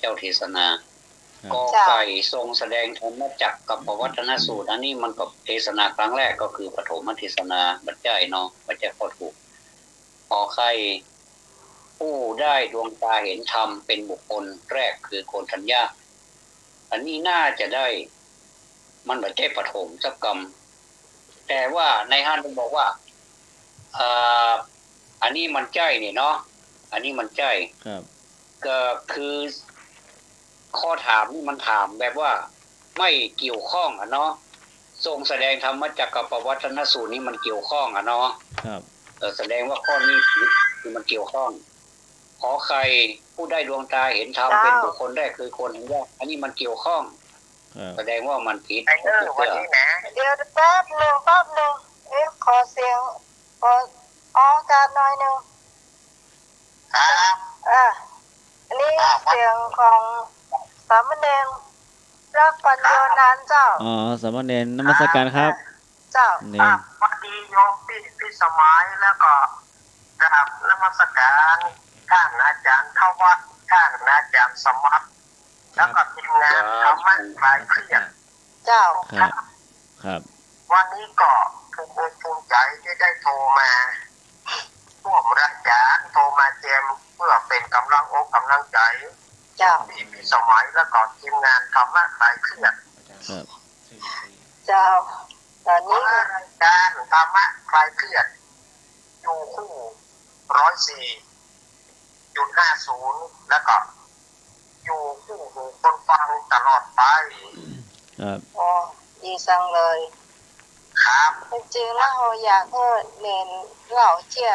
เจ้าเทศนากอไก่ทรงแสดงธรรมจักรกับปวัตตนสูตรอันนี้มันก็เทศนาครั้งแรกก็คือปฐมเทศนาบัจจัยเนาะบัจจัยข้อถูกขอไข่ผู้ได้ดวงตาเห็นธรรมเป็นบุคคลแรกคือโกณฑัญญาอันนี้น่าจะได้มันบัจจัยปฐมสักกรรมแต่ว่าในฮั่นบอกว่าอันนี้มันใจนี่เนาะอันนี้มันใจครับก็คือข้อถามนี่มันถามแบบว่าไม่เกี่ยวข้องอ่ะเนาะทรงแสดงธรรมจักรกับปวัตตนสูตรนี้มันเกี่ยวข้องอ่ะเนาะครับแสดงว่าข้อนี้คือมันเกี่ยวข้องขอใครผู้ได้ดวงตาเห็นธรรมเป็นบุคคลแรกคือคนแรกอันนี้มันเกี่ยวข้องแสดงว่ามันผิดเดี๋ยวแป๊บนึงขอเสียงขอการหน่อยนึงอันนี้เสียงของสามเณรรักปัญโยนันเจ้าสามเณรนมัสการครับเจ้าพอดีโยมพี่สมัยแล้วก็นะครับนมัสการท่านอาจารย์ทวัฒน์ท่านอาจารย์สมัครแล้วก็ทีมงานธรรมะคลายเครียดเจ้าครับวันนี้ก็ภูมิอกภูมิใจที่ได้โทรมาร่วมรักษาโทรมาเตรียมเพื่อเป็นกำลังอกกำลังใจเจ้าพี่สมัยแล้วก็ทีมงานธรรมะคลายเครียดเจ้าตอนนี้การธรรมะคลายเครียดอยู่คู่104.50แล้วก็อยู่คู่หูคนฟังตลอดไปครับดีจังเลยครับจริงๆแล้วเราอยากให้เน้นเหล่าเชี่ย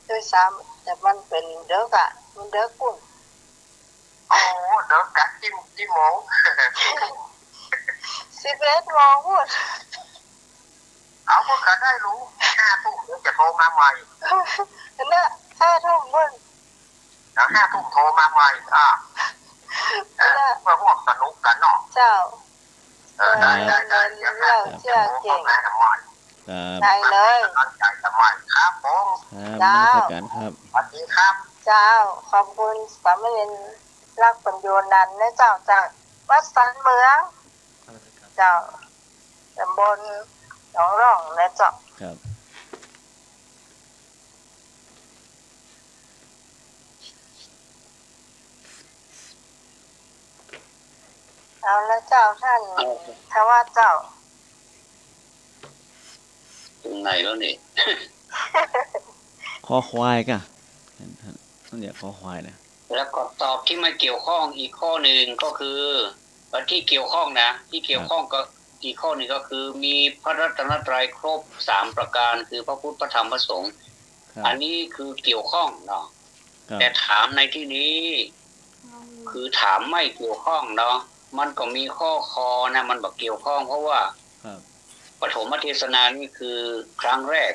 ด้วยซ้ำแต่มันเป็นเด็กอะมันเด็กกุ้งโอ้เด็กกัดจิ้มโมง11 โมงพูดเอาพวกเขาได้รู้5 ทุ่มจะโทรมาใหม่เนี่ย5 ทุ่มพูดแล้ว5 ทุ่มโทรมาใหม่เพื่อพวกสนุกกันเนาะเจ้าได้เราเชื่อเก่งได้เลยตั้งใจทำไมครับผมเจ้าครับสวัสดีครับเจ้าขอบคุณสามเณรรักปัญโยนันท์นะเจ้าจากวัดสันเมืองเจ้าตำบลหนองร่องนะเจ้าครับเอาแล้วเจ้าท่านทว่าเจ้าตรงไหนแล้วนี่คอควายกะนั่นเดี๋ยวคอควายนะแล้วก็ตอบที่ไม่เกี่ยวข้องอีกข้อหนึ่งก็คือที่เกี่ยวข้องนะที่เกี่ยวข้องก็อีกข้อหนึ่งก็คือมีพระรัตนตรัยครบ3ประการคือพระพุทธพระธรรมพระสงฆ์อันนี้คือเกี่ยวข้องเนาะแต่ถามในที่นี้คือถามไม่เกี่ยวข้องเนาะมันก็มีข้อคอนะมันบอกเกี่ยวข้องเพราะว่าปฐมเทศนานี่คือครั้งแรก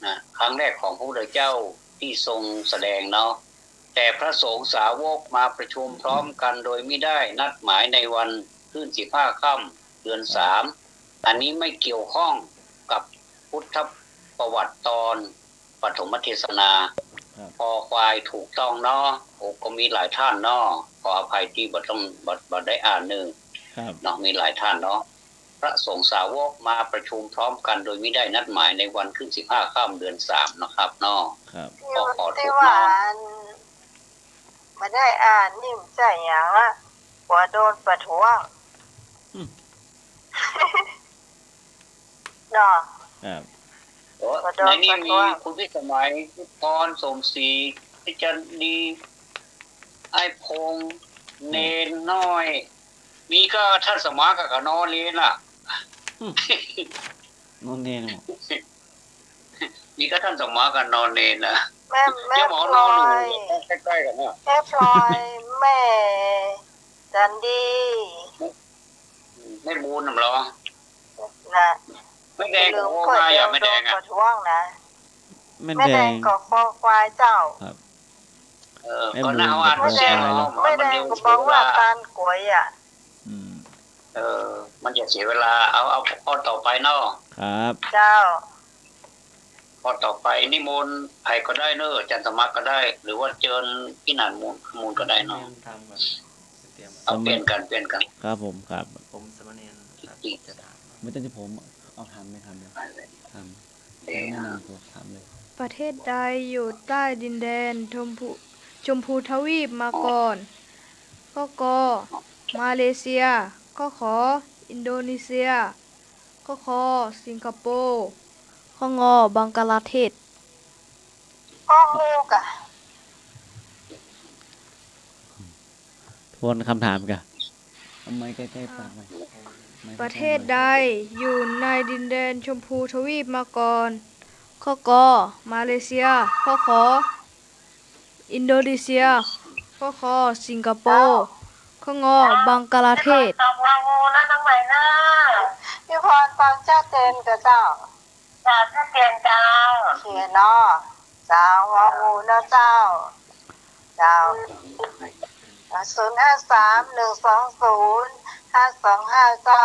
นะครั้งแรกของพระพุทธเจ้าที่ทรงแสดงเนาะแต่พระสงฆ์สาวกมาประชุมพร้อมกันโดยไม่ได้นัดหมายในวันขึ้น15 ค่ำเดือน3อันนี้ไม่เกี่ยวข้องกับพุทธประวัติตอนปฐมเทศนาพอควายถูกต้องเนาะก็มีหลายท่านเนาะขออภัยที่บ่ได้อ่านเนาะมีหลายท่านเนาะพระสงฆ์สาวกมาประชุมพร้อมกันโดยไม่ได้นัดหมายในวันขึ้น15 ค่ำเดือน3นะครับเนาะก็ขอโทษเนาะมาได้อ่านนิ่มใจอย่างว่าหัวโดนประท้วงเนาะในนี้มีคุณพิสมัยพิพรสมศรีพิจันดีไอ้พงเนนน้อยมีก็ท่านสมากับนอนเลนล่ะนอนเนนมีก็ท่านสมากับนอนเนนนะแม่พลอยใกล้ๆกันเนี่ยแม่พลอยแม่จันดีไม่บูนหรอนะไม่แดงโอ้มาอย่าไม่แดงอ่ะประท้วงนะไม่แดงก็คอควายเจ้าครับก็น่าอ่านเสียงไม่แดงก็บอกว่าตานกล้วยอ่ะมันจะเสียเวลาเอาข้อต่อไปเนาะครับเจ้าข้อต่อไปนิมนต์ใครก็ได้เนอะจันทมักก็ได้หรือว่าเจิญพี่นันมูลก็ได้เนาะ เอาเปลี่ยนกันครับผมครับผมสมณเณรจะถามไม่ต้องจะผมเอาทำไหมทำเลยทำแนะนำตัวทำเลยประเทศใดอยู่ใต้ดินแดนชมพูทวีปมาก่อนข้อกมาเลเซียข้อขออินโดนีเซียข้อคอสิงคโปร์ข้องอบังกลาเทศข้องูกะทวนคำถามกันทำไมใกล้ๆปากไหมประเทศใดอยู่ในดินแดนชมพูทวีปมาก่อนข้อกมาเลเซียข้อขออินโดนีเซียข้อคอสิงคโปร์ข้องอบังกลาเทศตอบงองูนะน้องใหม่นะพี่พรฟังชัดเจนกับเจ้าชัดเจนเจ้าเขียนเนาะเจ้างองูนะเจ้า053-120-5255เจ้า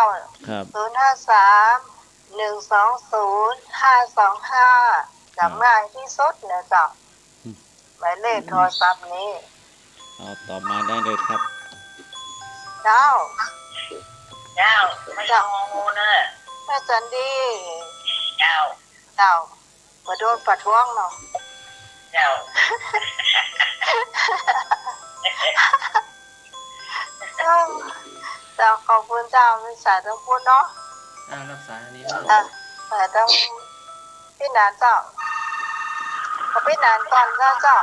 053-120-5255จำง่ายที่สุดนะเจ้าหมายเลขโทรศัพท์นี้เอาตอบมาได้เลยครับเจ้าไม่ต้องงองูนะแม่จันดีเจ้ามาโดนประท้วงเนาะเจ้าขอบคุณเจ้าไม่สายต้องพูดเนาะรับสายอันนี้แต่ต้องพี่นานเจ้าขอพี่นานก่อนเจ้า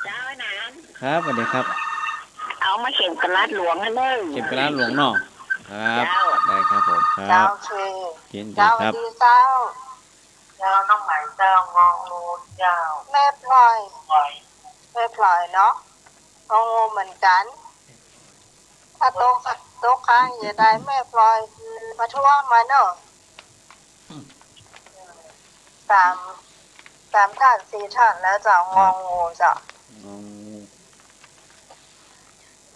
ไอ้นานครับสวัสดีครับเอามาเข็มกระลาดหลวงให้เลยเข็มกระลาดหลวงเนาะครับได้ครับผมครับเจ้าเจ้าดีเจ้าน้องใหม่เจ้างองูเจ้าแม่พลอยเนาะงองูเหมือนกันถ้าโต๊ะค้างอย่าได้แม่พลอยมาท่วงมาเนาะสามท่าน4ท่านแล้วเจ้างองูเจ้า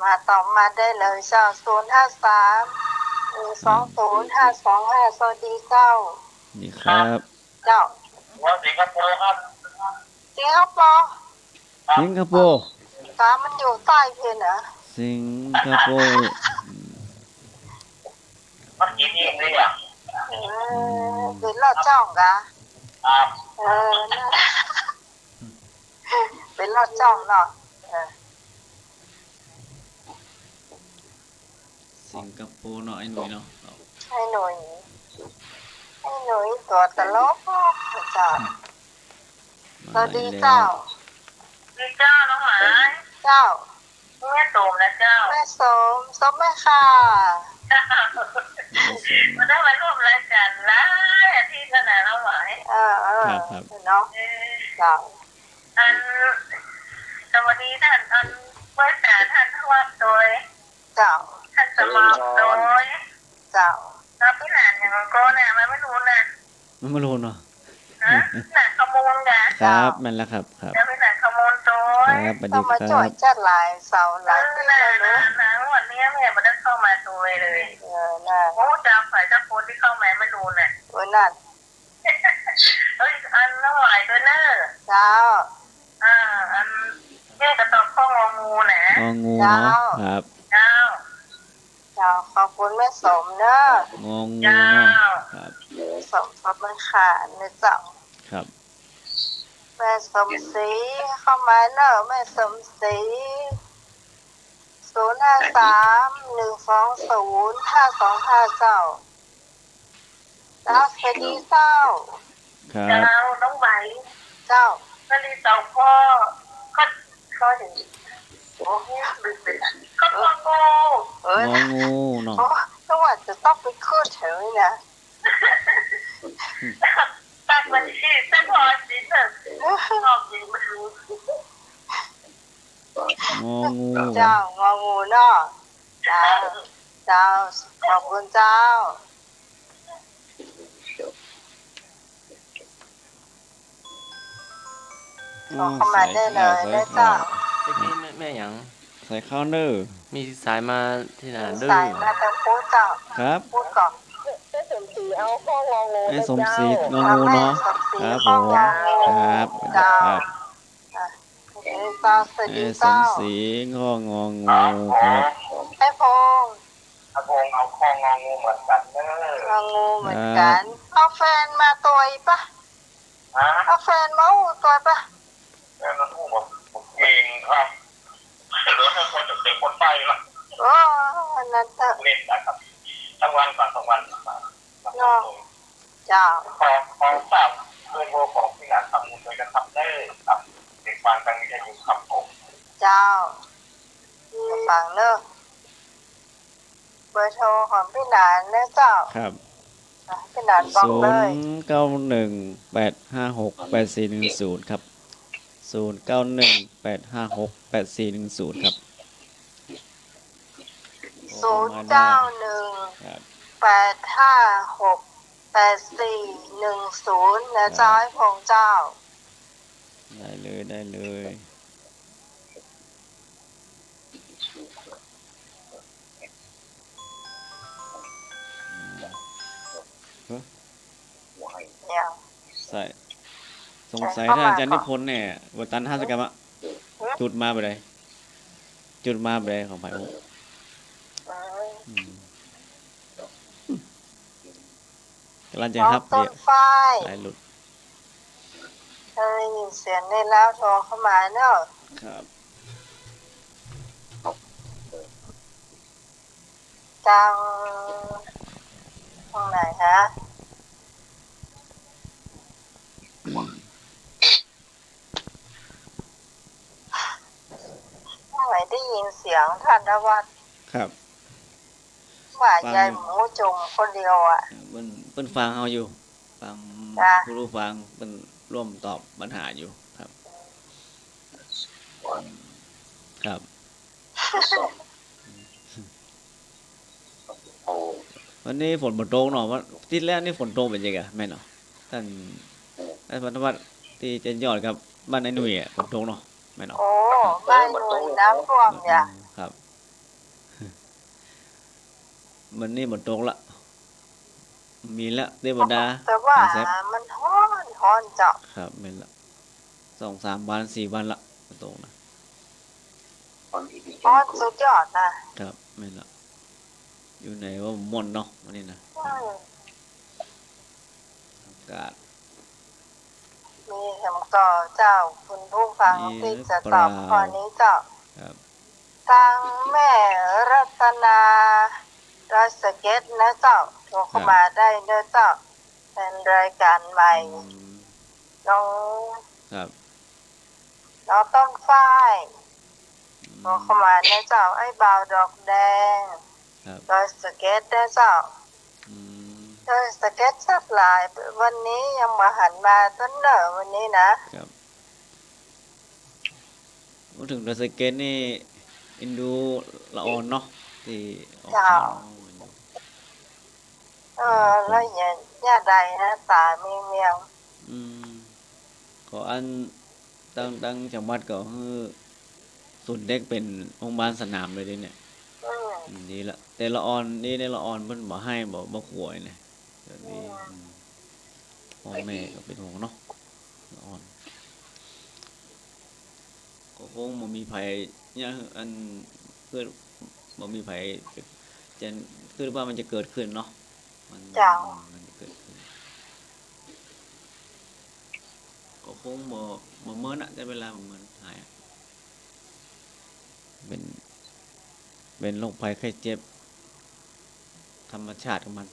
มาตอบมาได้เลยเจ้า053-120-5255สวัสดีเจ้าดีครับเจ้าสิงคโปร์ครับสิงคโปร์มันอยู่ใต้เพนเหรอสิงคโปร์มันกินเองเลยอ่ะเป็นรอดจ้องกะเป็นรอดจ้องเนาะสิงคโปร์เนาะไอ้หนุ่ยเนาะไอ้หนุ่ยตัวตลกเจ้าสวัสดีเจ้าน้องหมาเจ้าแม่สมนะเจ้าแม่สมแม่ค่ะมาได้มาร่วมรายการนะที่ขนาดน้องหมาเนาะเจ้าสวัสดีท่านเพื่อนแต่ท่านทวัดโดยเจ้าท่านสมองโดยเจ้าแล้วพี่หลานอย่างก็เนี่ยมันไม่รู้นะมันไม่รู้เนาะหนักขโมยนะครับมันแล้วครับแล้วพี่หนักขโมยตัวต้องมาจ่อยจัดลายเสาหลายที่เลยนะวันนี้แม่ไม่ได้เข้ามาตัวเลยโอ้จ้าฝ่ายเจ้าโพสที่เข้ามาไม่รู้น่ะวันนั้นอันน้องหวายด้วยเนอะเจ้าอันแม่กระตอกข้ององูนะงองูเนาะครับเจ้าขอบคุณแม่สมเนอะงองูเนาะครับสมขอบคุณค่ะเนอะเจ้าครับแม่สมศรีเข้ามาเนอะแม่สมศรี053-120-5255เจ้าสวัสดีเจ้าน้องใบเจ้าสวัสดีเจ้าพ่อก็เห็นโอ้โหก็งองูเนาะก็ว่าจะต้องไปขึ้นเฉยนะตัดมันที่เส้นพอสิเถอะชอบจริงมันรู้งองูเจ้างองูเนาะเจ้าขอบคุณเจ้าเข้ามาได้เลยได้เจ้าแม่หยังใส่ข้าวเนอร์มีสายมาที่ไหนเด้อสายมาแต่พูดเจ้าครับพูดก่อนแม่สมศรีเอาข้ององูแม่สมศรีงองูเนาะครับผมครับครับโอเค เจ้าสวัสดี สม เจ้า ศรีงององู ครับผ ครับ ม ไอ้พงษ์ ถ้าพงเอาคองงองูเหมือนกันเด้อ งูเหมือนกันเอาแฟนมาตัวอีปะ ฮะ เอาแฟนมาอูตัวปะ แล้วนั่นพูดผมเก่งครับเหลือแค่คนจะเป็นคนไปละ โอ้นั่นเถอะ เล่นนะครับทั้งวันก่อนทั้งวันก่อน เจ้า ของทราบเพื่อนโวของที่งานทำโดยกันทำได้ครับเด็กฟังทางวิทยุครับผม เจ้าฟังเนอะเบอร์โทรของพี่หนานนะเจ้า ครับ พี่หนานบอก ศู เล น ย ย์เก้าหนึ่งแปดห้าหกแปดสี่หนึ่งศูนย์ครับ0918568410ครับ 091 ครับ 8568410นะเจ้าไอ้พงษ์เจ้า ได้เลยได้เลย เนี่ย ใส่สงสัยถ้าอาจารย์นิพนธ์เนี่ยวัตันห้าสกรรมอะจุดมาไปเลยจุดมาไปเลยของไผ่มุกกำลังจะ น้อง ครับ ต้ เดี๋ น ยว ฝ้าย สายหลุด ถ้าได้ยินเสียงได้แล้วโทรเข้ามาเนอะ ครับ จังตรงไหนฮะเมื่อไหร่ได้ยินเสียงท่านวัด ครับ ว่ายายหมูจุ่มคนเดียวอ่ะ เป็นฟังเอาอยู่ฟัง จ้ะ ผู้รู้ฟังเป็นร่วมตอบปัญหาอยู่ครับ ครับ วันนี้ฝนตกเนาะว่าทิศแรกนี่ฝนตกเป็นยังไงแม่เนาะท่านพันธวัฒน์ที่เจนยอดครับบ้านไอ้หนุ่ยฝนตกเนาะแม่เนาะ โอ้บ้านหนูน้ำท่วมเนี่ย ครับมันนี่ฝนตกละมีละเทวดา แต่ว่า แซ่บ มันฮ้อนเจ้า ครับแม่นละ2-3 วัน 4 วันละฝนตกนะ ฮ้อนสุดยอดนะครับ แม่นละอยู่ไหนว่าม่อนเนาะวันนี้นะ อืม อากาศ มีคำก่อเจ้าคุณผู้ฟังที่จะตอบข้อนี้เจ้า ครับ ทางแม่รัตนาดอยสะเก็ตนะเจ้าโทรเข้ามาได้เด้อเจ้าเป็นรายการใหม่ น้อง ครับ น้องต้นฝ้ายโทรเข้ามาเด้อเจ้าไอ้บ่าวดอกแดง ครับ ดอยสะเก็ตเด้อเจ้า อืม ดอยสะเก็ตสักหลายวันนี้ยังมาหันมาต้นเนอวันนี้นะครับ พูดถึงดอยสะเก็ตนี่อินดูละออนเนาะที่ออก เจ้า ข่าว แล้วอย่าใดนะตามีเมียง อืมขออันตั้งจังหวัดก็คือศูนย์เด็กเป็นโรงพยาบาลสนามเลยดิเนี่ย อืม ดีละแต่ละออนนี่ในละออนเพิ่นบ่ให้บ่ขวยเนี่ยเดี๋ยวนี้พ่อแม่ก็เป็นห่วงเนาะละออนก็คงบ่มีไผเนี่ยอันเพื่อบ่มีไผจะคือว่ามันจะเกิดขึ้นเนาะมันจะเกิดขึ้นก็คงบ่เหมือนอะแต่เวลาบ่เหมือนหายเป็นโรคภัยไข้เจ็บธรรมชาติของมัน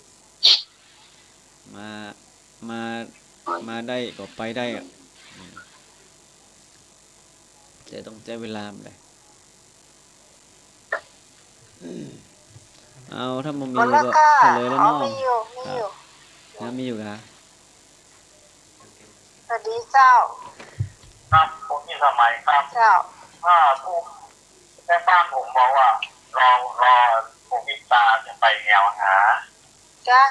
มาได้ก็ไปได้อะแต่ต้องใช้เวลาไปเอาถ้ามันมี คนละ ก็ ค่ะ เฉลยแล้ว อ๋อ เนาะ มีอยู่ มีอยู่นะ สวัสดีเจ้า ครับผมที่สมัยครับ เจ้า ถ้าผู้แม่บ้านผมบอกว่ารอโควิดตาจะไปแนวหา จ้า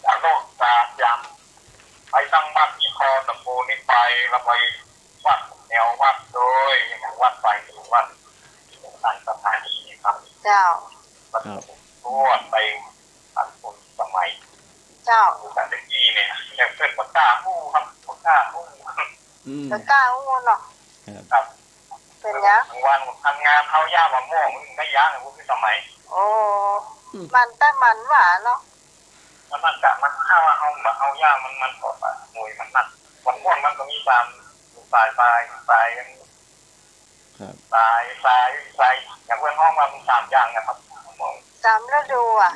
จากโลกตาจำไปตั้งบ้านที่คอตะปูนี่ไปแล้วไปวัดแนววัดโดยอย่างวัดไปหรือวัดสถานีครับ เจ้า วัดรวดไปอันคนสมัย เจ้า แต่ตะกี้เนี่ยยังเป็นปากกาหู้ครับปากกาหู้ อืม จะกล้าอู้เนาะ ครับผ เป็นยัง วันทำงานเขาย่ามะม่วงไม่ย่างเลยพี่สมัย โอ้มันแต่มันหวานเนาะ มันกะมันเข้าเอาย่างมันสดอ่ะมวยมันมันมะม่วงมันก็มีความสายอย่างเพื่อนห้องมัน3อย่างนะครับมะม่วง 3 ฤดูอ่ะ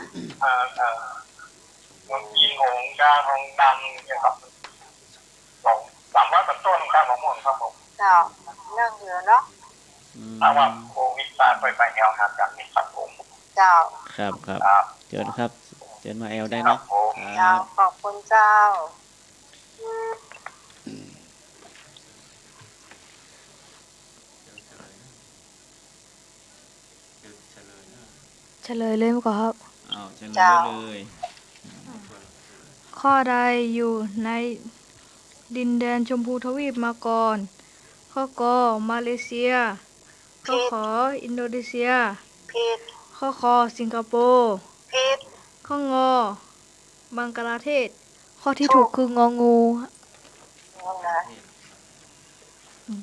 มันยิงหงกาหงดำเนี่ยครับ300 ต้นครับมะม่วงครับผม เจ้านั่งอยู่เนาะ ถ้าว่าโควิดไปแนวหากันนี่ครับผม เจ้า ครับเชิญครับเชิญมาแอลได้ ครั เนาะ บผม เจ้าขอบคุณเจ้า เฉลยเลยมั้ยก่อนครับ เอาเชิญ เจ้า เลย ข้อใดอยู่ในดินแดนชมพูทวีปมาก่อนข้อกอมาเลเซียข้อขออินโดนีเซีย ผิด ข้อคอสิงคโปร์ ผิด ข้องอบังกลาเทศ ข้อที่ถูกคืององู นั่นนะ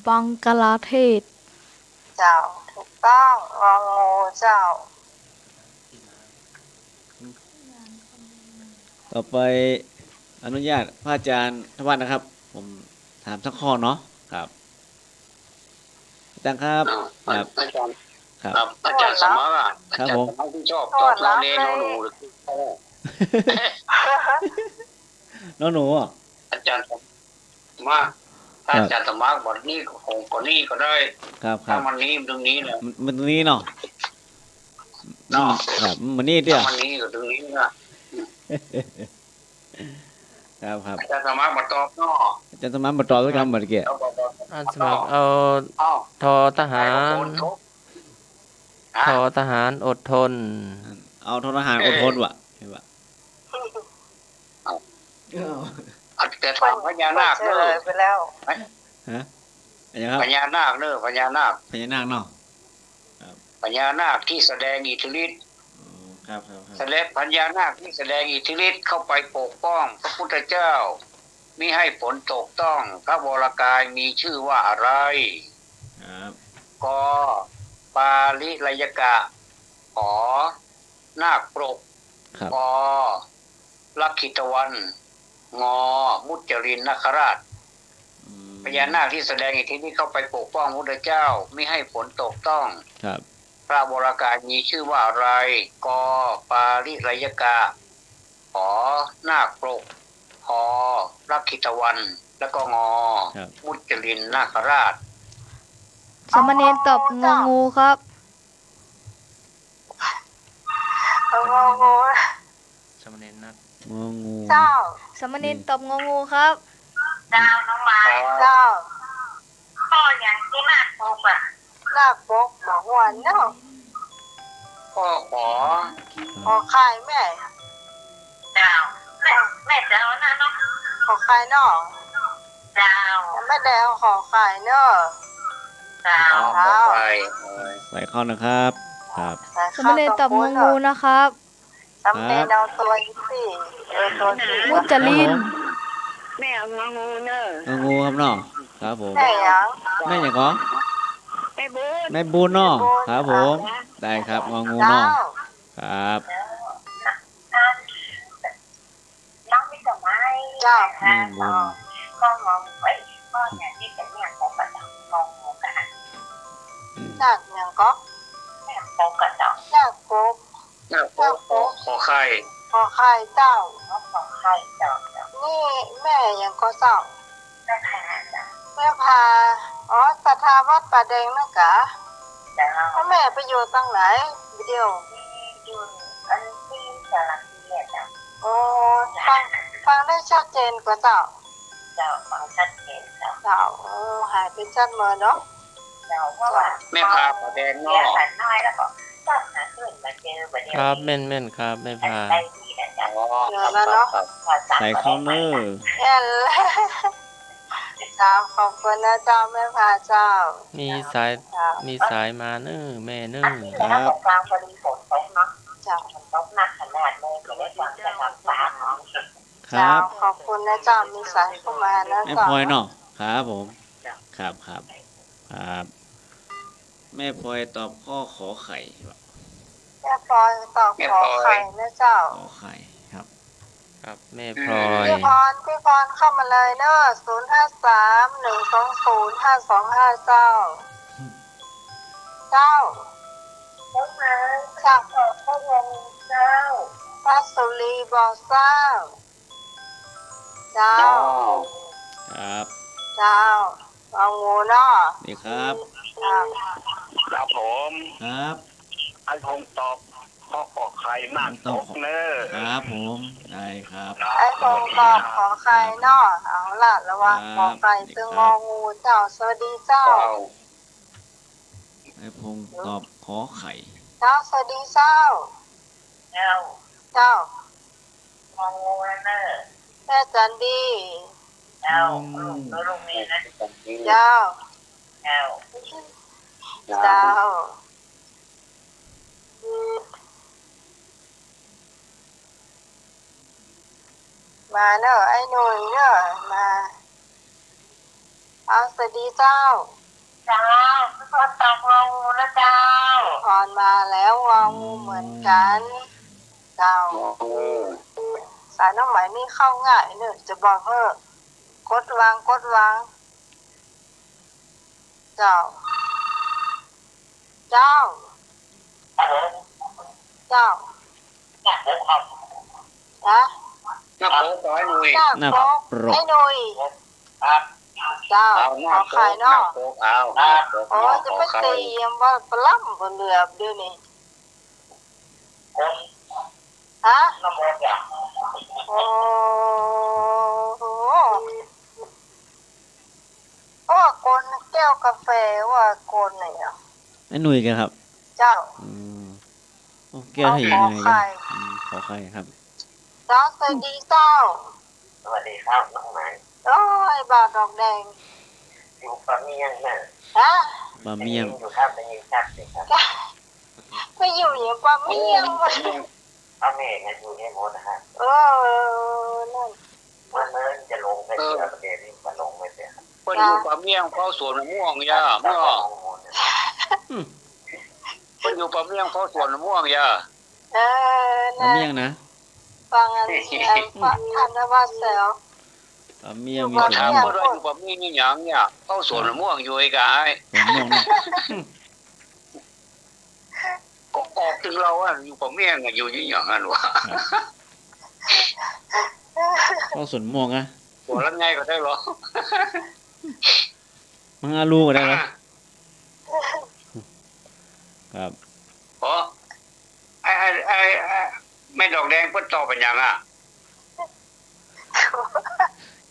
บังกลาเทศ เจ้าถูกต้องงองูเจ้า ต่อไปอนุญาตพระอาจารย์ทวัฒน์นะครับ ผมถามสักข้อเนาะครับอาจารย์ครับ อา ครับ จารย์ ครับ ครับอาจารย์สมัครอ่ะ ครับ อาจาร ผ ย์ ม สมัครที่ชอบตอบนอนเนนอนหนูหรือพ่อ น้องหนูอ่ะ อาจารย์สมัครถ้าอาจารย์สมัครบอกนี่ก็คงก็นี่ก็ได้ ครับค ถ้า รับ มันนี้ตรงนี้แหละ มันตรงนี้เนาะ เนาะ ครับมันนี่เดียว ถ้ามันนี้ก็ตรงนี้นะครับ ครับ อาจารย์สมัครมาตอบเนาะ อาจารย์สมานมาต่อด้วยกันเหมือนกี้ เอาบอก อันสมัครเอา เอ้า ทอทหาร ทอทหารอดทน เอาทหารอดทนว่ะเห็นป่ะ แต่ถามพญานาค เฉ เน ล อะ ยไปแล้ว ฮะอะไรครับ พญานาคเนอะพญานาค พญานาคเนาะ พญานาคที่แสดงอิทธิฤทธิ์ อ๋อครับ แสดงพญานาคที่แสดงอิทธิฤทธิ์เข้าไปปกป้องพระพุทธเจ้ามิให้ฝนตกต้องพระวรกายมีชื่อว่าอะไร ครับ กปาลิลยกะขอนาคปรก ครับ กลักขิตวันงอมุจรินนคราชพญานาคที่แสดงอิทธิฤทธิ์เข้าไปปกป้องพระพุทธเจ้าไม่ให้ฝนตกต้อง ครับ พระวรากายมีชื่อว่าอะไรกปาลิลยกะขอนาคปรกขอลักขิตวันแล้วก็งอ ครับ มุจลินนาคราช สามเณรตอบงองูครับ งองู สมเณรนัด งองู เจ้า สามเณรตอบงองูครับ ดาวน้องไม้เจ้าข้ออย่างที่นาคปกอ่ะนาคปกบอกว่าเนาะ ก็ขอ ขอขายแม่ดาวแม่ดาวนะเนาะขอขายเนาะดาวแม่ดาวขอขายเนาะดาว ขอไป ใส่เข้านะครับ ครับ สามเณรตอบงองูนะครับ สามเณรเอาตัวสี่ตัวสี่ มุจลิน แม่เอางองูเนอะ งองูครับเนาะครับผม แม่ยัง แม่อย่างก็ แม่บูน แม่บุญเนาะครับผม ได้ครับงองู เจ้า เนาะครับ น้องไม่สมัยเจ้า แม่บุญ ก็งงไอ้ก็เนี่ยที่เป็นเนี่ยของกระดองงงกันนักยังก็เนี่ยโปกระดองนักโปก ขอไข่ ขอไข่เจ้าขอไข่เจ้านี่แม่ยังก็เจ้าแม่พาแม่พาอ๋อสถาวัดป่าแดงนะกะแล้วแม่ไปอยู่ตั้งไหนวิดีโออยู่อันที่สารพีจ้ะโอ้ฟังได้ชัดเจนกว่าเจ้าฟังชัดเจนเจ้าหายเป็นชัดเมื่อเนาะเจ้าว่า แม่พาผาแดงนอก น้อยแล้วก็ต้องหาขึ้นมาเจอแบบนี้ ครับแม่นครับไม่พา อ๋อครับ ใส่เข้าเนอร์ เห็นแล้วเจ้าขอบคุณนะเจ้าแม่พาเจ้า มีสาย เจ้า มีสายมาเนอแม่เนอ ครับ กลางพอดีฝนตกเนาะเจ้าฝนตกหนักขนาดเลยก็ได้ฟังจากทางฟ้าของ ค เจ้า รับ ขอบคุณนะเจ้ามีสายเข้ามานะ แม่ เจ้า พลอยเนาะครับผมครับครับ แม่พลอยตอบข้อขอไข่ครับ แม่พลอยตอบขอไข่นะเจ้า ขอไข่ครับ ครับแม่พลอย พี่พรเข้ามาเลยเนอะ053-120-5259เจ้าต้องมาจากพ่อวงเจ้าป้าสุรีบอกเจ้าเจ้า ครับ เจ้าเอางูเนาะ ดีครับ ครับผม ครับ ไอ้พงตอบข้อขอไข่มากตกเนอ ครับผมได้ครับ ไอ้คงตอบขอไข่เนาะเอาล่ะระวังขอไข่ซึ่งงองูเจ้าสวัสดีเจ้า ไอ้พงตอบขอไข่ เจ้าสวัสดีเจ้าเจ้างองูเนอะแม่จันดีเจ้าลูกนี้นะเจ้ามาเนอะไอ้หนุ่ยเนอะมาเอาสวัสดีเจ้าทุกคนตอบงองูนะเจ้าพรมาแล้วงองูเหมือนกันเจ้าสายน้องไหมนี่เข้าง่ายเนอะจะบอกเฮ้อกดวางเจ้าฮะ หน้าโป๊กไอ้หนุ่ย หน้า โป๊ก ปรก ไอ้หนุ่ยเจ้า เอาหน้า ขอ โป๊ ไข่ กหน้า เนาะ โป๊กเอาหน้าโป๊ก โอ้จะไปตียังว่าปล้ำบนเรือเดี๋ยวนี้ฮะโอ้โหว่าโกนแก้วกาแฟว่าโกนไหนอ่ะ ไอ้หนุ่ยกันครับ เจ้า โอ้แก้วให้ยังไง ขอไข่ กันขอไข่ครับ เจ้าสวัสดีเจ้า สวัสดีครับน้องไหม โอ้ยบาทดอกแดง อยู่ปะเมียงน่ะ ฮะ บะเมี่ยง อยู่ครับได้ยินชัดเลยครับ ไปอยู่อย่างปลาเมี่ยงวะ ปะเมียงน่ะอยู่ในหมดนะฮะ นั่น มันเริ่มจะลงไปเสียประเดี๋ยวนี้มันลงไปเสียครับ เพิ่นอยู่ป่าเมี่ยงเฝ้าสวนมะม่วงย่าเมื่อเพิ่นอยู่ป่าเมี่ยงเฝ้าสวนมะม่วงย่า บะเมี่ยงนะ ฟังอันฟังทันว่าเซล บะเมี่ยงมี ก็ สวน ถาม ม่วง เพิ่นว่าอยู่ป่าเมี่ยงนี่หยังเนี่ยเฝ้าสวนมะม่วงอยู่ไอ้กาย สวนม่วงนะ ก็ออกถึงเราอ่ะอยู่ป่าเมี่ยงอ่ะอยู่นี่หยังอ่ะวะ ก็สวนม่วงอะ สวนลำไยก็ได้เหรอ มังอาลูก็ได้เหรอครับ เพราะไอ้แม่ดอกแดงเพิ่นตอบเป็นหยังอ่ะ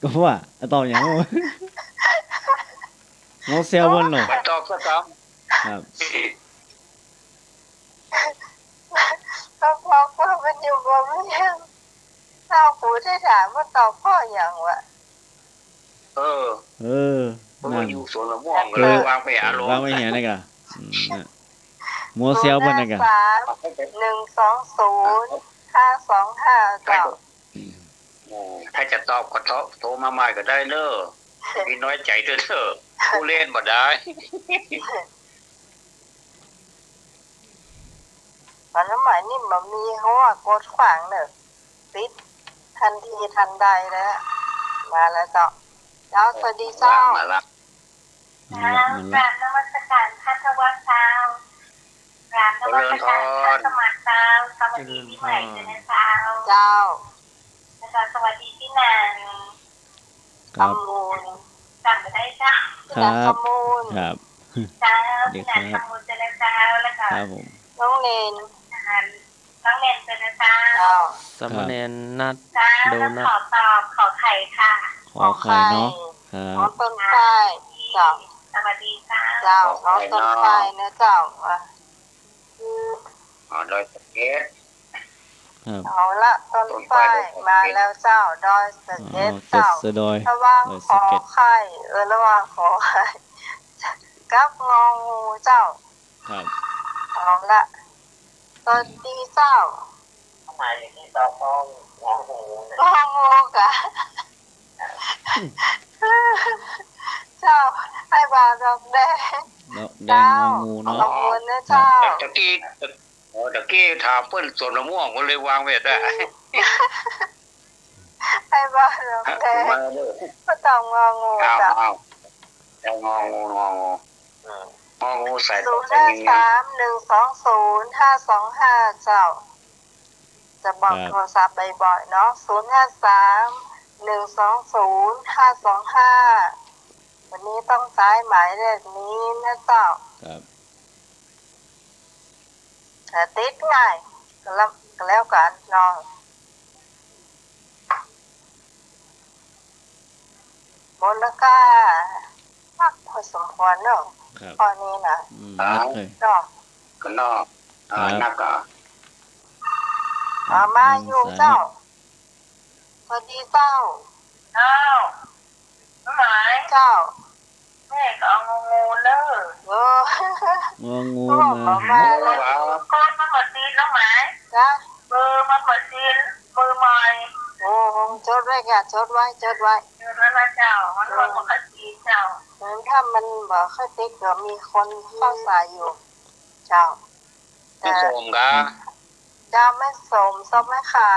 ก็ว่าตอบอย่างว่าโมเซลบนหรอ ไปตอบสักค ครับ เขาบอกว่ามันอยู่บ่เมี่ยงถ้าปู่ได้ถามว่าตอบพ่ออย่างวะ ำเออ นั่ ว่าน อยู่สวนมะม่วงก็เลยวางไปหาลง วางไว้เหี้ยนะกะโมเซลบนนะกะ 053-120-5259 ถ้าจะตอบก็โทรมาใหม่ก็ได้เนอะมีน้อยใจเด้อเด้อผู้เล่นบ่ได้ ตอนนั้นหมายนี่มันมีเขาว่ากดขวางเนอะปิดทันทีทันใดแล้วมาแล้วเจ้าสวัสดีเจ้า มาละ มันละ นมัสการพระทวัชเช้ากราบนมัสการพระสมัครเช้าสวัสดีพี่ใหม่เจ้าเช้า เจ้า แล้วก็สวัสดีพี่นาง ครับ มูล จำไม่ได้เจ้า ครับ ขมูล ครับ เช้าพี่นางทำบุญเจ้าเช้าแล้วก็ ครับผม น้องเนน น้องเนนเจ้าเช้า เจ้า สามเณรนัด เช้าแล้วขอตอบขอไข่ค่ะ ขอไข่เนาะครั น้อง บ ต้นฝ้ายเจ้า สวัสดีเช้า เจ้าน้องต้นฝ้ายนะเจ้า ดอยสะเก็ด ครับ เอาละต้นฝ้ายมาแล้วเจ้าดอยสะ อ๋ เก็ อ ด เจ็ด เจ้า สะดอย ระวัง ดอย ข สะ อ เก็ด ไข่ระวังขอไข่กับงองูเจ้า ครับ เอาละตอนดีเจ้า ทำไมที่ตอบพ้องงอหูเนี่ย งองูกะเจ้าให้บาดอกแดง ดอกแดงงองูเนาะ ขอบคุณนะเจ้า ตะกี้ถามเพิ่นสวนมะม่วงก็เลยวางไว้ได้ ให้บ้านเราแดง มาเด้อ ก็ต้องงองู เอา เจ้า เอาเอางองูใส่ 053-120-525เจ้าจะบอกโทรศัพท์บ่อยๆเนาะ053-120-525วันนี้ต้องใช้หมายเลขนี้นะเจ้า ครับ แต่ติดง่ายก็แล้วกันเนาะมูลค่ามากพอสมควรเนาะ ครับ ข้อนี้นะ นักเลย เนาะ ก็นอกนักอ่ะ มาอยู่เจ้าสวัสดีเจ้า อ้าวน้องหมาย เจ้า แม่ก็เอางูเด้อ เออง องู ก็บอก มา มาเลย ก้อนมันหมดซีนน้องหมาย จ้ะ มือมันหมดซีนมือใหม่ โอ้จดไว้ค่ะจดไว้ เจอแล้วนะเจ้ามันหมดซีนเจ้า เหมือนถ้ามันบอกค่อยติดเดี๋ยวมีคนเข้าสายอยู่ เจ้า ไม่โสมกะ เจ้าไม่สมซบไม่ค่ะ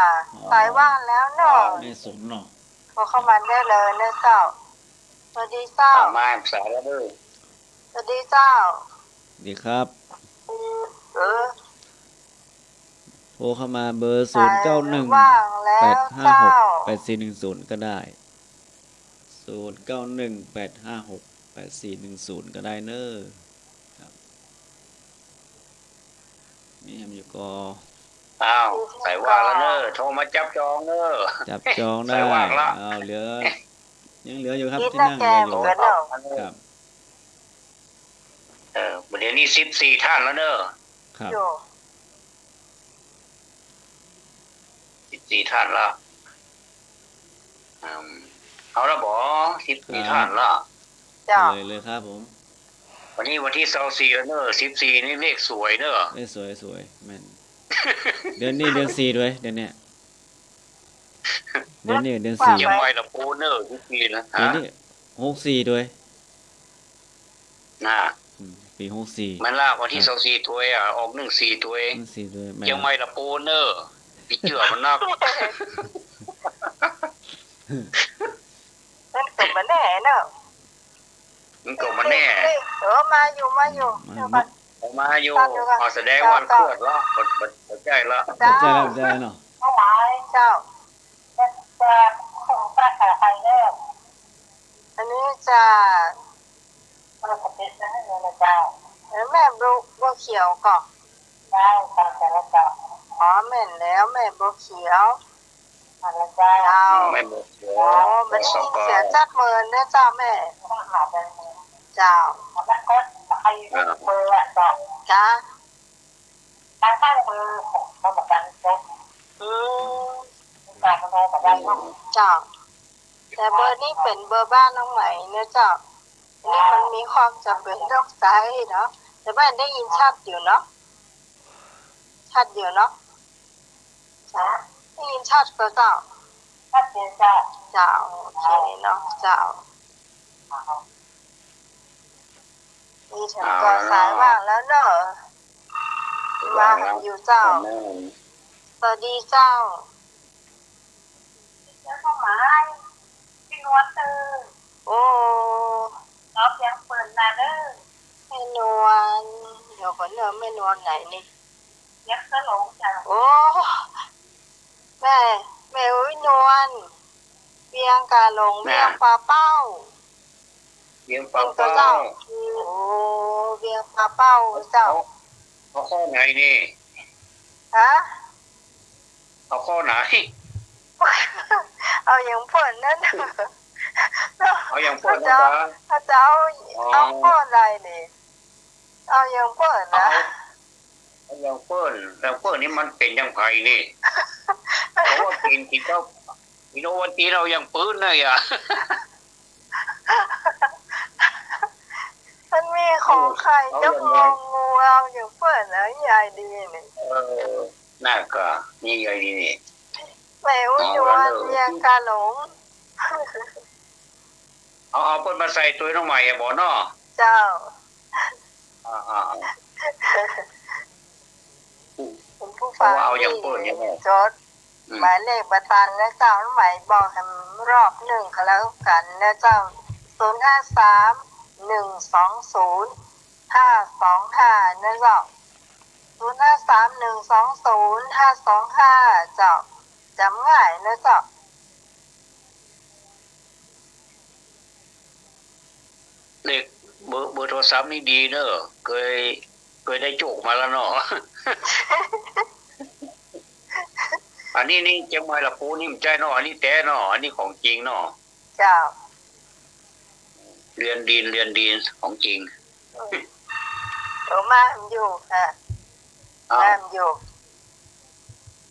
สายว่างแล้วเนาะ ไม่สมเนาะ พอเข้ามาได้เลยนะเจ้าสวัสดีเจ้า มาสายแล้วเด้อ สวัสดีเจ้า ดีครับ เออ โทรเข้ามาเบอร์ สายว่างแล้วเจ้า 091-856-8410 ก็ได้ 091-856-8410 ก็ได้เนอะครับมีแฮมอยู่ก็ อ้าวใส่ว่าแล้วเด้อโทรมาจับจองเด้อ จับจองได้ ใส่ว่างละ เอาเหลือ ยังเหลืออยู่ครับ คิด ที่ นะ นั่ง แก เหลือ เห อ มื ยู่ อนเนาะ ครับ เดี๋ยวนี้14ท่านแล้วเด้อ ครับ อยู่ 14ท่านละเอาละบ่14ท่านละ เจ้า เลยครับผม วันนี้วันที่24แล้วเด้อ14นี่เลขสวยเด้อ ได้สวยแม่น เดือนนี้เดือน4ด้วยเดือนเนี้ยเดือนนี้เดือน เชียง 4 ใหม่ละปูเด้อ14นะ เดือน ฮะ นี้64ด้วย น่ะ ปี64 มันละวันที่24ถ้วยออก14ถ้วย 64ด้วยแม่น เชียงใหม่ละปูเด้อพี่เจือมันนัก นั่นตบมาแน่เนาะ มันก็มาแน่ มาอยู่ มา เดี๋ยวก่อน มาอยู่แสดงว่าเคลื่อนละบ่ใจละ ใจแล้วใจเนาะ น้องหมาย เจ้า จะส่งปลาขาไทยแล้ว อันนี้จะ มันสเปซนะให้เลยเจ้า แม่บัวเขียวก่อน ได้ตามแต่ละเจ้า อ๋อแม่นแล้วแม่บัวเขียว มาละเจ้า เจ้า ไม่บอกเสือ โอ้มันยิ่งเสียจัดเมินเด้อเจ้าแม่ ต้องหาได้เลย เจ้า แล้วก็ใครเบอร์อ่ะจ้ะ จ้า การตั้งเบอร์ของมันเหมือนกันจ้ะ อืม การกำลังแต่ได้ก็ เจ้าแต่เบอร์นี้เป็นเบอร์บ้านน้องใหม่เนอะเจ้าอันนี้มันมีความจำเป็นต้องใช้เนาะแต่บ้านได้ยินชัดอยู่เนาะชัดอยู่เนาะ จ้ะ ได้ยินชัดก็เจ้า ถ้าเจอจ้ะ เจ้าโอเคเนาะเจ้านี่ถึงก็สายว่างแล้วเนอะมาอยู่เจ้าสวัสดีเจ้า เจ้าข้าวหมายพี่นวลตื่น โอ้ รอบยังเปิดมาเด้อ แม่นวลเดี๋ยวก่อนเนอะแม่นวลไหนนี่ ยังสลงจ้ะ โอ้แม่อุ้ยนวลเวียงกาหลงเวียงปลาเป้า เลี้ยงปลา ตัว เป้า เจ้าโอ้เวียงปลาเป้าเจ้า เอาข้อไหนนี่ ฮะ เอาข้อไหน เอาอย่างเพิ่นนั่น เอาอย่างพ่อนะ เจ้า จ๊ะ ถ้าเจ้าเอาพ่ออะไรนี่เอาอย่างเพิ่นนะ เอาอย่างเปิ้ลแล้วเปิ้ลนี่มันเป็นอย่างไผนี่เพราะว่ากินก็กินโอวันตีเราอย่างปืนเลยอ่ะ มันมีของใครเจ้างงงูเอาอย่างเพิ่นนะยายดีนี่ น่าก็นี่ไงนี่ แม่อุ้ยนวลเวียงกาหลง เอาเปิ้ลมาใส่ตัวน้องใหม่บ่เนาะ เจ้า คุณผู้ฟังจดหมายเลขบัตรนะเจ้าหมายบอกให้รอบหนึ่งก็แล้วกันนะเจ้า053-120-525นะเจ้า053-120-525เจ้าจำง่ายนะเจ้าเลขเบอร์โทรศัพท์นี่ดีเนอะเคยได้โจกมาแล้วเนาะ อันนี้นี่จังไว้ละปูนี่มันใจเนาะอันนี้แต่เนาะอันนี้ของจริงเนาะเจ้าเรียนดีนของจริงโตมาอยู่ค่ะแม่อยู่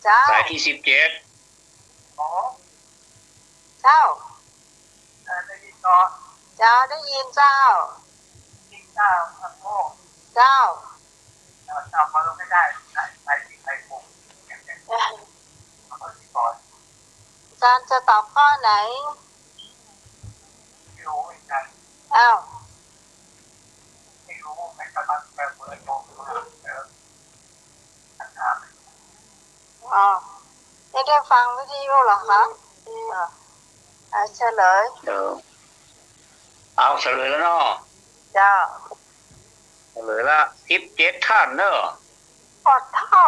เจ้าสายที่17อ๋อเจ้าได้ยินเนาะเจ้าได้ยินเจ้าเจ้าครับโอ้เจ้ามาลงไม่ได้ไปปุ๊บอาจารย์จะตอบข้อไหนไม่รู้เหมือนกันอ้าวไม่รู้ไม่กำลังเปิดโยงมาอ๋อไม่ได้ฟังวิทยุหรอคะเฉลยเอาเฉลยแล้วเนาะจ้าเฉลยละ17ท่านเนอะปอดท่อ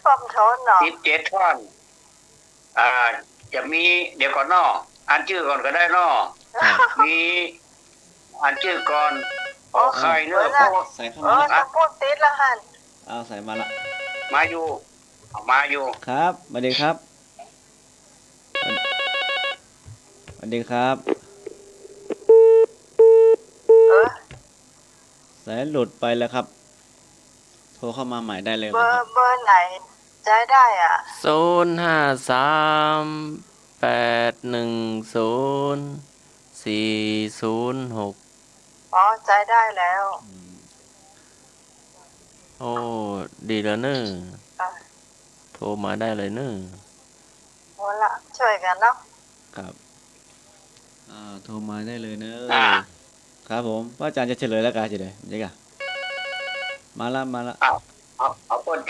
ท่วมท้นเนาะ17ท่านจะมีเดี๋ยวก่อนเนาะอ่านชื่อก่อนก็ได้เนาะมีอ่านชื่อก่อนใครเนอะใส่เข้ามาจะพูดติดละหันเอาใส่มาละมาอยู่ครับสวัสดีครับสวัสดีครับสายหลุดไปแล้วครับโทรเข้ามาใหม่ได้เลยเบอร์ไหนใช้ได้อ่ะ053-810-406อ๋อใช้ได้แล้วโอ้ดีแล้วเนอะโทรมาได้เลยเนอะโหละช่วยกันเนาะครับโทรมาได้เลยเนอะครับผมว่าอาจารย์จะเฉลยแล้วกันจะได้ยังไงมาละเอาเปิด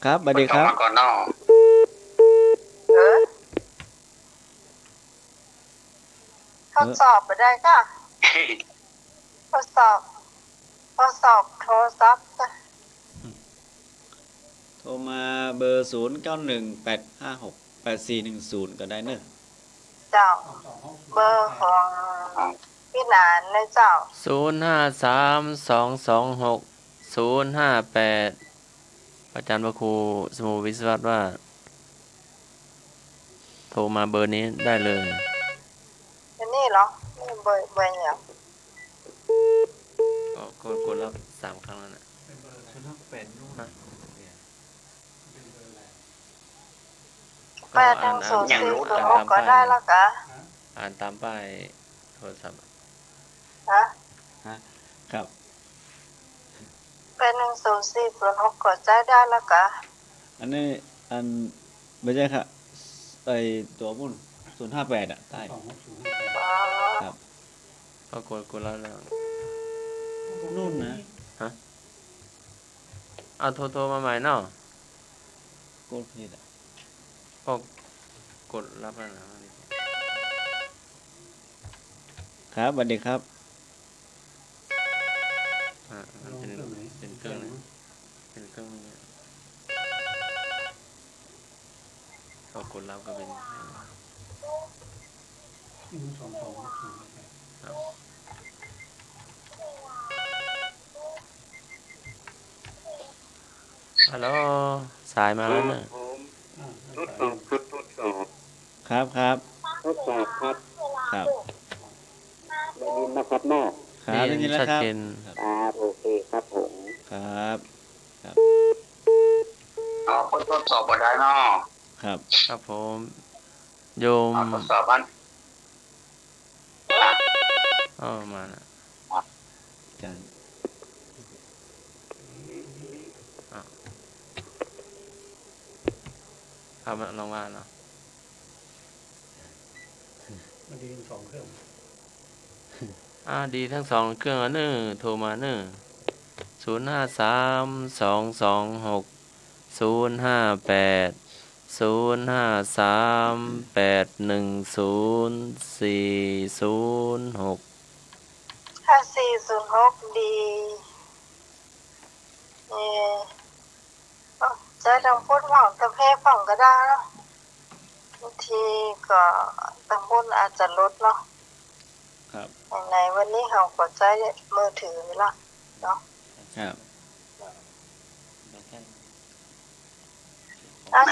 ครับสวัสดีครับก่อนเนาะทดสอบไปได้ค่ะทดสอบโทรศัพท์โทรมาเบอร์0918568410ก็ได้เนอะเจ้าเบอร์ของพี่นานนะเจ้า053-226-058อาจารย์พระครูสมุวิศวัตว่าโทรมาเบอร์นี้ได้เลยอันนี้เหรอนี่เบอร์เนี่ยกดรับ3 ครั้งแล้วนะ810-406ก็ได้แล้วกะอ่านตามป้ายโทรศัพท์ครับ810-406ก็ใช้ได้แล้วกะอันนี้ไม่ใช่ค่ะไอตัวมุ่น058ใต้ครับก็กดแล้วนู่นนะฮะเอาโทรมาใหม่เนาะกดผิดก็กดรับแล้วนะครับสวัสดีครับเป็นเครื่องนี้ก็กดรับก็เป็นฮัลโหลสายมาแล้วเนี่ยทดสอบครับทดสอบครับได้ยินนะครับแม่ครับได้ยินแล้วครับโอเคครับผมครับคนทดสอบบ่ได้เนาะครับผมโยมทดสอบอันมานะจันเอามาลองว่าเนาะมันดีทั้ง2 เครื่องดีทั้ง2 เครื่องเนอะโทรมาเนอะ 5406ดีใช้ทางพูดฝั่งตะเพฝั่งก็ได้เนาะบางทีก็ทางพูดอาจจะลดเนาะครับในวันนี้เราก็ใช้มือถือละเนาะครับ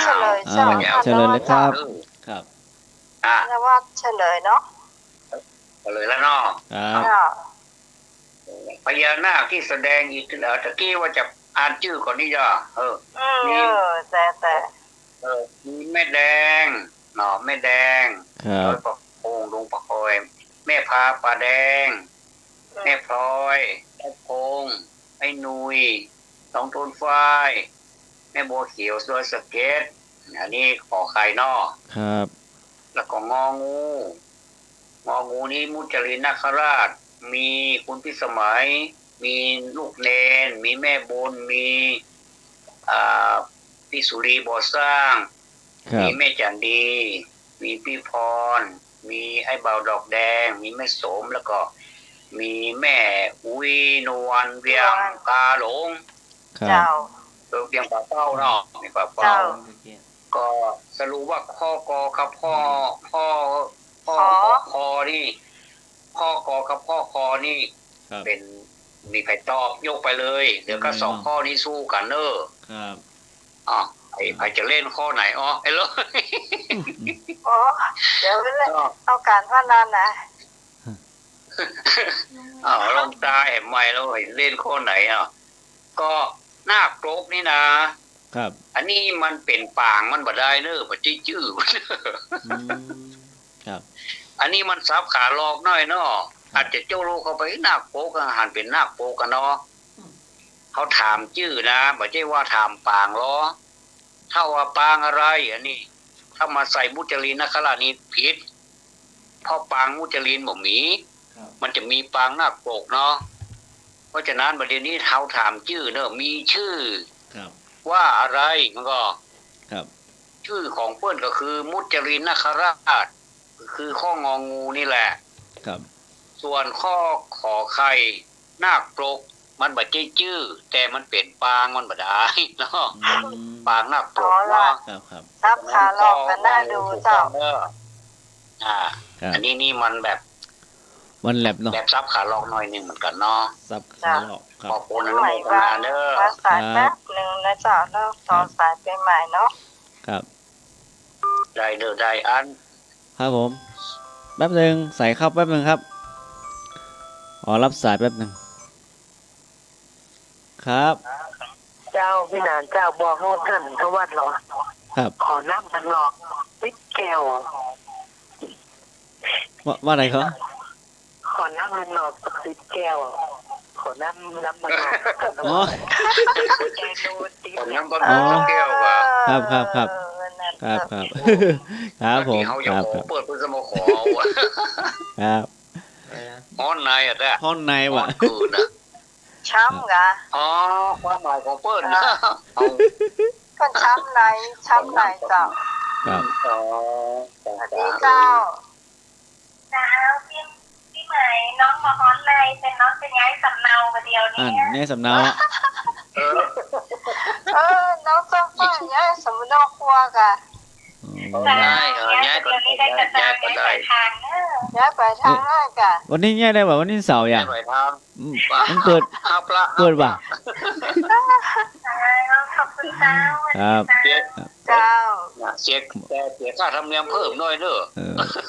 เฉลยเจ้าเฉลยเลยครับครับนวัดเฉลยเนาะเฉลยแล้วเนาะครับพญานาคที่แสดงอีกตะกี้ว่าจะอ่านชื่อก่อนนี่จ้ะแต่มีแม่แดงเนาะแม่แดงครับประโงลงประคอยแม่พาป่าแดงแม่พลอยแม่พงไอ้นุยน้องต้นฝ้ายแม่บัวเขียวสวยสเก็ตอันนี้ขอไข่นอครับแล้วก็งองูนี้มุจลินนาคราชมีคุณพิสมัยมีลูกเนนมีแม่บุญมีพี่สุรีบ่อสร้างมีแม่จันดีมีพี่พรมีไอ้เบาดอกแดงมีแม่สมแล้วก็มีแม่อุ้ยนวลเวียงกาหลงเจ้าเวียงป่าเป้าเนาะมีป่าเป้าก็สรุปว่าข้อกอกับข้อคอนี่ข้อกอกับข้อคอนี่เป็นมีใครตอบยกไปเลยเดี๋ยวก็2ข้อนี้สู้กันเนอะครับใครจะเล่นข้อไหนไอ้เลยเดี๋ยวเอาการพนันนะลองตาแอบไม่แล้วเล่นข้อไหนก็นาคโกรกนี่นะครับอันนี้มันเป็นปางมันบ่ได้เนอะบ่จื้อครับอันนี้มันซับขาลอกน้อยเนาะอาจจะเจ้าลูกเข้าไปนาคโกรกอาหารเป็นนาคโกรกกันเนาะเขาถามชื่อนะบ่ใช่ว่าถามปางหรอถ้าว่าปางอะไรอันนี้ถ้ามาใส่มุจลินนาคราชนี่ผิดเพราะปางมุจลินบ่มีมันจะมีปางนาคโกรกเนาะเพราะฉะนั้นประเด็นนี้เขาถามชื่อเนอะมีชื่อว่าอะไรมันก็ชื่อของเพื่อนก็คือมุจลินนาคราชคือข้ององูนี่แหละส่วนข้อขอไข่นาคโกรกมันบ่จื้อแต่มันเป็นปางมันบ่ได้เนาะปางนาคโกรกเนาะซับขาลอกกันน่าดูเจ้าอันนี้มันแบบมันแลบเนาะแบบซับขาลอกหน่อยนึงเหมือนกันเนาะซับขาลอกขอบคุณนะโมทนาเด้อสายแป๊บนึงนะเจ้าเนาะต่อสายไปใหม่เนาะครับได้เด้อได้อันครับผมแป๊บนึงใส่เข้าแป๊บนึงครับรับสายแป๊บนึงครับเจ้าพี่นานเจ้าบอกโน่นท่านทวัดหรอครับขอน้ำมันหลอกวิแก้วว่าอะไรเขาขอน้ำมันหลอกวิแก้วขอน้ำมันหลอกอ๋อขอน้ำมันหลอกแก้วว่ะครับครับผมครับเปิดเพื่อจะมาขอครับห้อนในห้อนในว่ะช้ำกะความหมายของเปิ้ลก็ช้ำในเจ้าครับสวัสดีเจ้าพี่ใหม่น้องมาฮ้อนในเป็นน้องเป็นย้ายสำเนาประเดียวนี้เนี่ยสำเนาน้องจะฟังย้ายสำเนาครัวกะได้ย้ายก็ได้ย้ายก็ได้ย้ายไปทางได้กะวันนี้ย้ายได้ป่ะวันนี้เสาร์อย่างมันเปิดป่ะขอบคุณเจ้าครับเจ้าเสียค่าธรรมเนียมเพิ่มหน่อยเด้อ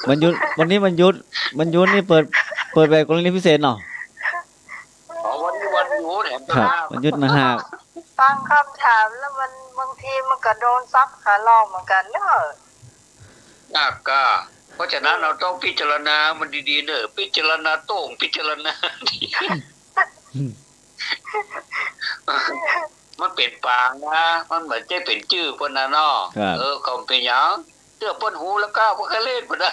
วันหยุดนี่เปิดแบบกรณีพิเศษเนาะวันหยุดครับวันหยุดนะฮะฟังคำถามแล้วมันบางทีมันก็โดนซับขาลอกเหมือนกันเนอะยากก็เพราะฉะนั้นเราต้องพิจารณามันดีๆเนอะพิจารณาโต้งพิจารณาดีมันเป็นปางนะมันเหมือนจะเป็นชื่อเพิ่นน่ะเนาะเขาเป็นหยังเสื้อเปิ้นหูแล้วก็บ่เคยเล่นบ่ได้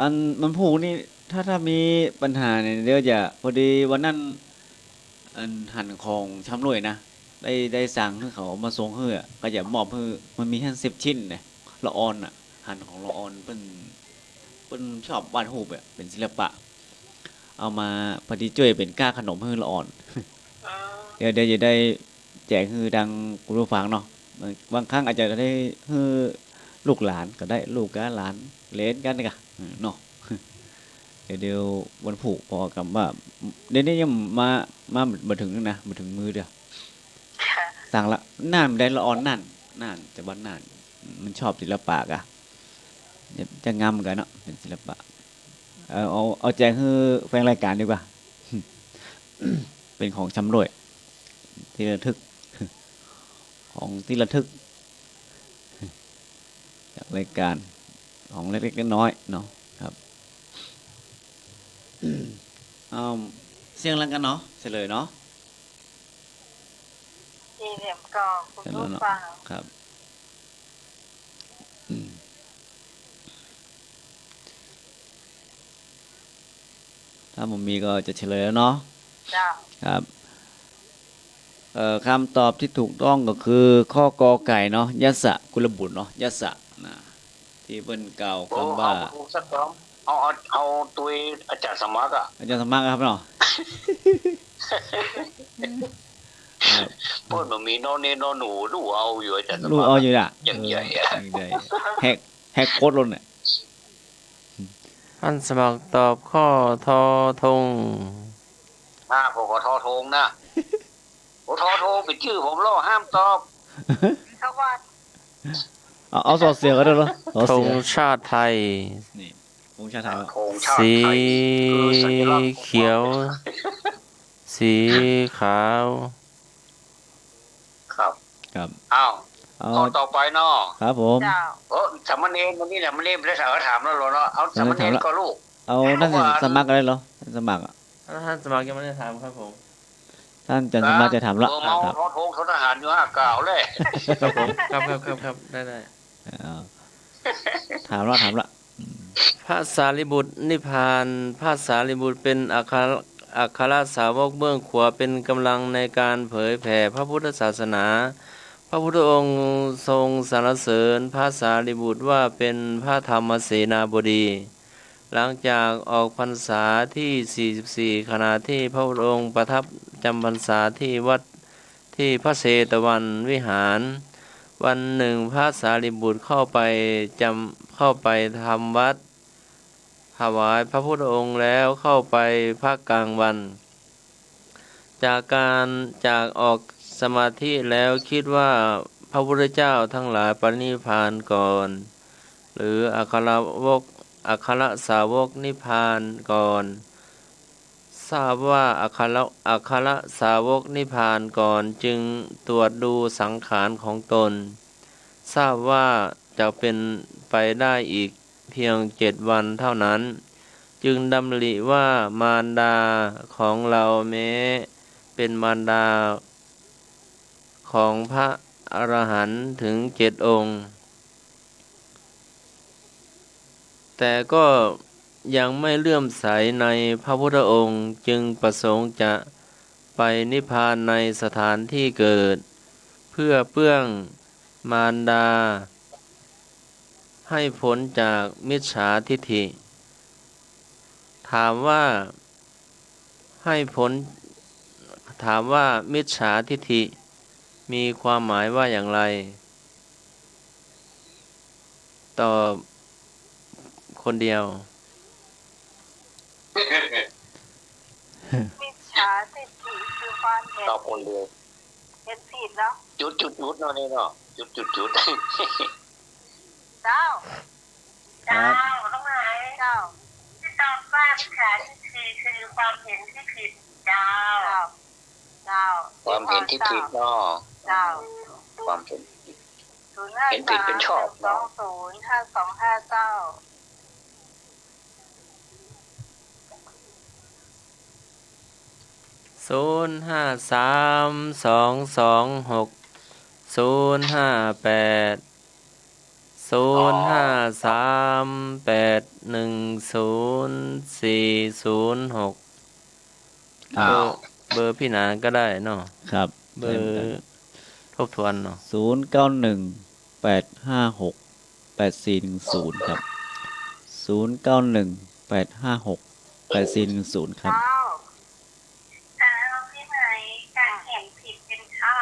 อันมันผูกนี่ถ้ามีปัญหาเนี่ยเดี๋ยวจะพอดีวันนั้นอันหันของช้ำรวยนะได้สั่งให้เขามาส่งให้อะก็จะมอบให้มันมีแค่10 ชิ้นเนี่ยละออนอ่ะหันของละออนเปิ้นชอบวาดรูปอ่ะเป็นศิลปะเอามาพอดีช่วยเป็นก้าขนมให้ละออนเดี๋ยวจะได้แจกให้ดังคุณผู้ฟังเนาะบางครั้งอาจจะได้ให้ลูกหลานก็ได้ลูกกับหลานเล่นกันกะเนาะเดี๋ยววันผูกพอกับว่าเดี๋ยวนี้ยังมาถึงนึงนะมาถึงมือเดียวสั่งละน่านได้ละออนน่านแต่บ้านน่านมันชอบศิลปะกะจะงามกันเนาะเป็นศิลปะเอาแจกให้แฟนรายการดีกว่า เป็นของชำร่วยที่ระทึกของที่ระทึกจากรายการของเล็กๆน้อยๆเนาะครับเสียงลังกันเนาะเฉลยเนาะที่เหลี่ยมกองคุณผู้ฟังครับถ้าผมมีก็จะเฉลยแล้วเนาะครับคำตอบที่ถูกต้องก็คือข้อกอไก่เนาะยัสสะกุลบุตรเนาะยัสสะนะที่เปิ้นกล่าวคำว่าเอาตัวอาจารย์สมัครอ่ะอาจารย์สมัครครับเนาะเปิ้นบ่มีนอเนนอหนูดูเอาอยู่อาจารย์สมัครดูเอาอยู่ล่ะอย่างใหญ่แฮกโคตรล้นน่ะท่านสมัครตอบข้อทอทงผมขอทอทงนะโอ้ทอทงเป็นชื่อผมแล้วห้ามตอบสวัสดีเอาสอเสียก็ได้เหรอธงชาติไทยนี่ธงชาติไทยสีเขียวสีขาวครับอ้าวข้อต่อไปเนาะครับผมสามเณรวันนี้เนี่ยมันเล่นได้ถามแล้วเหรอเนาะเอาสามเณรก็ลูกเอาท่านสมัครอะไรเหรอสมัครอ่ะท่านสมัครยังไม่ได้ถามครับผมท่านจะสมัครจะถามละครับทอทงทหารอยู่59เลยครับผมครับได้ถามละพระสารีบุตรนิพพานพระสารีบุตรเป็นอัครสาวกเบื้องขวาเป็นกำลังในการเผยแผ่พระพุทธศาสนาพระพุทธองค์ทรงสรรเสริญพระสารีบุตรว่าเป็นพระธรรมเสนาบดีหลังจากออกพรรษาที่44ขณะที่พระพุทธองค์ประทับจำพรรษาที่วัดที่พระเชตวันวิหารวันหนึ่งพระสารีบุตรเข้าไปทำวัดถวายพระพุทธองค์แล้วเข้าไปพักกลางวันจากออกสมาธิแล้วคิดว่าพระพุทธเจ้าทั้งหลายปรินิพพานก่อนหรืออัครสาวกนิพพานก่อนทราบว่าอัครสาวกนิพพานก่อนจึงตรวจดูสังขารของตนทราบว่าจะเป็นไปได้อีกเพียง7 วันเท่านั้นจึงดำริว่ามารดาของเราแม้เป็นมารดาของพระอรหันต์ถึง7 องค์แต่ก็ยังไม่เลื่อมใสในพระพุทธองค์จึงประสงค์จะไปนิพพานในสถานที่เกิดเพื่อเปื้องมารดาให้พ้นจากมิจฉาทิฏฐิถามว่ามิจฉาทิฏฐิมีความหมายว่าอย่างไรตอบคนเดียวมิจฉาทิฏฐิคือความเห็นผิดเนาะจุดเนาะนี่เนาะจุดเจ้าต้องไหนเจ้าที่ตอบว่ามิจฉาทิฏฐิคือความเห็นที่ผิดเจ้าความเห็นที่ผิดเนาะความเห็นผิดเป็นชอบ053205259เจ้า053226058 0538104006เบอร์พี่หนาก็ได้เนาะครับเบอร์ทบทวนเนาะ0918568410ครับ0918568410ครับพี่ไหมการเขียนผิดเป็นข้อ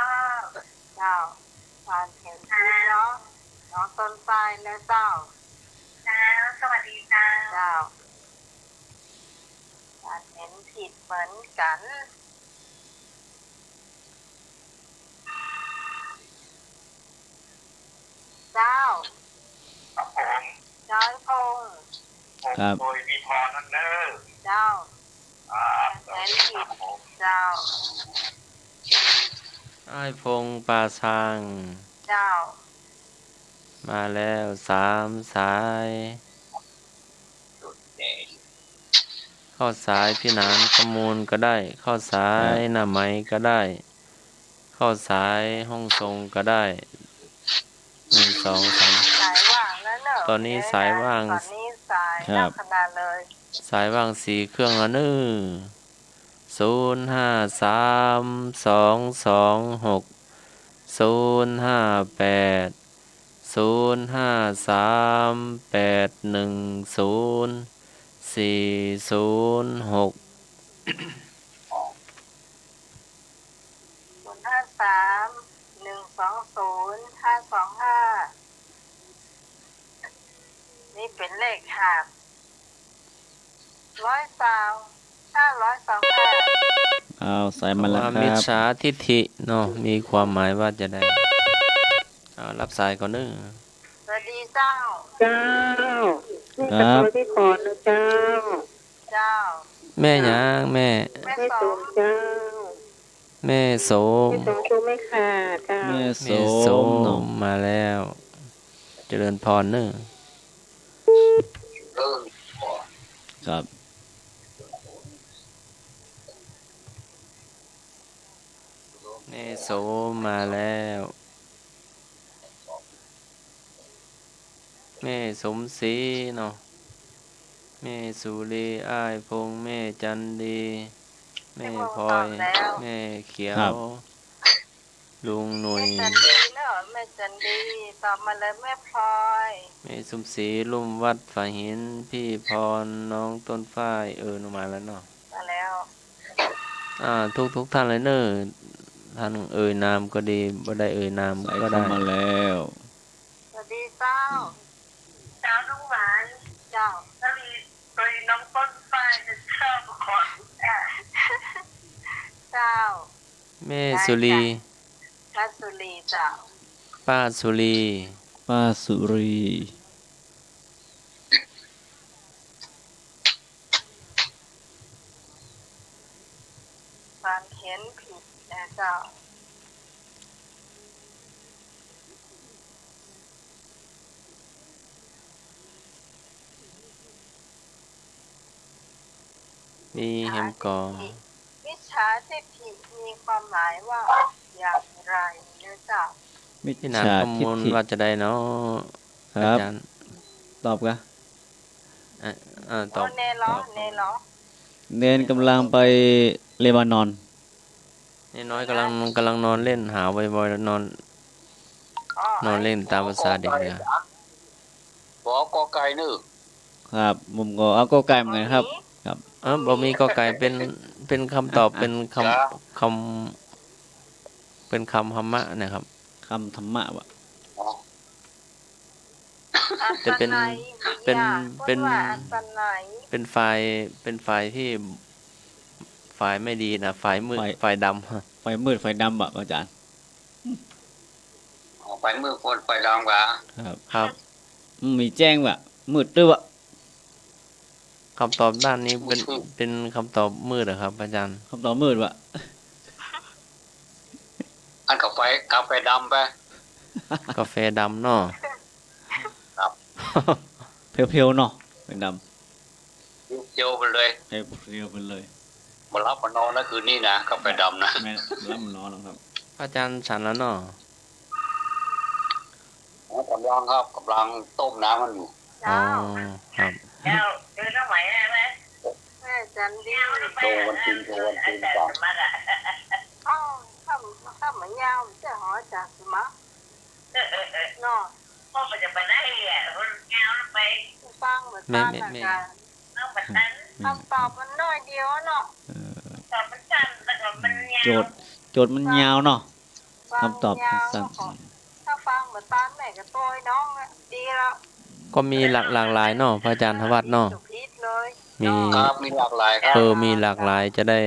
เจ้าการเขียนผิดเนาะน้องต้นไฟและเจ้าสวัสดีค่ะ เจ้าการเขียนผิดเหมือนกันเจ้าครับผม เจ้าพงษ์ ครับ โดยมีพรนั่นเนอ เจ้า เขียนผิดเจ้าไอ้พงปาซังเจ้ามาแล้ว3 สายเข้าสายพี่หนานขมูลก็ได้เข้าสายหน้าไหมก็ได้เข้าสายห้องทรงก็ได้1 2 3สายว่างแล้วเนอะตอนนี้สายว่างตอนนี้สายนักขนาดเลยสายว่าง4 เครื่องแล้วเนอะ0532260538104006 053120525นี่เป็นเลขหาบ525เอาใส่มาแล้วค มิจ รับ ฉาทิฏฐิเนาะมีความหมายว่าจะได้รับสายก่อนเนอะสวัสดีเจ้าครับ พี่ขอนะเจ้า เจ้า แม่หยังแม่ แม่ ไม่ ส ส ม มเจ้า แม่โสม ไม่สมชูไม่ขาดเจ้า แม่ แม่โสมมาแล้วเจริญพรเนอะ ครับ แม่โสมมาแล้วแม่สมศรีเนาะแม่สุรีอ้ายพงแม่จันดีแม่พลอยแม่เขียวลุงหนุ่ย แม่จันดีเนอะแม่จันดีตอบมาเลยแม่พลอย แม่สมศรีลุ่มวัดฝ่ายหินพี่พรน้องต้นฝ้ายลงมาแล้วเนาะมาแล้วทุกท่านเลยเนอะท่านนามก็ดีบ่ได้นามก็ได้มาแล้วสวัสดีเจ้าลุงหวานเจ้าแล้วมีน้องต้นฝ้ายจะชอบขอเจ้าแม่สุรีป้าสุรีเจ้าป้าสุรีการเขียนผิดนะเจ้ามีแฮมกอมิจฉาทิฏฐิมีความหมายว่าอย่างไรเนื้อเจ้ามิจ พี่หนา ฉา ข้อ ทิฏ มูล ฐิ ว่าจะได้เนาะ ค อา รับ จารย์ ตอบกะ ตอบ เนเหรอ เนนกำลังไปเลบานอน นี่น้อยกำลังนอนเล่นหาบ่อยๆนอนเล่นตามภาษาเด็กเนี่ย บอกกอไก่นึก ครับผมก็เอาก็ไก่เหมือนกันครับ ครับ บ่มีก็กลายเป็นคำตอบเป็นคำธรรมะนะครับ คำธรรมะวะ จะเป็นไฟล์ที่ฝ่ายไม่ดีนะฝ่ายมืดฝ่ายดำไฟมืดไฟดำอ่ะอาจารย์ ไฟมืดคนไฟดำกะ ครับ มีแจ้งว่ะมืดด้วยวะ คำตอบด้านนี้เป็นคำตอบมืดเหรอครับอาจารย์ คำตอบมืดวะ อันกาแฟดำไป กาแฟดำเนาะ ครับ เพียวๆเนาะเป็นดำ เจียวไปเลย เพียวๆไปเลย มารับมานอนนะคืนนี้นะกาแฟดำนะ แม่รับมันนอนแล้วครับ อาจารย์ฉันแล้วเนาะ โ กำลังครับกำลังต้มน้ำมันอยู่ อ๋อ เจ้า ครับ เจ้าเจอน้องใหม่ไหม แม่จันดี โตวันกินก่อน อ้าวถ้าเหมือนยาวจะหอจากสมัครเนาะ พ่อมันจะไปได้อ่ะคนยาวไป ฟังเหมือนกันนะกัน น้องมันนั้น คำตอบมันน้อยเดียวเนาะ ตอบมันสั้นแต่ก็มันยาว โจทย์มันยาวเนาะ ฟัง คำตอบ ยาว สั้น ถ้าฟังเหมือนตอนแม่กับตัวน้องดีแล้ว ก็มีหลากหลายเนาะพระอาจารย์ทวัฒน์เนาะ พิษเลย มี ครับมีหลากหลายครับ มีหลากหลายจะได้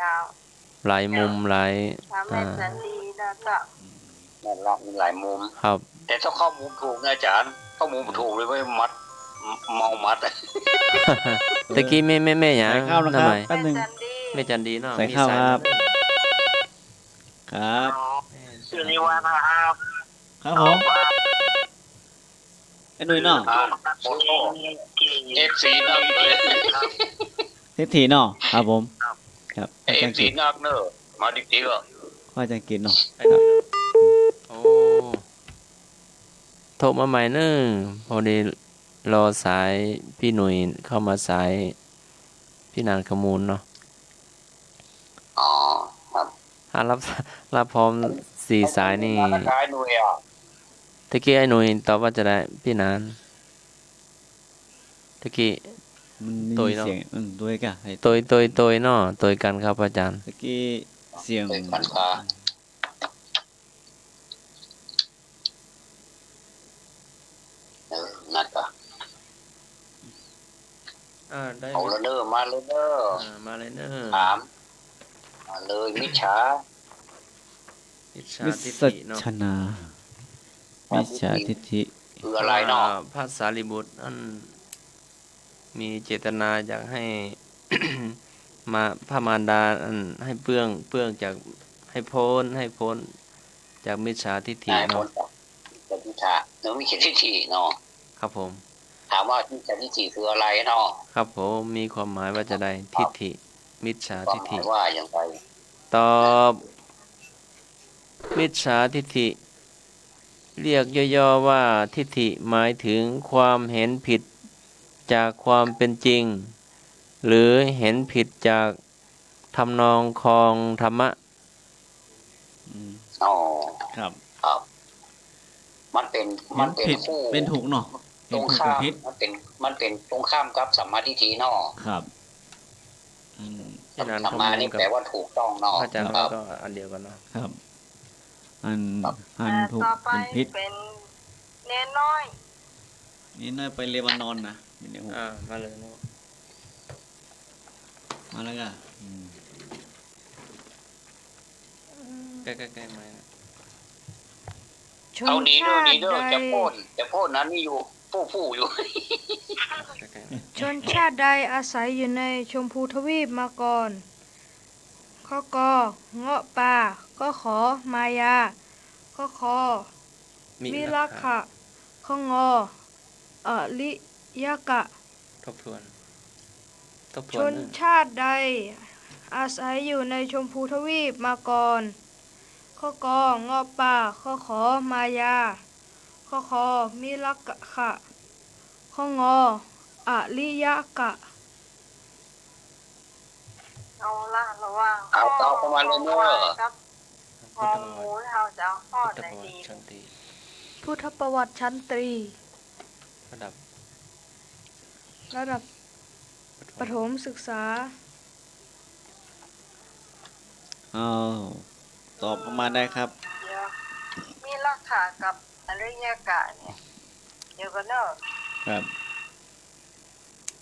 ยาว หลายมุมหลาย ถ้าแม่จันดีนะก็ นั่นละมีหลายมุม ครับ แต่ถ้าข้อมูลถูกนะอาจารย์ข้อมูลถูกเลยไม่มัดเมามัด ตะกี้แม่หยัง ใส่ข้าวนะค ทำ รับ ไม แป๊บหนึง จันดี แม่จันดีเนาะ ใส่ข้าว มี ครับ ครับ ชื่อนิวานะครับ ครับผมไอ้หนุ่ยเนาะ โอ้โหเอฟซีนักเลย ทิศถีเนาะครับผมครับ เอฟซีนักเนอะมาดิ๊กๆก็ ว่าจะกินเนาะ โอ้โทรมาใหม่เนึงพอดีรอสายพี่หนุ่ยเข้ามาสายพี่นานขมูลเนาะ อ๋อครับ รับพร้อมสี่สายนี่ ขายหน่วยอ่ะ ตะกี้ไอ้หนุ่ยตอบว่าจะได้พี่นานตะกี้ มันมี ตุยเนาะ เสียงด้วยกะไอ้ ตัวเนาะตัวกันครับอาจารย์ ตะกี้เสียง เป็นกันค้านัดก็ ได้ เอาละเนอะมาเลยเนอะ มาเลยเนอะ ถามมาเลยมิจฉา วิชา วิ ทิฏ สั ฐิเนาะ ชนาวิชาทิฏฐิ คืออะไรเนาะ พระสารีบุตรอันมีเจตนาอยากให้ มาพระมารดาอันให้เปื้องจากให้พ้นจากมิจฉาทิฏฐิ นายพ เนาะ ลจะทิฏฐะหรือมีเขียนทิฏฐิเนาะ ครับผม ถามว่ามิจฉาทิฏฐิคืออะไรเนาะ ครับผมมีความหมายว่าจะได้ทิฏฐิมิจฉา ความ ทิฏฐิหมายว่าอย่างไร ตอบมิจฉาทิฏฐิเรียกย่อๆว่าทิฏฐิหมายถึงความเห็นผิดจากความเป็นจริง หรือเห็นผิดจากทำนองครองธรรมะ อ๋อ ครับ ครับ มันเป็น ผิด คู่ เป็นถูกเนาะ ตรง ถูก ข้าม ผิด มันเป็นตรงข้ามกับสัมมาทิฏฐิเนาะ ครับอืม ที่นาน สัม คำ มา มูล นี่ กับ แปลว่าถูกต้องเนาะ พระอาจารย์ ครับ ก็อันเดียวกันเนาะ ครับอันถูก ต่อไป เป็นพิษ เป็นเนนน้อย นี่น่าไปเลบานอนนะไม่ได้หู มาเลยเนาะ มาแล้วก็ใกล้ๆๆมานะ ชน เอาดี ชา เด้อ ติ ดีเด้อ ใด จะโพ่นนั้นนี่อยู่ผู้อยู่ ใกล้ ชนชาติใดอาศัยอยู่ในชมพูทวีปมาก่อนข้อกอเงาะป่าก็ขอมายาข้อคอ ๆ วิลักขะข้องอลิยกะ ทบทวน ชนชาติใดอาศัยอยู่ในชมพูทวีปมาก่อนข้อกอเงาะป่าข้อขอมายาข้อคอมิลักขะข้องอลิยกะ เอาละระวัง เอาเข้ามาเลยเนอะ ครับงองูเราจะเอาข้อ พุทธ ไหน ประวั ดี ติชันติ พุทธประวัติชั้นตรี ระดับ ระดับประถมศึกษา เอาตอบประมาณได้ครับ เดี๋ยวมีลักขะกับอริยกะเนี่ยเดี๋ยวกันเนอะ ครับ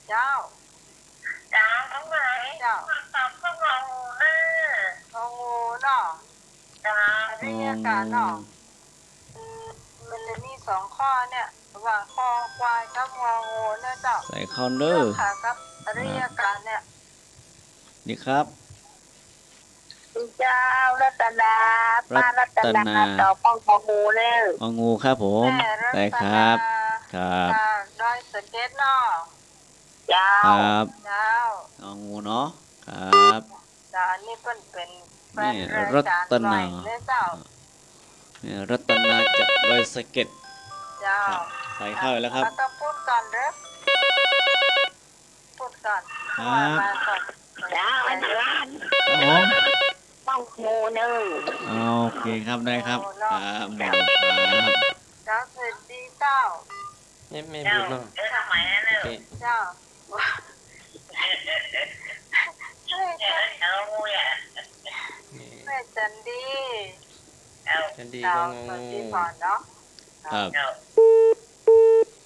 เจ้า จ้าทั้งหลาย เจ้า ตอบก็งงนะ งองูเนาะ จ้า อริยกะเนาะมันเลยมีสองข้อเนี่ยระหว่างคอควายกับงองูเนี่ยเจ้า ใส่คอนเนอร์ ลักขะกับอริยกะเนี่ย ดีครับ เจ้ารัตนาป้ารัตนาตอบข้องของงูเนี่ย งองูครับผม แม่รั ใส่ ต ค นา รับครับ จากดอยสะเก็ดเนาะ เจ้า ครับ เจ้าง องูเนาะครับ จ้าอันนี้เป็นแฟน นี่ ราย รั การ ต หน่ นา อยเนี่ยเจ้า เนี่ยรัตนาจากดอยสะเก็ด เจ้า ครับใส่ข้าวแล้วครับ แล้วก็พูดก่อนเด้อพูดก่อน ครับ มาก่อน จ้าวันร้าน ครับผม ต้องโมเนอร์ โอเคครับได้ครับครับหมูครับ เจ้าสวัสดีเจ้า ไม่ เจ้า บุญเนาะ ทำไมนั่นเน โอ อะ เค เจ้า เอาอ่ะ แม่จันดี เอา จันดี เจ้า ก็ ส ง วัสดี ง ก่อนเนาะ ครับ เอา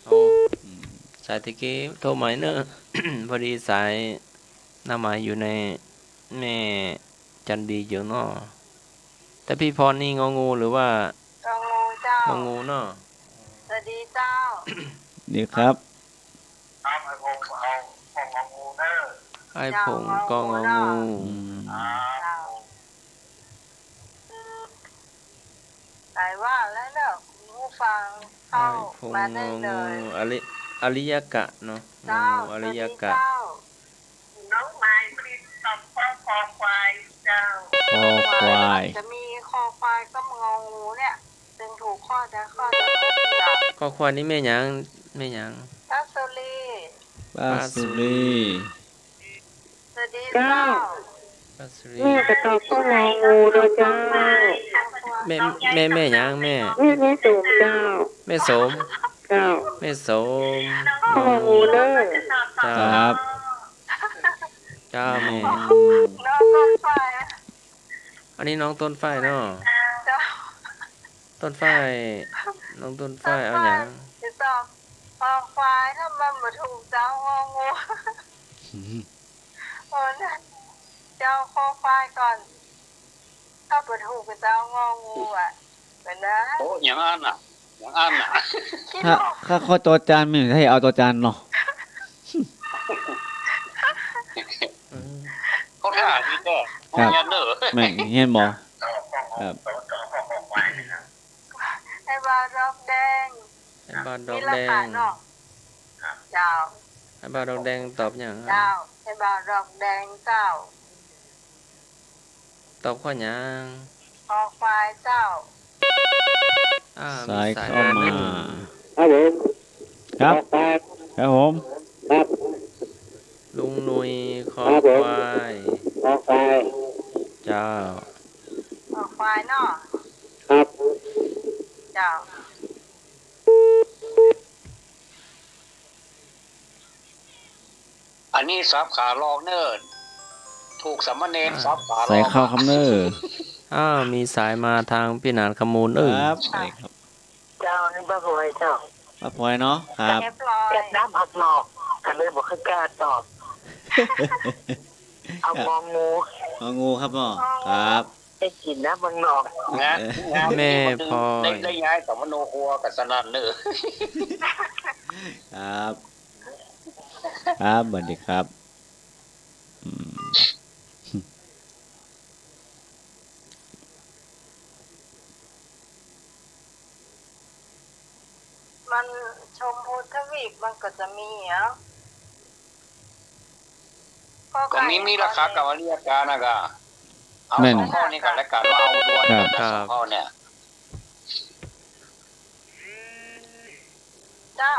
โอ้สายตะกี้โทรใหม่เนอะ พอดีสายหน้าหมายอยู่ในแม่จันดีเยอะเนาะแต่พี่พรนี่งองูหรือว่าก องงูเจ้าง องูเนาะ สวัสดีเจ้า ดีครับ เอาไอ้พงเอาของของงูเนอร์ ไอ้ผงก็งองู อืม เจ้าไหนว่าแล้วเนอะผู้ฟัง ไอ้ เข้า ผง มาง อ ได้เล งู ย อริยกะเนาะงอ เจ้า งูอ สวัส ริ ดี ยกะ เจ้า น้องไม้ปริศตอบข้อคอควายเจ้า คอควาย จะมีคอควายก็มงองูเนี่ยจึงถูกข้อจะข้อจะลดอย่าง ก็ควายนี่แม่หยัง ทัศลี ปลาสุรี สวัสดีเจ้า ปัสรี แม่ก็ตอบก็งองูด้วยเจ้า แม่หยังแม่ แม่สูงเจ้า แม่สม เจ้า แม่สม งองูเด้อ เจ้า ครับ เจ้าแม่ น้องต้นไฟ อันนี้น้องต้นฝ้ายเนาะ เจ้า ต้นฝ้ายน้องต้นฝ้ายเอาหยัง จะตอบคอควายถ้ามันมาถูกเจ้างองูโอ้นั่นเจ้าคอควายก่อน ถ้ามาถูกกับเจ้างองูอ่ะเป็นนะ โอ้อย่างอันน่ะอย่างอันน่ะ คิด ถ้า ว่า ถ้าข้อตัวจานไม่ให้เอาตัวจานเนาะ อืม เขาถ่ายนี่ก็โอ้ยเนอะ แม่งเห็นบ่ครับ ไอ้บาดอกแดง ไอ้บาดดอ มี ก รา แด คาง เนาะเจ้า ไอ้บาดดอกแดงตอบหยัง เจ้าไอ้บาดอกแดงเจ้า ตอบข้อหยัง คอควายเจ้า สาย มี เข้ามา หนึ่ง ครับผม ครับ ครับผม ครับ ลุงหนุยคอ ครับผม ควาย ออกไป เจ้า คอควายเนาะ ครับ เจ้า อันนี้ซับขาลองเนิร์ดถูกสามเณรซับขาลอง ใส่ข้าวคำเนอร์ มีสายมาทางพี่หนานขมูล ครับใส่ครับ เจ้านี่บ้าบอยเจ้า ป้าพลอยเนาะครับ เรียบร้อย เก็บน้ำหักหลอกกันเลยบอกให้กล้าตอบ เอามองงู งองูครับเนาะครับ ได้กินน้ำบางหนอก งานงาน แม่พลอย ได้ย้ายสมโนครัวกับสนันเนอร์ ครับครับสวัสดีครับอืม มันชมพูทวีปมันก็จะมีอ่ะ ก็มีราคากับอริยการนะกะเอาสองข้อนี้กันแล้วกันว่าเอาดวนกันนะสองข้อเนี่ย เจ้า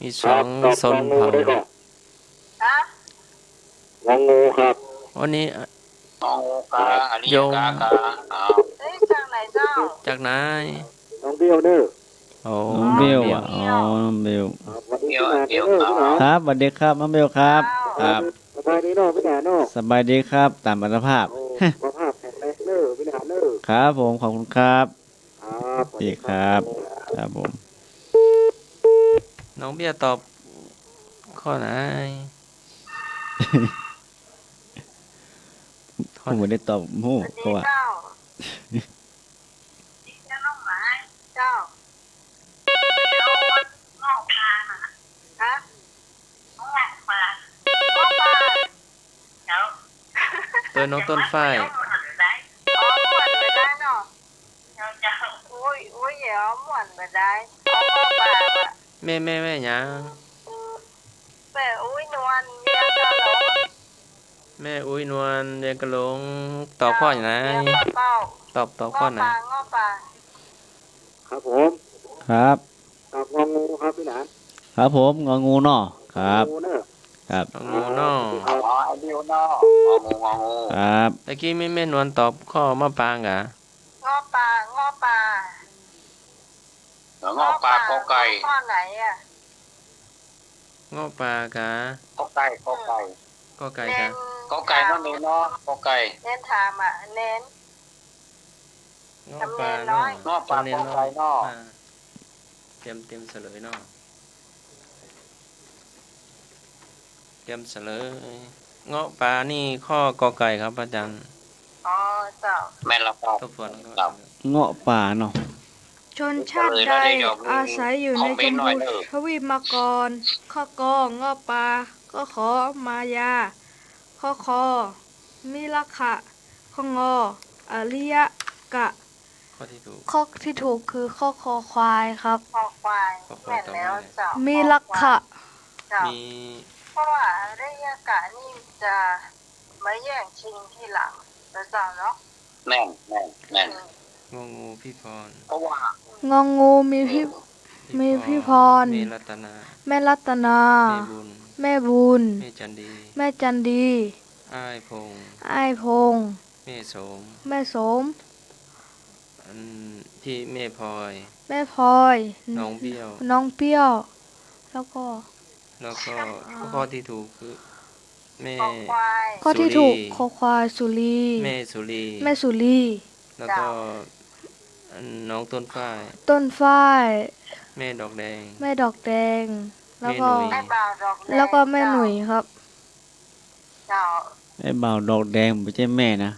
มีส ครั อบ ง ตอบ สน งองู เผ่า ได้ก่อน ฮะ งองูครับ วันนี้ น้องกาอริยกากาเอา เอ้ยจากไหนเจ้า จากไหน น้องเบี้ยวเด้อ โอ้ น้องเบลอ่ะอ๋อน้องเบล ครับวันนี้พี่หนาเด้อพี่หนา ครับสวัสดีครับน้องเบลครับ ครับ สบายดีเนาะพี่หนาเนาะ สบายดีครับตามอัตภาพ โอ้สุขภาพแข็งแรงเด้อพี่หนาเด้อ ครับผมขอบคุณครับ ครับ ดีครับครับผม น้องเบี้ยตอบข้อไหน ผมไม่ได้ตอบหมู่ สวัส ก็ ดี ว่า เจ้าเจ้าน้องหมาเจ้า งอกพา ฮะ งอกพา พ่อปลา เจ้า ตัวน้องต้นฝ้าย ได้ อ๋อหมวนไปได้เนาะ เจ้าเจ้า อุ้ยเดี๋ยวหมวนไปได้เอาพ่อปลาอ่ะ แม่หยัง แต่อุ้ยนวลเมียกันเหรอ แม่อุ้ยนวลเรียนกระหลงตอบข้อไหน เมียปลาเป้า ตอบข้อไหน ง้อปลา ครับผม ครับ กับงองูครับพี่หนาน ครับผมงองูเนาะครับ งูเนอะ ครับ งูเนาะ อ๋อไอ้เดียวเนาะงองู ครับ ตะกี้ไม่แม่นวลตอบข้อมะปรางกะ งอปลางอปลาง อปลากอไก่ ข้อไหนอ่ะ งอปลากะ กอไก่กอไก่ ก็ไก่ เน้ กะ น กอไก่นั่นเองเนาะกอไก่ เน้นถามอ่ะเน้น งอปลาเนาะ งอปลากอไก่เนาะ อ่าเตรียมเฉลยเนาะเตรียมเฉลยเงาะปลานี่ข้อกอไก่ครับอาจารย์ อ๋อเจ้า แม่นละครับ ทบทวนก็ ครับ เงาะป่าเนาะ ชนชาติใดอาศัยอยู่ในชมพูทวีปมาก่อนข้อกองอปลาก็ขอมายาข้อคอมิลักขะข้องออริยะกะ ข้อที่ถูก ข้อที่ถูกคือข้อคอควายครับ คอควายแม่นแล้วเจ้า มีลักขะ เจ้า มี เพราะว่าระยะกะนี่จะมาแย่งชิงที่หลังแล้วเจ้าเนาะ แม่นแม่นแม่น งองูพี่พร เพราะว่าง องูมีพี่พร มีรัตนา แม่รัตนา มีบุญ แม่บุญ มีจันดี แม่จันดี อ้ายพงษ์ อ้ายพงษ์ แม่โสม แม่สม อันพี่แม่พลอย แม่พลอย น้องเบี้ยว น้องเปรี้ยว แล้วก็ แล้วก็ข้อที่ถูกคือแม่ คอควาย ข้อที่ถูกคอควายสุรี แม่สุรี แม่สุรี แล้วก็อันน้องต้นฝ้าย ต้นฝ้าย แม่ดอกแดง แม่ดอกแดง แล้วก็ แม่หนุ่ย แม่บ่าวดอกแดง แล้วก็แม่หนุ่ยครับ เจ้า ไอ้บ่าวดอกแดงไม่ใช่แม่นะ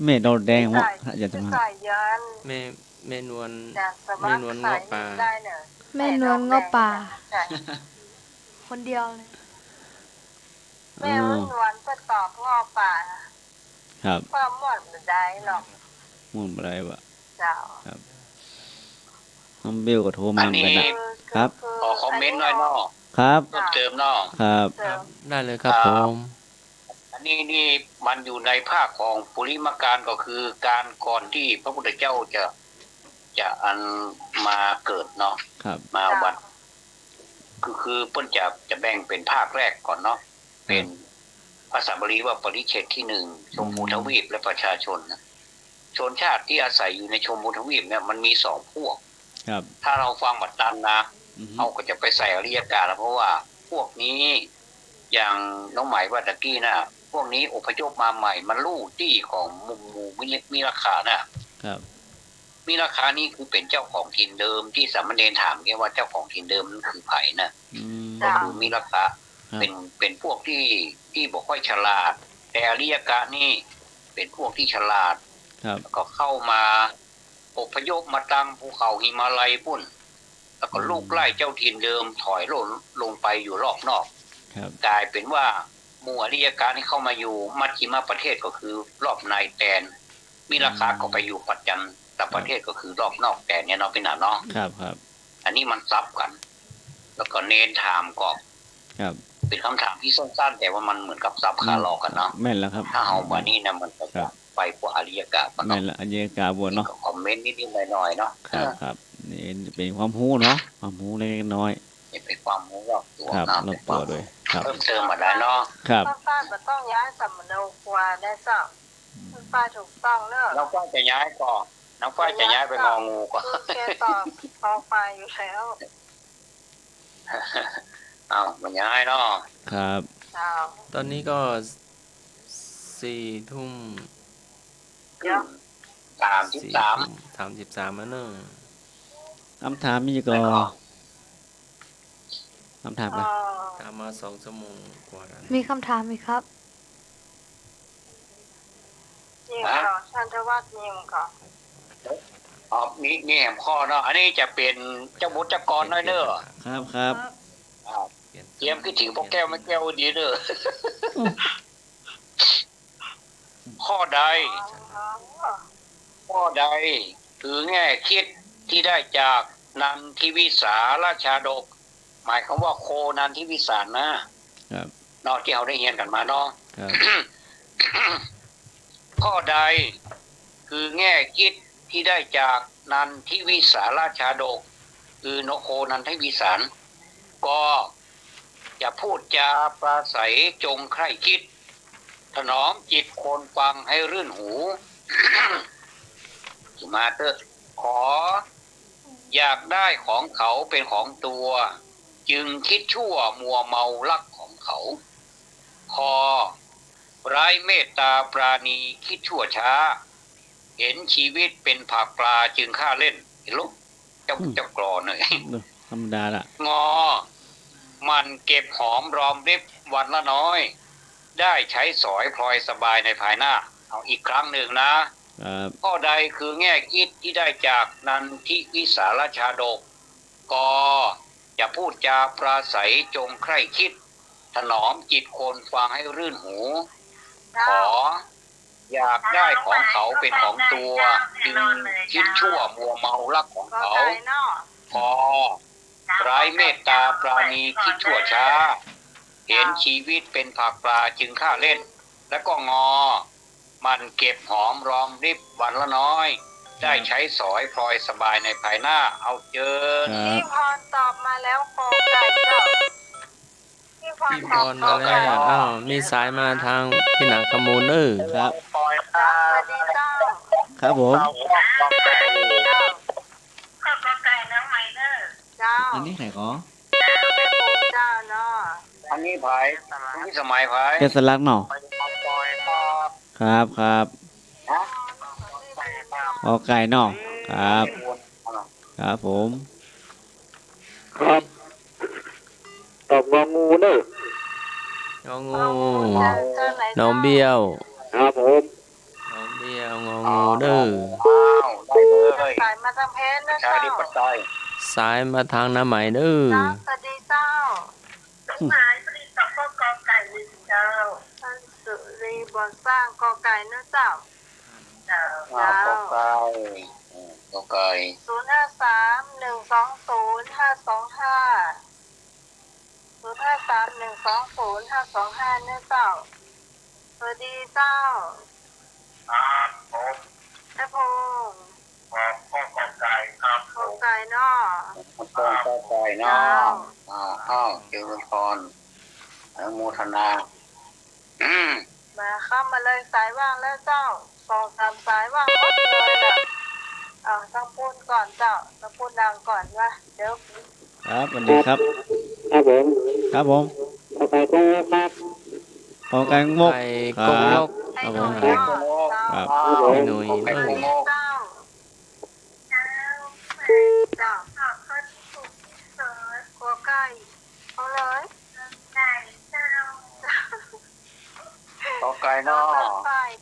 แม่ดอกแดงวะอย่าจะมา ใส่ยัน แม่นวล จากสมัคร แม่นวล ใส่ เงาะป่า ได้เนอะ แม่นวลเงาะป่า ใช่ คนเดียวเลย แม่นวลก็ตอบงอป่า ครับ ความหมดไม่ได้หรอก มุ่งอะไรวะ เจ้า น้องเบลก็โทรมาเหมือนกันนะครับ ขอคอมเมนต์หน่อยเนาะ ครับ เพิ่มเติมเนาะ ครับ เติม ได้เลยครับผม อันนี้นี่มันอยู่ในภาคของปุริมาการก็คือการก่อนที่พระพุทธเจ้าจะอันมาเกิดเนาะ ครับ มาวัดคือเพิ่นจะแบ่งเป็นภาคแรกก่อนเนาะเป็นภาษาบาลีว่าปริเฉดที่หนึ่งชมพูทวีปและประชาชนนะชนชาติที่อาศัยอยู่ในชมพูทวีปเนี่ยมันมีสองพวก ครับ ถ้าเราฟังบัดตันนะ อือฮึ เอาก็จะไปใส่อริยกาแล้วเพราะว่าพวกนี้อย่างน้องหมายว่าตะกี้น่ะ พวกนี้อพยพมาใหม่มันลู่ที่ของมุมมูมีราคาน่ะ ครับ มีราคานี้คือเป็นเจ้าของถิ่นเดิมที่สามเณรถามแกว่าเจ้าของถิ่นเดิมนั้นคือไผ่นะ อืม ก็คือมีราคา ครับ เป็นพวกที่บอกค่อยฉลาด แต่อริยกะนี่เป็นพวกที่ฉลาด ครับ ก็เข้ามาอพยพมาตั้งภูเขาหิมาลัยพุ่น แล้วก็ลูกไล่เจ้าถิ่นเดิมถอยลงไปอยู่รอบนอก ครับ กลายเป็นว่าหมู่อริยกะนี่เข้ามาอยู่มัชชิมประเทศก็คือรอบในแดนมีราคาก็ไปอยู่ปัจจันตประเทศก็คือรอบนอกแดนเนี่ยเนาะเป็นหนาเนาะ ครับครับ อันนี้มันซับกัน แล้วก็เน้นถามก็ ครับ เป็นคำถามที่สั้นๆแต่ว่ามันเหมือนกับซับขาหลอกกันเนาะ แม่นแล้วครับ ถ้าเอามานี่นะมันก็ ครั จะ บ ไปพวกอริยกะมัน แม่ เนาะ นละอันนี้กาบวนเนาะ ก็คอมเมนต์นิดๆหน่อยๆเนาะ ครับครับนี่เป็นความรู้เนาะความรู้เล็กๆน้อย เป็นความรู้รอบตัว ครับ เนาะ รอบตัวด้วยครับ เพิ่มเติมมาได้เนาะ ครับ ป้าก็ต้องย้ายสำเนาครัวได้เจ้าป้าถูกต้องเนอะ น้องฝ้ายจะย้ายก่อนน้องฝ้ายจะย้ายไปงองูก่อน คือแกตอบคอควายอยู่แล้ว อ้าวมันย้ายเนาะ ครับ เจ้า ตอนนี้ก็4 ทุ่ม เดี๋ยว 33แล้วเนอะ คำถามมีก็คำถาม เอ กัน อ ตามมา2 ชั่วโมงกว่าแล้ว มีคำถามไหมครับ นิ่มก่อนชันทวัฒน์นิ่มก่อน อ๋อมีแหมข้อเนาะอันนี้จะเป็นเจ้าบุตรเจ้ากรน้อยเด้อ ครับครับ เตรียมคิดถึงพวกแก้วไม่แก้วดีเด้อข้อใด ข้อใดคือแง่คิดที่ได้จากนันทิวิสาราชาดก หมายความว่าโคนันทิวิสารนะครับ นอกที่เราได้เรียนกันมาเนาะ ครับ ข้อใดคือแง่คิดที่ได้จากนันทิวิสาราชาดก คือนโคนันทวิสารก็จะพูดจาปราศัยจงใคร่คิดถนอมจิตคนฟังให้รื่นหู มาเถอะขออยากได้ของเขาเป็นของตัว จึงคิดชั่วมัวเมาลักของเขาคอร้ายเมตตาปราณีคิดชั่วช้าเห็นชีวิตเป็นผักปลาจึงฆ่าเล่นเห็นลูกเจ้ากรอนเลย ธรรมดาละ งอมันเก็บหอมรอมริบวันละน้อยได้ใช้สอยพลอยสบายในภายหน้าเอาอีกครั้งหนึ่งนะครับข้อใดคือแง่คิดที่ได้จากนันทิวิสารชาดกก็จะพูดจาปราศัยจงใคร่คิดถนอมจิตคนฟังให้รื่นหูขออยากได้ของเขาเป็นของตัวจึงคิดชั่วมัวเมารักของเขาขอร้ายเมตตาปราณีคิดชั่วช้าเห็นชีวิตเป็นผักปลาจึงฆ่าเล่นแล้วก็งอมันเก็บหอมรอมริบวันละน้อยได้ใช้สอยพลอยสบายในภายหน้าเอาเจิญ พี่พรตอบมาแล้วโคไก่เจ้าพี่พร พี่พ ตอบ รมาแล้วอ้าวมีสายมาทางพี่หนาขมูลครับ ปล่อยค ส รับ วัสดีเจ้า ครับผม เราก็ไก่ เจ้า ข้าวไก่น้ำไหมเนอร์ เจ้า อันนี้ไหนขอ ไม่ปูเจ้าเนาะ อันนี้ไผ่ที่สมัยไผ่ แกสลักเนาะ ปล่อยครับครับครับขอไก่เนาะครับครับผม ครับตอบงองูเนอะ งองู เจ้าไหน น้องเบี้ยว ครับผม น้องเบี้ยวงองูเด้อ อ้าวได้เลย สายมาทางเพชรนะ ชา เจ้า ดิปไตย สายมาทางน้ำไหมเด้อ เจ้าสวัสดีเจ้า หมายผลิตกับพวกกอไก่หนึ่งเจ้า ท่านสุรีบอนสร้างกอไก่นะเจ้า เจ้า อ้าวก็ไก่ 053-120-525 เนี่ยเจ้าสวัสดีเจ้า ครับผม ไอ้พงษ์ บอกข้อไก่ครับ กอไก่เนาะ ก็ไก่เนาะอ้าวเจริญพรอนุโมทนามาเข้ามาเลยสายว่างแล้วเจ้า2-3 สายว่างหมดเลยนะต้องพูดก่อนเจ้าต้องพูดดังก่อนว่าเดี๋ยว ครับสวัสดีครับ ครับผม ครับผม ขอไก่ก็ครับ ขอไก่งก ไก่ ค ก รั งย บ ก ไอ้ ครับ ห ผ นุ่ ม ยเนาะ ครับ พี่หนุ่ย ไก่ เด้อ โม เจ้า เจ้า เจ้า ข้าวข้าวสุกเสิร์ฟ กอไก่เอาเลย ไก่เจ้า ก็ไก่เนาะ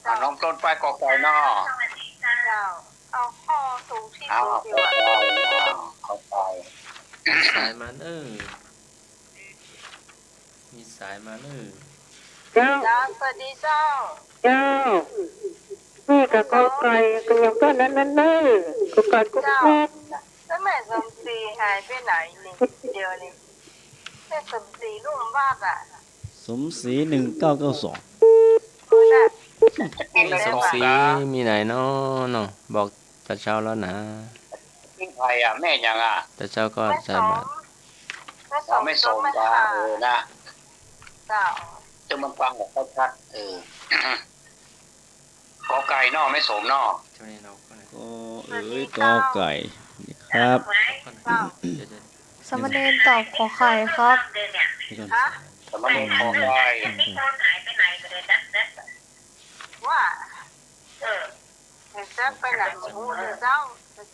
เจ้า น้องต้นไปก็ไก่เนาะ สวัสดีเจ้า เจ้าเอาข้อสูงที่ อ้าว สุดดี ก็ กว่า ไก่ก็ไก่ สายมาเด้อมีสายมาเด้อ เจ้า เจ้าสวัสดีเจ้า เจ้าแม่กับกอไก่ก็ยังก็นั้นนั่นเนอะกอไก่ก็แม่ แล้วแม่สมศรีหายไปไหนนี่เดี๋ยวนี้แม่สมศรีรุ่งวาดอ่ะ สมศรี1992 คุณน่ะ กิน สมศรีมีไหนเนาะเนาะบอกตาเช้าแล้วนะ กินไผ่แม่ยังตาเช้าก็ แม่ส ใส่ ม บาตร แม่สม ไม่สม แม่ จ้า ค่ะ นะ เจ้า จะมันฟังแบบชัดก็ไก่เนาะไม่สมเนาะ ใช่ไหมเราก็เนี่ย ก็กอไก่นี่ครับ เจ้า สมณเณรตอบขอไข่ครับ เดินเนี่ย ฮะ แต่มันเป็นก็ไก่ ไม่โคนหายไปไหนก็เลยดัด ว่า เออ เห็นจะไปไหนงูเดี๋ยวเ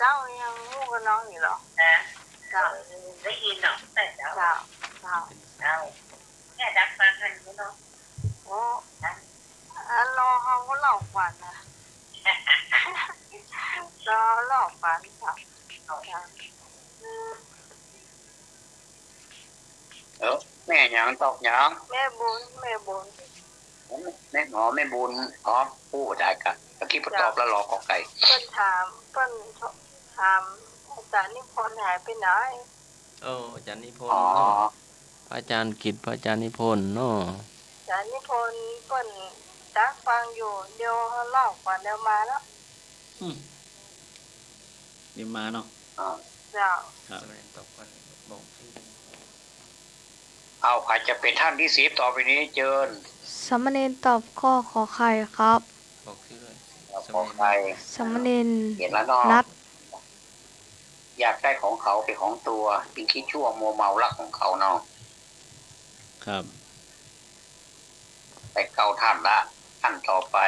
จ้ายังงูกับน้องอยู่เหรอ นะ เจ้า ได้ยินเนาะแต่เจ้า เจ้าเจ้า เจ้าแค่ดักฟังกันเนาะ โอ้รอเขาก็หลอกฝันนะรอหลอกฝันเจ้า แม่ยังตอกยัง แม่บุญ แม่หมอแม่บุญอ๋อพูดได้กันเมื่อกี้พอตอบแล้วรอก็ไก่ เพิ่นถามอาจารย์นิพนธ์หายไปไหน อาจารย์นิพนธ์เนาะพระอาจารย์กิจพระอาจารย์นิพนธ์เนาะ อาจารย์นิพนธ์เพิ่นดักฟังอยู่เดี๋ยวเขาเล่าก่อนเดี๋ยวมาแล้ว นี่มาเนาะ เจ้ เจ้า ครับ สมัยตกวันบอกชื่อ เอาใครจะเป็นท่านที่สิบต่อไปนี้เจิญ สามเณรตอบข้อขอไข่ครับ บอกชื่อเลย ขอใคร สามเณร เห็นแล้วเนาะ นัด อยากได้ของเขาเป็นของตัวจึงคิดชั่วมัวเมารักของเขาเนาะ ครับ ไปเก้าท่านละท่านต่อไป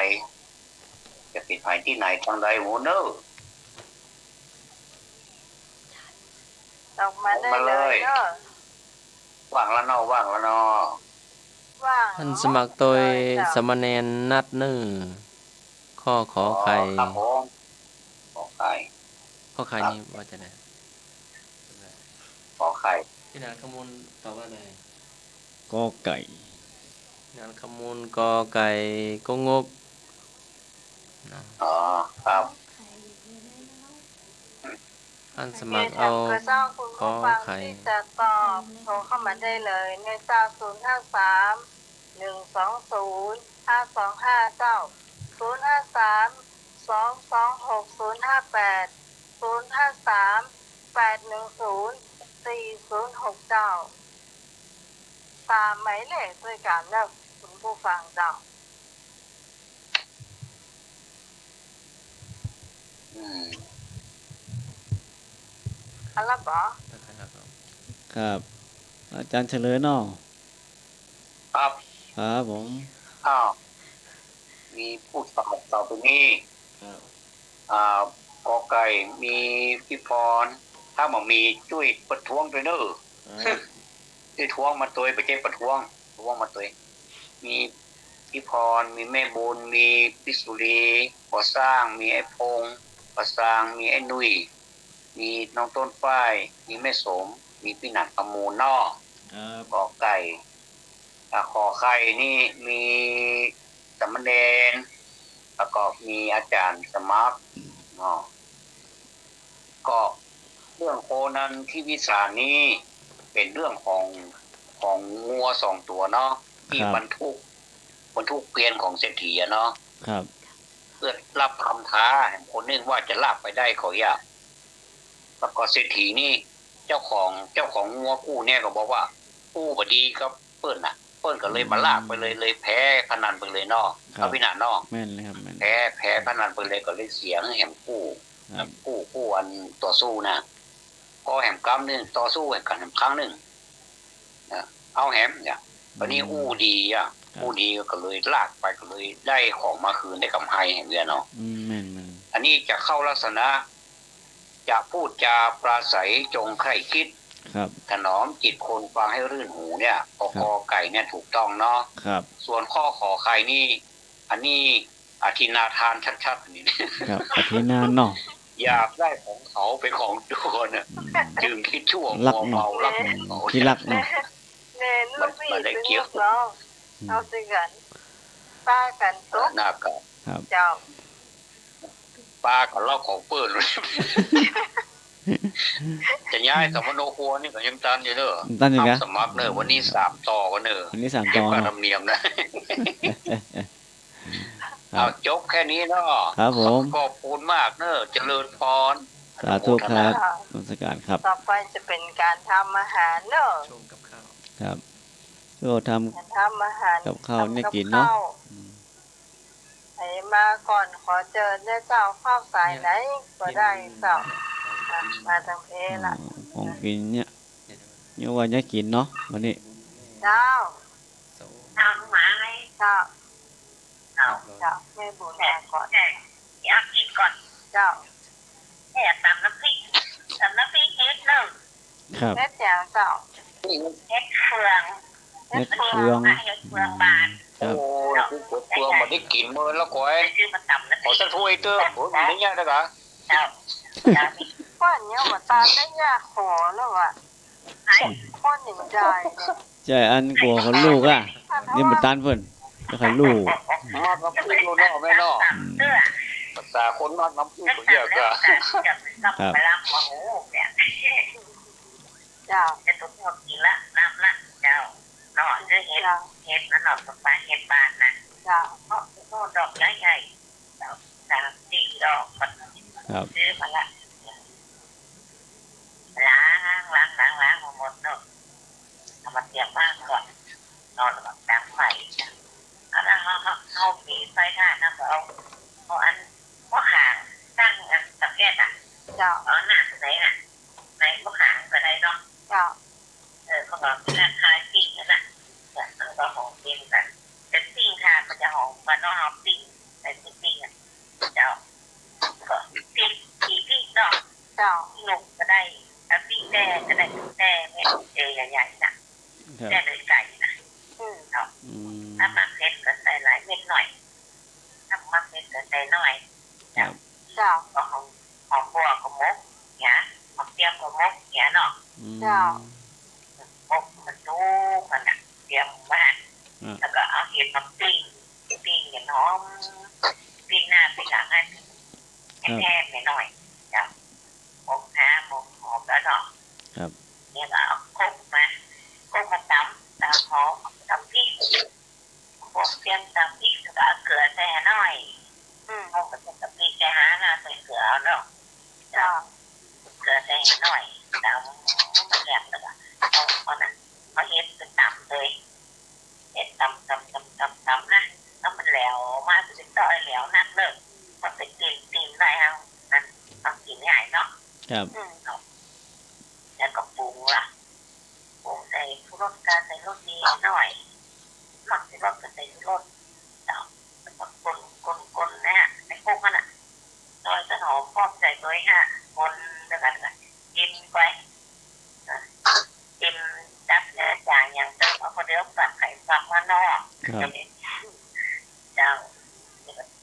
จะเป็นภัยที่ไหนทางใดโหเนอร์ ออกมาได้เลยเนาะ ว่างแล้วเนาะว่างแล้วเนาะ ว่าง ท่านสมัครโดยสมณเณรนัดนื่อข้อขอไข่ ครับผมขอไข่ ข้อไข่นี่ว่าจะไหน ขอไข่ พี่นานขมูลตอบว่าไง กอไก่ พี่นานขมูลกอไก่ก็งกนะ อ๋อครับ ท่านสมัครเอา กระเจ้าคุณผู้ฟังที่จะตอบโทรเข้ามาได้เลยในเจ้า053 120 5259เจ้า053 226 058 053 810 406เจ้าตามหมายเลขด้วยกันนะคุณผู้ฟังเจ้า อืม อะไรบอ ครับ อาจารย์เฉลยเนาะ ครับ ครับผม อ้าวมีผู้ตอบต่อไปนี้ ครับ กอไก่มีพี่พร ถ้ามันมีจุ้ยประท้วงด้วยเนอะจุ้ยท้วงมาตัวไปเจ๊ประท้วงมาตัวมีพี่พรมีแม่บุญมีพี่สุรีก่อสร้างมีไอ้พงษ์ก่อสร้างมีไอ้นุ้ยมีน้องต้นฝ้ายมีแม่สมมีพี่หนักประมูลนอก ครับ กอไก่ขอไข่นี่มีสามเณรแล้วก็มีอาจารย์สมัครเนาะก็เรื่องโคนันที่วิสานี้เป็นเรื่องของงัวสองตัวเนาะที่บรรทุกเกวียนของเศรษฐีอะเนาะ ครับ เพื่อรับคำท้าแห่งคนนึงว่าจะลากไปได้เขาอยากแล้วก็เศรษฐีนี่เจ้าของงัวกู้เนี่ยก็บอกว่ากู้ก็ดีครับเปิ้นก็เลยมาลากไปเลยแพ้พนันไปเลยเนาะเอาพินาศเนาะ แม่นเลยครับแม่น แพ้พนันไปเลยก็เลยเสียงแหมกู้ ครับ กู้อันต่อสู้นะพอแหมกำนึงต่อสู้แหมกันครั้งนึงนะเอาแหมเนี่ยตอนนี้อู้ดีก็เลยลากไปก็เลยได้ของมาคืนได้กำไรแห่งเดือนเนาะ แม่นแม่น อันนี้จะเข้าลักษณะ จะพูดจาปราศัยจงใคร่คิด ครับ ถนอมจิตคนฟังให้รื่นหูเนี่ยกอไก่เนี่ยถูกต้องเนาะ ครับ ส่วนข้อขอไข่นี่ อันนี้อธินาทานชัดๆนี่ ครับอธินานเนาะ อยากได้ของเขาเป็นของตัวน่ะจึงคิดชั่ว รัก มัวเมารักของเขา ที่รักเนาะ เน้นลูกพี่เป็นลูกน้องเอาสิกันป้ากันตุ๊ก หน้ากับ ครับ เจ้า ปลากับลอกของเปิ้ลเลย จะย้ายสมโนครัวนี่ก็ยังตันอยู่เด้อ ตั้นอยู่กะ ทำสมัครเนอะวันนี้3ต่อกันเนอะ วันนี้3 เก็ ต บ อน ค่าธร เนาะ รมเนียมนะ ครั เอา บ จบแค่นี้เนาะ ครับผม ขอบคุณมากเนอะเจริญพร สาธุครับนมัสการครับ ต่อไปจะเป็นการทำอาหารเนอะ ชมกับข้าว ครับก็ท การทำอาหาร กับข้าวเนี่ยกินเนอะ ไอ้มาก่อนขอเจอได้เจ้าข้าวสายไหนก็ได้เจ้ามาทางเพละ ำของกินเนี่ยเนี่ยว่าจะกินเนาะวันนี้ เจ้า โซ ทำหมาให้ เจ้า เอา เจ้าแม่บุญ แต่ มาก่อน แต่อยากกินก่อน เจ้า แค่ตำน้ำพริกเฮ็ดเนอะ ครับ แม่แจงเจ้า เฮ็ดเฟือง เฮ็ดเฟือง เฮ็ดเฟืองบาน ครั โอ้ บ ยกูกดเปลืองมาได้กินมื้อแล้วก้อย ไปซื้อมาตำน้ำพ ขอ ริก สักถ้วยเด้อโอ้ยมันได้ยากนะกะ เจ้าเจ้านี่ ก้อนเนี้ยมาตาได้ยากขอแล้วอ่ะ ให้ ก้อนหนึ่งใจเนี่ย ใช่อันกลัวคนลูกอ่ะนี่มันตันเพิ่นจะใครลูก มากน้ำพริกโลนอกแม่นอก เสื้อ ภาษาคนมากน้ำพริก แล้ว ก็เยอะก็ จะไปรับหัวหมูเนี่ย เจ้า จะตุกหมดกินละน้ำละเจ้าหน่อซื้อเฮ็ดนั่นหน่อสปาเฮ็ดบานนะ เจ้า เพราะโน่ดอกใหญ่ๆเจ้า3-4 ดอกมัน ครับ ซื้อมาละ เอาปีไฟถ่านนะเอาอันพวกหางตั้งอันตะแกรงอ่ะ เจ้า เอาหนักไหนน่ะไหนพวกหางก็ได้เนาะ เจ้า เขาบอกราคาปิ้งนั่นน่ะแต่มันก็หอมปิ้งกันแต่ปิ้งทานมันจะหอมมันต้องเอาปิ้งแต่ปิ้งอ่ะเจ้าก็ปิ้งปิ้งเนาะ เจ้า หนุกก็ได้ปิ้งแด่ก็ได้แด่ไม่เจใหญ่ๆน่ะแด่เลยไก่นะเนาะถ้ามาเผ็ดก็ใส่หลายเม็ดหน่อยถ้ามาเผ็ดก็ใส่น้อยเจ้า เจ้า ก็หอมบัวก็มกเนี่ยหอมเตรียมก็มกเนี่ยเนาะ เจ้า มกมันดูมันอ่ะเตรียมมาแล้วก็เอาเห็ดมาปิ้งอย่างหอมปิ้งหน้าปิ้งหลังให้แห้งๆหน่อยเจ้ามกน้ำมกหอมแล้วเนาะเนี่ยก็เอาคกมาตำหอมตำพริกพวกเตรียมตำพริกแล้วก็เอาเกลือใส่หน่อยพวกเป็นตำพริกใส่หาหน้าใส่เกลือเนาะเจ้าเกลือใส่หน่อยตำมันแหลมแล้วก็เอาน่ะเอาเห็ดไปตำเลยเห็ดตำนะแล้วมันแหลวมาเป็นต้อยแหลวนักเลิกมันเป็นตีนได้เอานั่นเอากินง่ายเนาะ ครับ แล้วก็ปรุงล่ะปรุงใส่ชูรสกาใส่รสดีหน่อยหมักใส่รสก็ใส่รสเจ้าแล้วก็คนนะฮะไอ้พวกมันอ่ะซอยต้นหอมพอกใส่ด้วยฮะคนแล้วกันกินไปกินจับเนื้อจางอย่างเดิมเอาคนเดียวฝักไข่ฝักมานอกเจ้า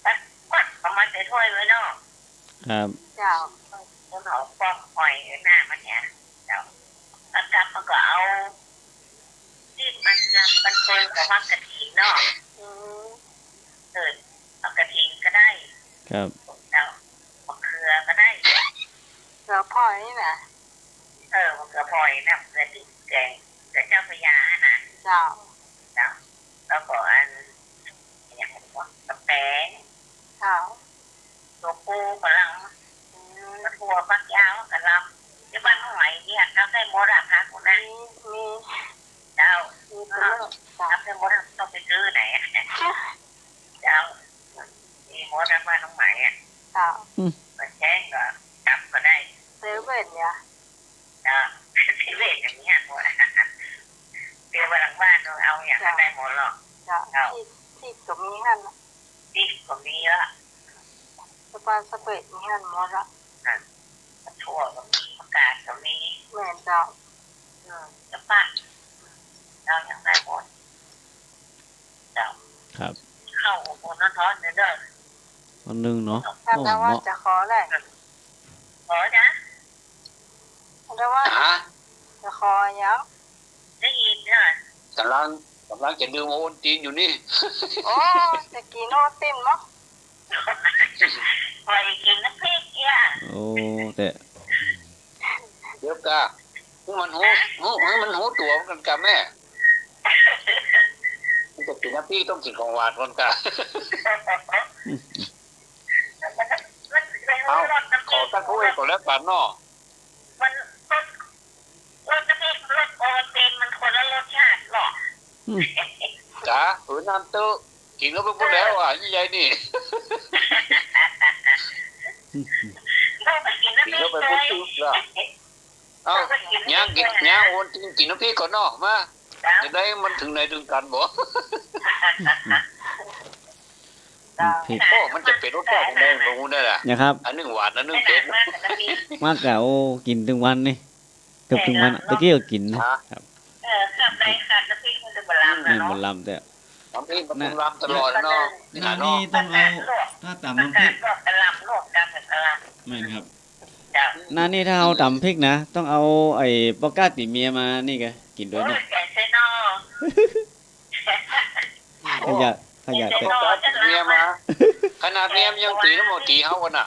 ปัดประมาณใส่ถ้วยไว้เนาะ ครับ เจ้า ต้นหอมฟอกอ่อยหน้ามันเนี่ยเจ้าแล้วกลับมันก็เอาที่มันเปิดกับว่ากระถิ่นเนาะเอากระถิ่นก็ได้ ครับ เจ้ามะเขือก็ได้ เกลือพ่อยนี่นะ มะเขือพลอยนะเขือติดแกงเขือเจ้าพญาน่ะ เจ้า เจ้าแล้วก็อันอย่างไรวะกระแปง เจ้า ตัวปูกระลังกระถั่วฟักยาวกระลำที่บ้านห้องไหนเนี่ยเขาได้หมดอ่ะคะคุณนะ มี เจ้า มีเกลือเจ้า ทำได้หมดต้องไปซื้อไหนเจ้ามีหมดอ่ะบ้านห้องไหนอ่ะ เจ้า มาแจ้งก็จับก็ได้ เซเว่นเนี่ย เจ้าที่เวทอย่างนี้หมดเดี๋ยววันหลังบ้านเราเอาอย่างนั้นได้หมดหรอก เจ้าที่ก็มีหั่น ที่ก็มีเยอะ สปาสเปดมีหั่นหมดละ ทั่วก็มีประกาศก็มี แม่นเจ้า จะปั้นเราอย่างไรหมดเจ้า ครับ เข้าโอนท้อนเด้อ วันหนึ่งเนาะ ถ้า โอ้ แต่ว่า เหมาะ จะขอแหละ ขอจ้ะ แต่ว่า ฮะ จะขอยัง ได้ยินเด้อก ำลังจะดื่มโอนตีนอยู่นี่ โอ้จะกินโนตินมั้ง พอกินน้ำพริกเนี่ย โอ้แต่ เดี๋ยวกะมันหูตัวกันกะแม่มันจะกินน้ำพี่ต้องกินของหวานกันกะเอาขอตั้งถ้วยก่อนแล้วกันเนาะ มันรสน้ำพริกรสโอเตนมันคนละรสชาติหรอก จ้าน้ำเต้ากินแล้วไปพูดแล้วอ่ะยี่ใหญ่นี่ เราไปกินน้ำพ กิน ริ แล้ว ก ไป เล พูด ย แล้วเอาย่างโอนกินน้ำพี่ก่อนเนาะมาจะได้มันถึงไหนถึงกันบ่ เผ็ด โอ้มันจะเป็นรสชาติยังไงบ่ฮู้ได้ล่ะ นะครับ อันนึงหวานอันนึงเผ็ด มากกะโอ้กินถึงวันนี่เกือบถึงวันอะตะกี้ก็กินนะครับ ขับในขับน้ำพริกมันจะบลาม นี่ นะ มัน เนาะ ลำแต่ น้ำพริกมันรำตลอดเนาะ น้ำนี่ต้องเอาถ้าตำน้ำพริก ลวกกระลำลวกกระกระล ไม่ครับ ำจ้ะ หน้านี่ถ้าเอาตำพริกนะ ต้องเอาไอ้ปอก้าติเมียมานี่ไงกินด้วย โอ้ นี่ ยแกเซนอ ขยะแต่ พวกกัดเมียมาขนาดเมียยังตีน้ำหมดตีเฮากันน่ะ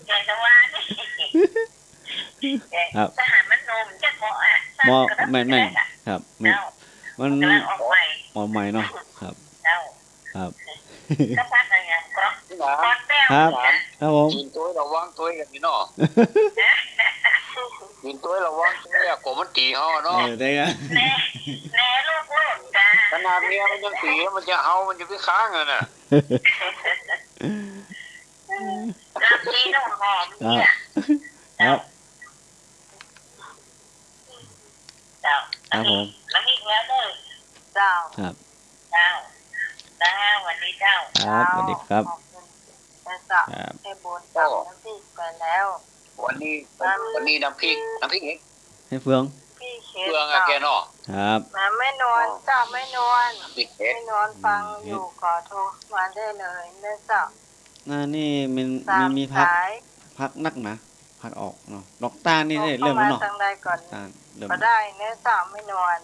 แกจะว่านี่ทหารมันนมจะเหมาะอ่ะ หมอแม่นครับมัน กำลังออกใหม่ หมอใหม่เนาะครับ เจ้า ครับ ก็พักอะไรเงี้ยก็ หลา ก้อนแป้ว ครับครับผม กินตัวระวังตัวกันนี่เนาะกินตัวระวังตัวกว่ามันตีเฮาเนาะ ได้กัน แน่ลูกจ้า ข นาดเมียมันยังตีมันจะเอามันจะไปค้างอ่ะน่ะ น้ำซีน้ำหอมเนี่ย ครับ เจ้า ครับผม แล้วอีกแล้วเลย เจ้า ครับ เจ้าวันนี้เจ้า ครับสวัสดีครับ ขอบคุณเจ้า ครับ ให้บุญตักน้ำพริกไปแล้ว วันนี้น้ำพริกนี่ ให้เฟือง พี่เคส เฟืองอะแกเนาะ ครับ มาไม่นอนเจ้าไม่นอน พริกเผ็ ไม่ ด นอนฟังอยู่ก็โทรมาได้เลยนะเจ้า นี่มัน ตาม มีพัก สาย พักนักนะพักออกเนาะดอกต้านนี่ได้เริ่มแล้วเนาะ ทางใดก่อน ต้านเริ่ม ก็ได้นะเจ้าไม่นอน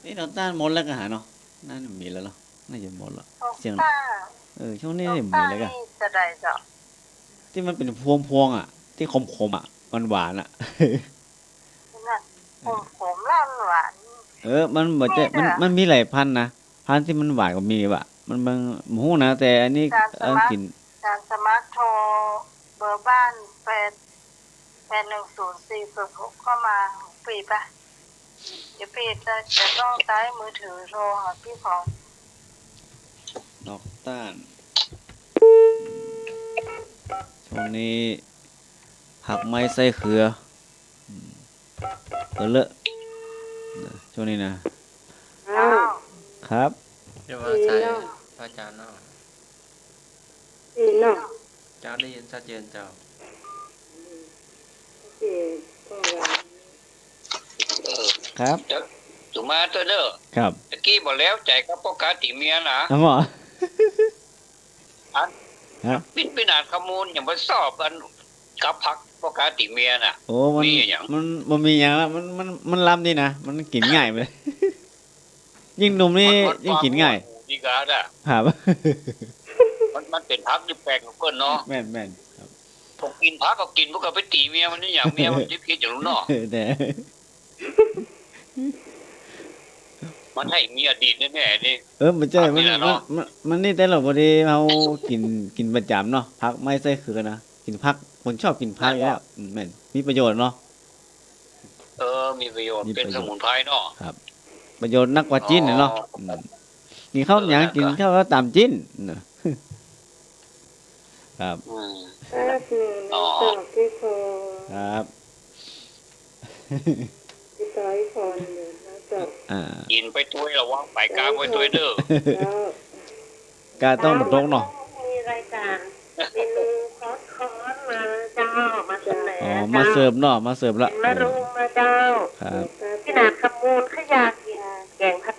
นี่ดอกต้านหมดแล้วก็หาเนาะน่าจะมีแล้วเนาะน่าจะหมดแล้ว เสียง ต้า ช่วงนี้ ต้ มี า แล้วกัน นี่จะได้เจ้า ที่มันเป็นพวงอ่ะ ที่ขมๆอ่ะหวานๆอ่ะ นั่นผมล่ำหวาน มันบ่จะมันมีหลายพันธุ์นะพันธุ์ที่มันหวานก็มีว่ะมันบางหมูนะแต่อันนี้กิน การสมัครโทรเบอร์บ้าน81040เข้ามาฟรีปะเดี๋ยวพี่จะต้องใช้มือถือโทรหาพี่พร ดอกต้านช่วงนี้ผักไม้ไส้เขือเลอะช่วงนี้นะ อ้าว ครับ เดี๋ยวว่าใส่พระอาจารย์เนาะ อีเนาะ เจ้าได้ยินชัดเจนเจ้า อีก็ว่า ครับ ถูกมาเตอร์เด้อ ครับ ตะกี้บอกแล้วใจกับปกติเมียนะ น้ำหมอ อัน ครับ ปิดไปนานข้อมูลอย่างมาสอบกันกับพักปกติเมียน่ะ โอ้มัน มีอย่าง มันมีอย่างละมันล้ำดีนะมันกินง่ายไปเลย ยิ่งหนุ่มนี่ยิ่งกินง่าย ดีกาอ่ะ ครับ มันเป็นพักที่แปลกของเพิ่นเนาะ แม่นแม่นครับ ผมกินพักก็กินพวกก็ไปตีเมียมันนี่อย่างเมียมันจะคิดอย่างรู้เนาะ แต่ มันให้มีอดีตแน่ๆนี่ มันใช่ พักนี่แหละเนาะ มันนี่แต่เราพอดีเรากินประจำเนาะพักไม่ใช่คือนะกินพักคนชอบกินพักอยู่แล้วแม่นมีประโยชน์เนาะ มีประโยชน์ มีประโยชน์ เป็นสมุนไพรเนาะ ประโยชน์นักกว่าจิ้นเนาะกินข้าวหยังกินข้าวก็ตามจิ้นครับ แป๊บนึงนะเจ้าพี่พร ครับ พี่สายพรอยู่นะเจ้า กินไปถ้วยระวังไปกลางไว้ถ้วยเด้อ แล้ว กาต้องตรงเนาะ มีรายการเมนูคอสมาเจ้ามาเสนอ มาเสิร์ฟเนาะมาเสิร์ฟละ มารุมมาเจ้า ครับ พี่นาขมูลขยากินแกงผัด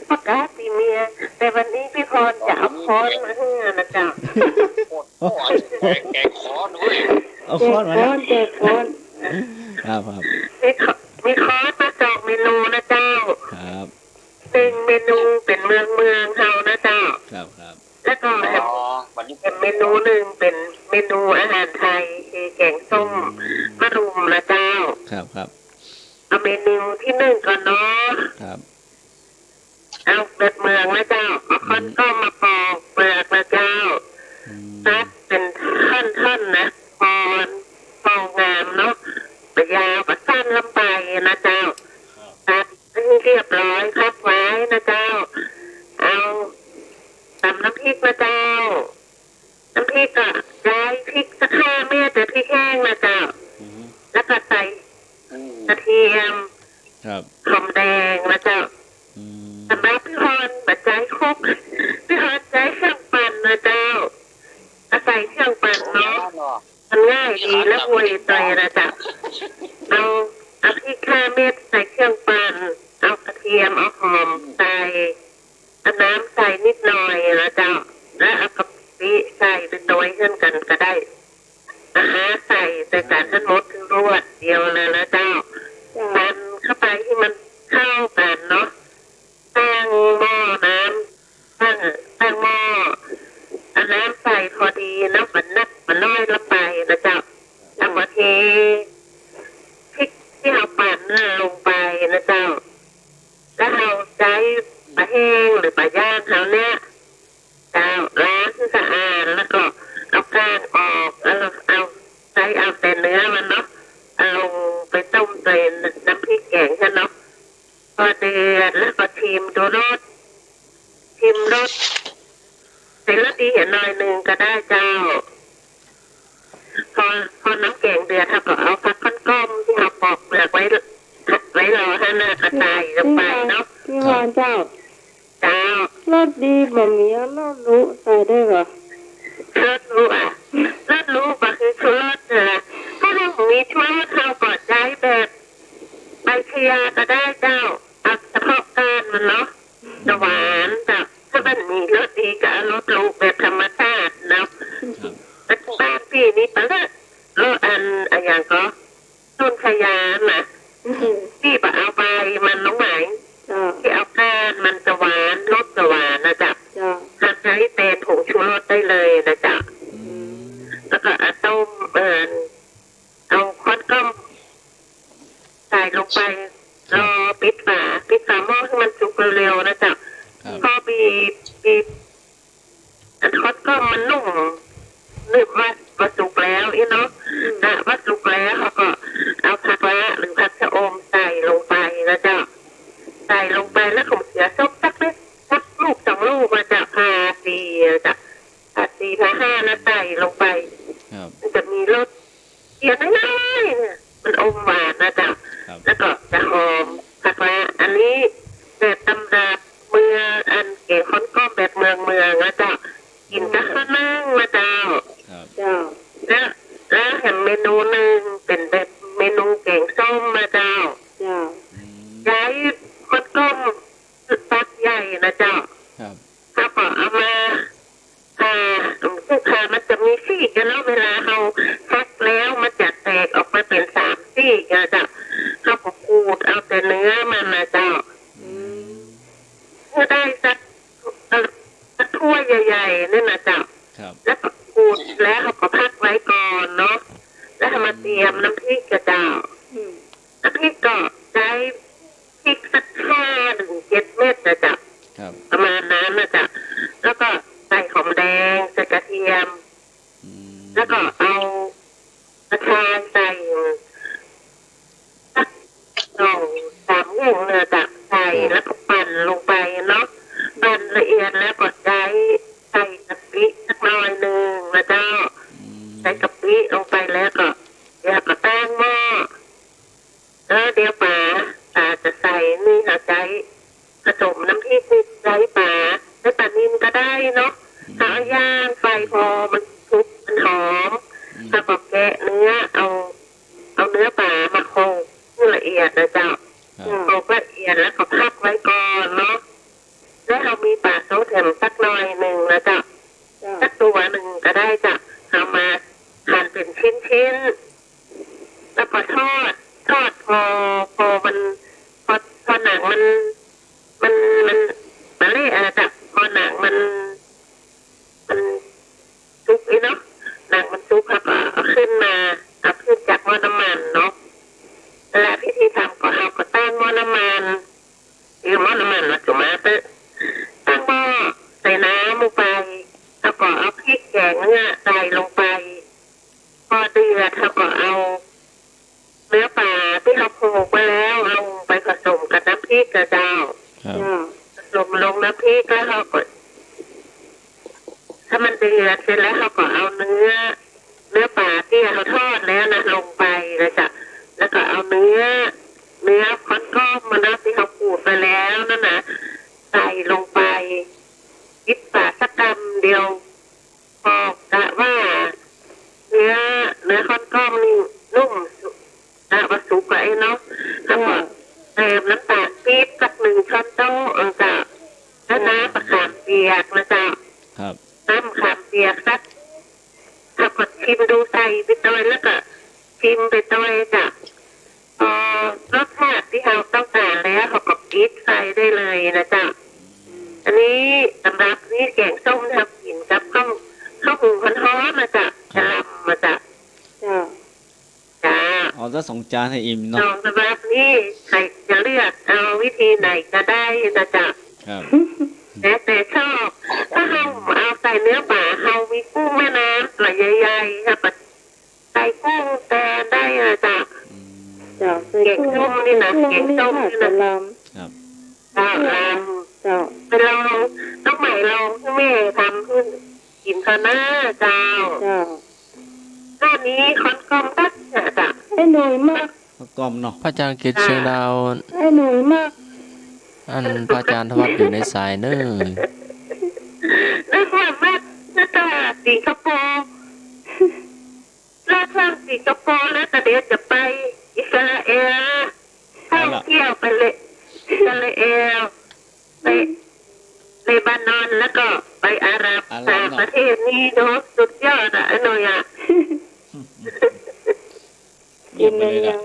ปากกาตีเมียแต่วันนี้พี่พรจะเอาค้อนมาให้นะเจ้า โอ้ยแกงคอด้วย เอาค้อนมาแล้ว แจกค้อน ครับ มีค้อนมาจอกเมนูนะเจ้า ครับ เป็นเมนูเป็นเมืองเฮานะเจ้า ครับ แล้วก็ วันนี้ เป็นเมนูหนึ่งเป็นเมนูอาหารไทยคือแกงส้มมะรุมนะเจ้า ครับ เอาเมนูที่หนึ่งก่อนเนาะ ครับ เอาเปิดเมืองนะเจ้าเอาค้อนก็มาปอกเปลือกนะเจ้าตัดเป็นท่อนๆนะปอกงามเนาะไปยาวไปสั้นลำไปนะเจ้าตัดให้เรียบร้อยคัดไว้นะเจ้าเอาตำน้ำพริกนะเจ้าน้ำพริกอ่ะใช้พริกสัก5 เม็ดแต่พริกแห้งนะเจ้าแล้วก็ใส่กระเทียม ครับ หอมแดงนะเจ้าสำหรับพี่พรปัจจัยครบพี่พรใช้เครื่องปั่นนะเจ้าอาศัยเครื่องปั่นเนาะมันง่ายดีและอวยใจนะเจ้าเอาพริก5 เม็ดใส่เครื่องปั่นเอากระเทียมเอาหอมใส่เอาน้ำใส่นิดหน่อยนะเจ้าและเอากะปิใส่เป็นตัวเช่นกันก็ได้อาหารใส่การทั้งหมดถึงรวดเดียวเลยนะเจ้าปั่นเข้าไปที่มันเข้ากันเนาะตั้งหม้อน้ำตั้งหม้อเอาน้ำใส่พอดีแล้วมันน้อยละไปนะเจ้าเอามาเทพริกที่เอาปั่นลงไปนะเจ้าแล้วเอาใจปลาแห้งหรือปลาย่างเขาเนี่ยเจ้าล้างให้สะอาดแล้วก็เอาก้างออกแล้วเอาแต่เนื้อมันเนาะเอาลงไปต้มในน้ำพริกแกงใช่เนาะพอเดือดแล้วก็ชิมดูรส รสใส่รสดีเห็นหน่อยหนึ่งก็ได้เจ้าพอน้ำแกงเดือดเขาก็เอาผักก้อมที่เราปอกเปลือกไว้รอให้หน้ากระต่ายลงไปเนาะพี่วานเจ้ารสดีบะหมี่รสรู้ใส่ได้เหรอรสรู้ก็คือชูรสนะถ้าเรามีชูรสเราก็ใช้แบบใบเชียก็ได้เจ้าเอาเฉพาะก้านมันเนาะจะหวานจ้ะถ้ามันมีรสดีก็รสรู้แบบธรรมชาติเนาะบ้านพี่นี่ปะละรสอันอย่างก็ต้นขยานนะพี่ปะเอาไปมันน้องไหมที่เอาก้านมันจะหวานรสจะหวานนะจ๊ะหากใช้เป็นผงชูรสได้เลยนะจ๊ะแล้วก็ต้มเอาค้อนก้อมใส่ลงไปรอปิดฝาหม้อให้มันสุกเร็วๆนะจ๊ะพอบีบค้อนก้อมมันนุ่มนึกว่าสุกแล้วเนาะว่าสุกแล้วเขาก็เอาผักละหรือผักชะอมใส่ลงไปนะจ๊ะใส่ลงไปแล้วผมเสียส้มสักเล็กสักลูก2 ลูกมาจากพา4จ้ะพา4พา5แล้วใส่ลงไปมันจะมีรสเขียวน้อยๆเนี่ยมันอมหวานนะจ๊ะแล้วก็จะหอมผักละอันนี้แบบตำราเมืองอันเก๋ค้อนก้อมแบบเมืองนะจ๊ะกินกับข้าวนึ่งนะจ๊ะแล้วเห็นเมนูหนึ่งเป็นแบบเมนูแกงส้มนะจ๊ะใช้ค้อนก้อมตักใหญ่นะจ๊ะถ้าพอเอามาคือมันจะมีซี่กันแล้วเวลาเราซักแล้วมันจะแตกออกมาเป็น3 ซี่นะจ๊ะเขาก็ขูดเอาแต่เนื้อมันนะจ๊ะเพื่อได้สักถ้วยใหญ่ๆนี่นะจ๊ะแล้วก็ขูดแล้วเขาก็พักไว้ก่อนเนาะแล้วมาเตรียมน้ำพริกกระเจ้าน้ำพริกก็ใช้พริกสัก5 ถึง 7 เม็ดนะจ๊ะประมาณนั้นนะจ๊ะแล้วก็ใส่หอมแดงใส่กระเทียมแล้วก็เอากระชายใส่สัก2-3 แง่งเนื้อจ๊ะใส่แล้วก็ปั่นลงไปเนาะปั่นละเอียดแล้วก็ใส่กะปิสักหน่อยหนึ่งนะเจ้าใส่กะปิลงไปแล้วก็เดี๋ยวก็ตั้งหม้อเดี๋ยวป่าจะใส่นี่ค่ะใช้ผสมน้ำพริกนี่ใช้ป่านินก็ได้เนาะเอาย่างไฟพอมันสุกมันหอมแล้วก็แกะเนื้อเอาเนื้อป่ามาโขลกให้ละเอียดนะเจ้าโขลกละเอียดแล้วก็พักไว้ก่อนเนาะแล้วเรามีปลาโซเทมสักหน่อยหนึ่งนะจ๊ะสักตัวหนึ่งก็ได้จ้ะเอามาหั่นเป็นชิ้นแล้วก็ทอดพอมันพอหนังมันเละอะจ้ะพอหนังมันสุกเนาะหนังมันสุกแล้วก็เอาขึ้นจากหม้อน้ำมันเนาะและพิธีทำก็เอาก็ตั้งหม้อน้ำมันหม้อน้ำมันแล้วก็มาตั้งหม้อใส่น้ำลงไปแล้วก็เอาพริกแกงเนี่ยใส่ลงไปพอเดือดเราก็เอาเนื้อปลาที่เราโขลกไปแล้วลงไปผสมกับน้ำพริกกระเจ้าผสมลงน้ำพริกแล้วเราก็ถ้ามันเดือดเสร็จแล้วเราก็เอาเนื้อปลาที่เราทอดแล้วนะลงไปนะจ๊ะแล้วก็เอาเนื้อค้อนก้อมมานะที่เราขูดไปแล้วนั่นนะใส่ลงไปปิดฝาสักกำเดียวพอกะว่าเนื้อค้อนก้อมนี่นุ่มว่าสุกไปเนาะแล้วก็เติมน้ำตาลปี๊บสัก1 ช้อนโต๊ะจ้ะแล้วน้ำมะขามเปียกนะจ๊ะน้ำมะขามเปียกสักถ้าก็ชิมดูใส่ไปตัวแล้วก็ชิมไปตัวจ้ะพอรสชาติที่เราต้องการแล้วเขาก็ปิดไฟได้เลยนะจ๊ะอันนี้สำหรับนี่แกงส้มทำกินกับข้าวหุงร้อนๆนะจ๊ะจะลำมาจ๊ะเอาจะ2 จานให้อิ่มเนาะสำหรับนี่ใครจะเลือกเอาวิธีไหนก็ได้นะจ๊ะแต่ชอบถ้าเราเอาใส่เนื้อป่าเรามีกุ้งแม่น้ำตัวใหญ่ๆค่ะใส่กุ้งแต่ได้นะจ๊ะเก่งส้มนี่นะเก่งส้มนี่นะเป็นเราต้องใหม่ ลองให้แม่ทำขึ้นกินข้าวหน้าเจ้าหน้านี้คอนกอมตัดเนี่ยจ้ะให้หน่อยมาก กลมเนาะ พระอาจารย์เกศเชียงดาว ให้หน่อยมาก อันพระอาจารย์ทวัดอยู่ในสายเนอ แล้วความมากหน้าตาสิงคโปร์ลาดทางสิงคโปร์แล้วแต่เดี๋ยวจะไปอิสราเอลท่องเที่ยวไปเลยอิสราเอลไปเลบานอนแล้วก็ไปอาหรับสามประเทศนี้เนาะสุดยอดอ่ะหน่อยอ่ะ เยี่ยมไปเลยนะ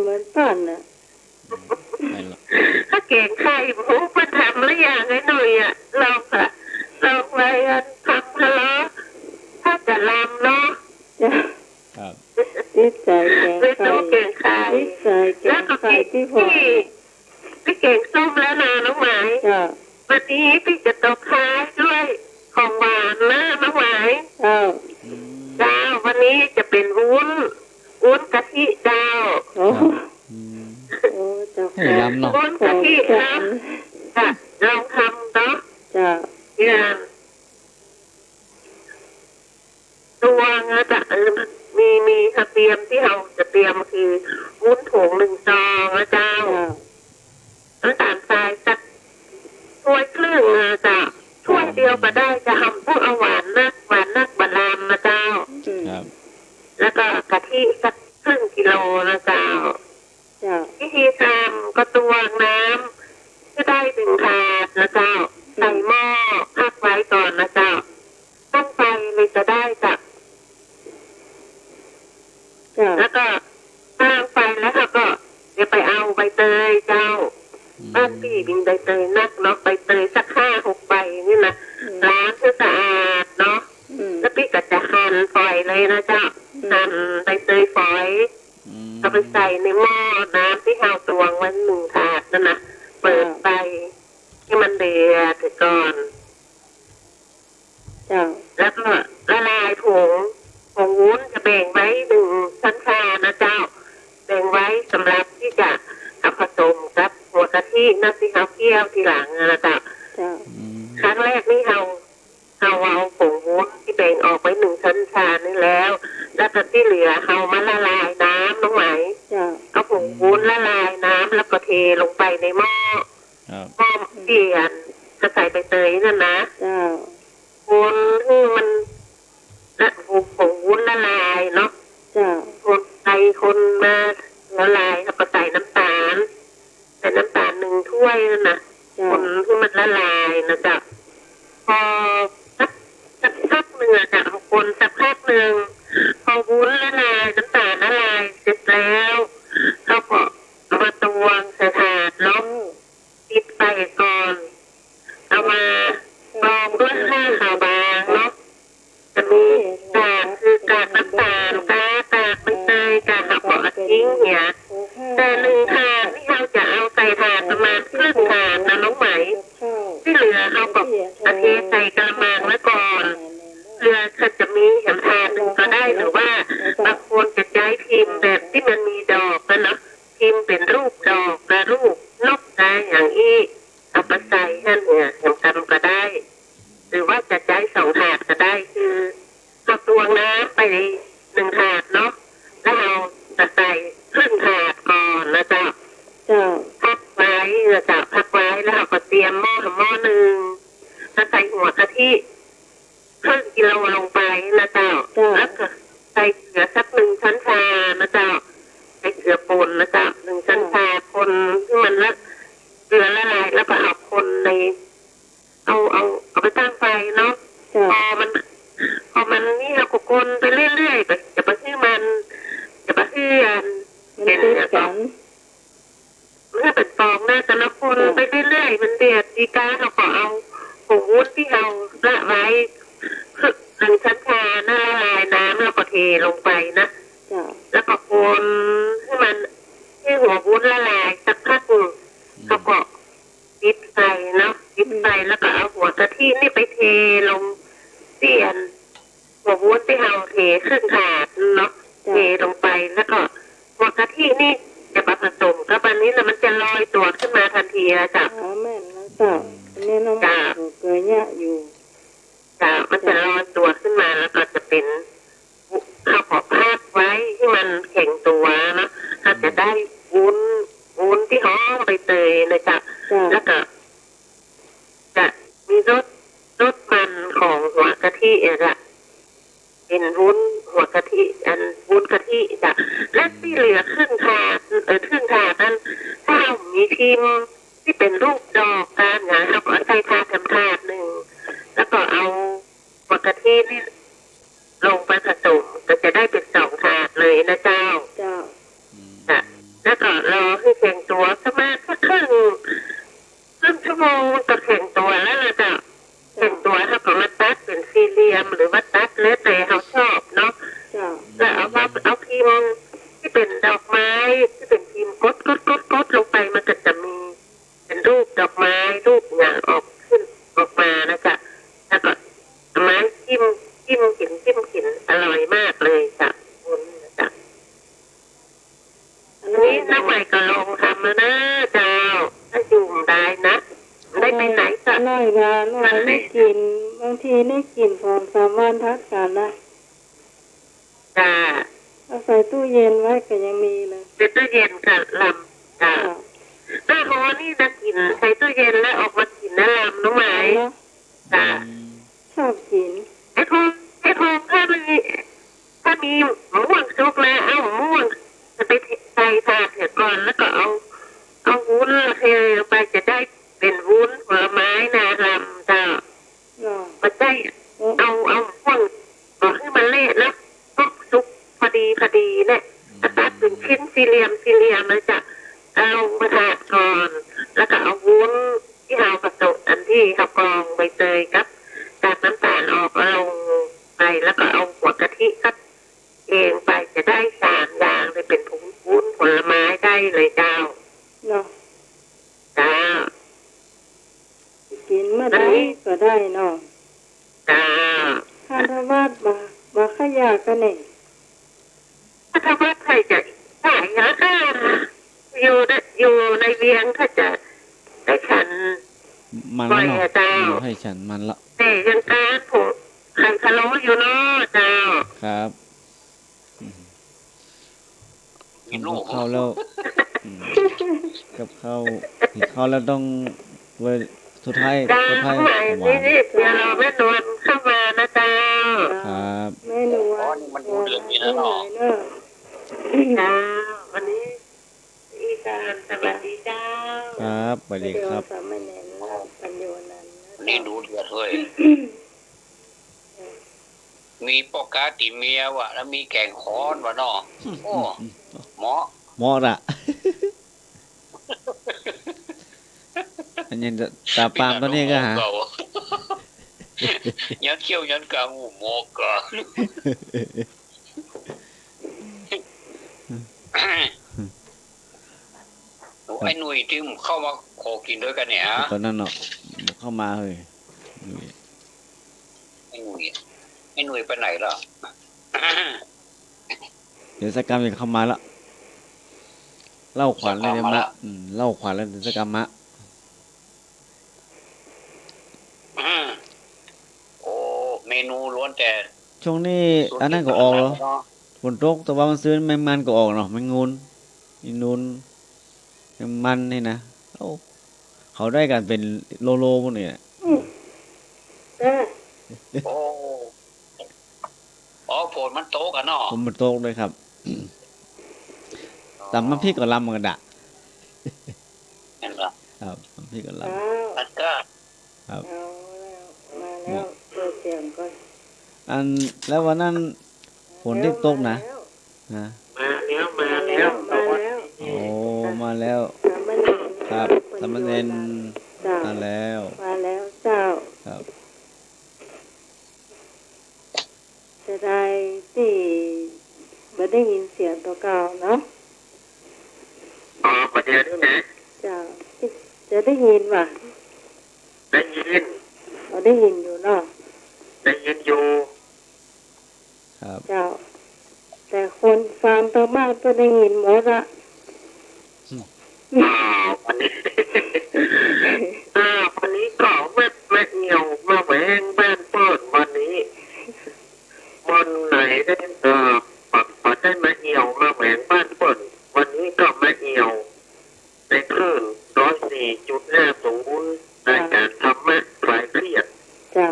เหมือนต้นน่ะ ไม่ละ ถ้าเก่งใครหมูมันทำหรือยังไงหน่อยอ่ะลองค่ะลองไปทำฮะล้อถ้าจะลำเนาะ ครับ นิสัยเก่งใครเก่งใครแล้วก็พี่เก่งส้มแล้วนะน้องหมายวันนี้พี่จะตบท้ายด้วยของหวานนะน้องหมายเจ้าวันนี้จะเป็นวุ้นกะทิเจ้า ให้ลำเนาะ วุ้นกะทินะจะลองทำเนาะอย่างตัวงาจะมีเตรียมที่เราจะเตรียมคือวุ้นถุง1 ซองนะเจ้าน้ำตาลทรายสักถ้วยครึ่งนะเจ้าถ้วยเดียวก็ได้จะทำพวกเอาหวานนักบะลามนะเจ้า ครับ แล้วก็กะทิสักครึ่งกิโลนะเจ้าวิธีทำก็ตวงน้ำก็ได้1 ถาดนะเจ้าใส่หม้อพักไว้ก่อนนะเจ้าตั้งไฟเลยจะได้จ้ะแล้วก็ตั้งไฟแล้วก็เดี๋ยวไปเอาใบเตยเจ้าบ้านพี่บินใบเตยนักเนาะใบเตยสัก5-6 ใบนี่นะล้างให้สะอาดเนาะแล้วพี่ก็จะหั่นฝอยเลยนะเจ้าหั่นใบเตยฝอยเอาไปใส่ในหม้อน้ำที่เราตวงไว้1 ถาดนั่นนะเปิดไฟให้มันเดือดก่อนแล้วก็ละลายผงวุ้นจะแบ่งไว้1 ช้อนชานะเจ้าแบ่งไว้สำหรับที่จะเอาผสมกับหัวกะทิน้ำที่เราเคี่ยวทีหลังนะเจ้าครั้งแรกนี่เราเอาผงวุ้นที่แบ่งออกไว้1 ช้อนชานี่แล้วก็ที่เหลือเรามาละลายน้ำน้องไหมเอาผงวุ้นละลายน้ำแล้วก็เทลงไปในหม้อเปลี่ยนจะใส่ใบเตยนั่นนะคนที่มันและผงวุ้นละลายเนาะคนมาละลายแล้วก็ใส่น้ำตาล1 ถ้วยนั่นนะคนที่มันละลายนะจ๊ะพอสักพักหนึ่งอะจ๊ะคนสักพักหนึ่งพอวุ้นละลายน้ำตาลละลายเสร็จแล้วเขาก็เอามาตวงใส่ถาดเนาะปิดไฟก่อนเอามากรองด้วยผ้าขาวบางเนาะจะมีกากคือกากน้ำตาลกากใบเตยกากหักเบาะทิ้งเนี่ยแต่1 ถาดที่เราจะเอาใส่ถาดประมาณครึ่งถาดนะน้องไหมที่เหลือเขาก็เทใส่กระมังไว้ก่อนเพื่อจะมีถาดหนึ่งก็ได้หรือว่าบางคนจะใช้พิมพ์แบบที่มันมีดอกนะเนาะพิมพ์เป็นรูปดอกและรูปนกได้อย่างนี้เอาไปใส่ท่านเนี่ยทำก็ได้หรือว่าจะใช้2 ถาดก็ได้คือเอาตวงน้ำไป1 ถาดเนาะแล้วเราจะใส่ครึ่งถาดก่อนนะจ๊ะพักไว้นะจ๊ะพักไว้แล้วเราก็เตรียมหม้อหนึ่งแล้วใส่หัวกะทิครึ่งกิโลลงไปนะจ๊ะแล้วก็ใส่เกลือสัก1 ช้อนชานะจ๊ะใส่เกลือป่นนะจ๊ะ1 ช้อนชาคนที่มันละเกลือละลายแล้วก็เอาคนในเอาไปตั้งไฟเนาะพอมันนี่เราก็คนไปเรื่อยๆแบบจะไปซื้อมันจะไปซื้อเห็นกันเมื่อเป็นฟองนะแต่ละคนไปเรื่อยๆมันเดือดดีการเราก็เอาผงวุ้นที่เราละไว้1 ช้อนชาละลายน้ำแล้วก็เทลงไปนะแล้วก็คนให้มันให้หัววุ้นละลายสักพักนึงเขาก็ปิดไฟเนาะปิดไฟแล้วก็เอาหัวกะทินี่ไปเทลงเปลี่ยนหัววุ้นที่เราเทครึ่งถาดเนาะเทลงไปแล้วก็หัวกะทินี่จะผสมกับอันนี้แล้วมันจะลอยตัวขึ้นมาทันทีนะจ๊ะแม่นนะจ๊ะนี่น้องเกลือเนี่ย จ้ะและที่เหลือครึ่งถาดนั้นถ้ามีพิมพ์ที่เป็นรูปดอกกันนะครับเอาใส่ถาดถาดหนึ่งแล้วก็เอาหัวกะทินี่ลงไปผสมก็จะได้เป็น2 ถาดเลยนะเจ้าแล้วก็รอให้แข็งตัวประมาณสักครึ่งชั่วโมงก็แข็งตัวแล้วนะเจ้าแข็งตัวถ้าก็มาตัดเป็นสี่เหลี่ยมหรือว่าตัดแล้วแต่เขาชอบเนาะแล้วเอาพิมพ์ที่เป็นดอกไม้ที่เป็นพิมพ์กดลงไปมันก็จะมีเป็นรูปดอกไม้รูปอย่างออกมานะจ๊ะแล้วก็ไม้จิ้มกินอร่อยมากเลยจ้ะคุณนะจ๊ะอันนี้น้ำใหม่ก็ลองทำแล้วนะเจ้าถ้าอยู่ได้นะได้ไปไหนก็น้อยค่ะน้อยไม่กินบางทีได้กิน2-3 วันทัดกันนะจ้าเอาใส่ตู้เย็นไว้ก็ยังมีเลยใส่ตู้เย็นค่ะลำจ้าถ้าโหนี่จะกินใส่ตู้เย็นแล้วออกมากินน้ำลำน้องไหมจ้าชอบกินไอ้พงถ้ามีม่วงสุกแล้วเอาม่วงจะไปใส่ถาดเสร็จก่อนแล้วก็เอาวุ้นเทลงไปจะได้เป็นวุ้นผลไม้นาลำจ้ามาใส่เอาม่วงบอกให้มันเละแล้วก็สุกพอดีเนี่ยตัดเป็นชิ้นสี่เหลี่ยมเลยจ้ะเอามาถาดก่อนแล้วก็เอาวุ้นที่เราผสมอันที่เขากรองใบเตยกับจากน้ำตาลออกลงไปแล้วก็เอาหัวกะทิครับเองไปจะได้3 อย่างเลยเป็นวุ้นผลไม้ได้เลยเจ้าเนาะจ้ากินเมื่อใดก็ได้เนาะจ้าคารวาสบาขยากันเองคารวาสใครจะได้นะอยู่ในเวียงถ้าจะได้ฉันมันแล้วเนาะให้ฉันมันละแต่ยังการผมไข่พะโล้อยู่เนาะเจ้าครับกับข้าวแล้วกับข้าวแล้วต้องเว้ยสุดท้ายหวานนี่เดี๋ยวเราแม่นวลเข้ามานะเจ้าครับแม่นวลมันดูเดือดนี่นะเนาะจ้าวันนี้อีสานสวัสดีเจ้าครับสวัสดีครับนี่ดูเดือดเลยมีปอกาติเมียวะแล้วมีแกงค้อนวะเนาะโอ้หมอละอันนี้ตาปามตัวนี้ก็หายันเขี้ยวยันกลางหูหมอกะไอ้หนุ่ยที่เข้ามาขอกินด้วยกันเนี่ยตอนนั้นเนาะเข้ามาเลยไอ้หนุ่ยไปไหนล่ะเดี๋ยวสกรรมจะเข้ามาแล้วเล่าขวัญเลยมะเล่าขวัญแล้วเดี๋ยวสกรรมมะโอ้เมนูล้วนแต่ช่วงนี้อันนั้นก็ออกแล้วฝนตกแต่ว่ามันซื้อแมงมันก็ออกเนาะแมงงูนอีนูนแมงมันนี่นะเขาได้กันเป็นโลพวกนี้ฝนมันโตกันเนาะฝนมันโตเลยครับตำมันพี่ก็ลำกันดะเห็นปะครับพี่ก็ลำมันก็ครับมาแล้วเปิดเสียงก่อนแล้ววันนั้นฝนที่ตกนะมาแล้วโอ้มาแล้วครับสามเณรมาแล้วเจ้าครับจะได้ที่ไม่ได้ยินเสียงตัวเก่าเนาะประเดี๋ยวนี้นะจะได้ยินว่ะได้ยินเราได้ยินอยู่เนาะได้ยินอยู่ครับเจ้าแต่คนฟังตัวมากก็ได้ยินหมดละวันนี้ก็แม่เหี่ยวมาแหวงบ้านเปิดวันนี้วันไหนได้ปัดได้มาเหี่ยวมาแหวงบ้านเปิดวันนี้ก็มาเหี่ยวในคลื่น104.50ในการทำให้คลายเครียดเจ้า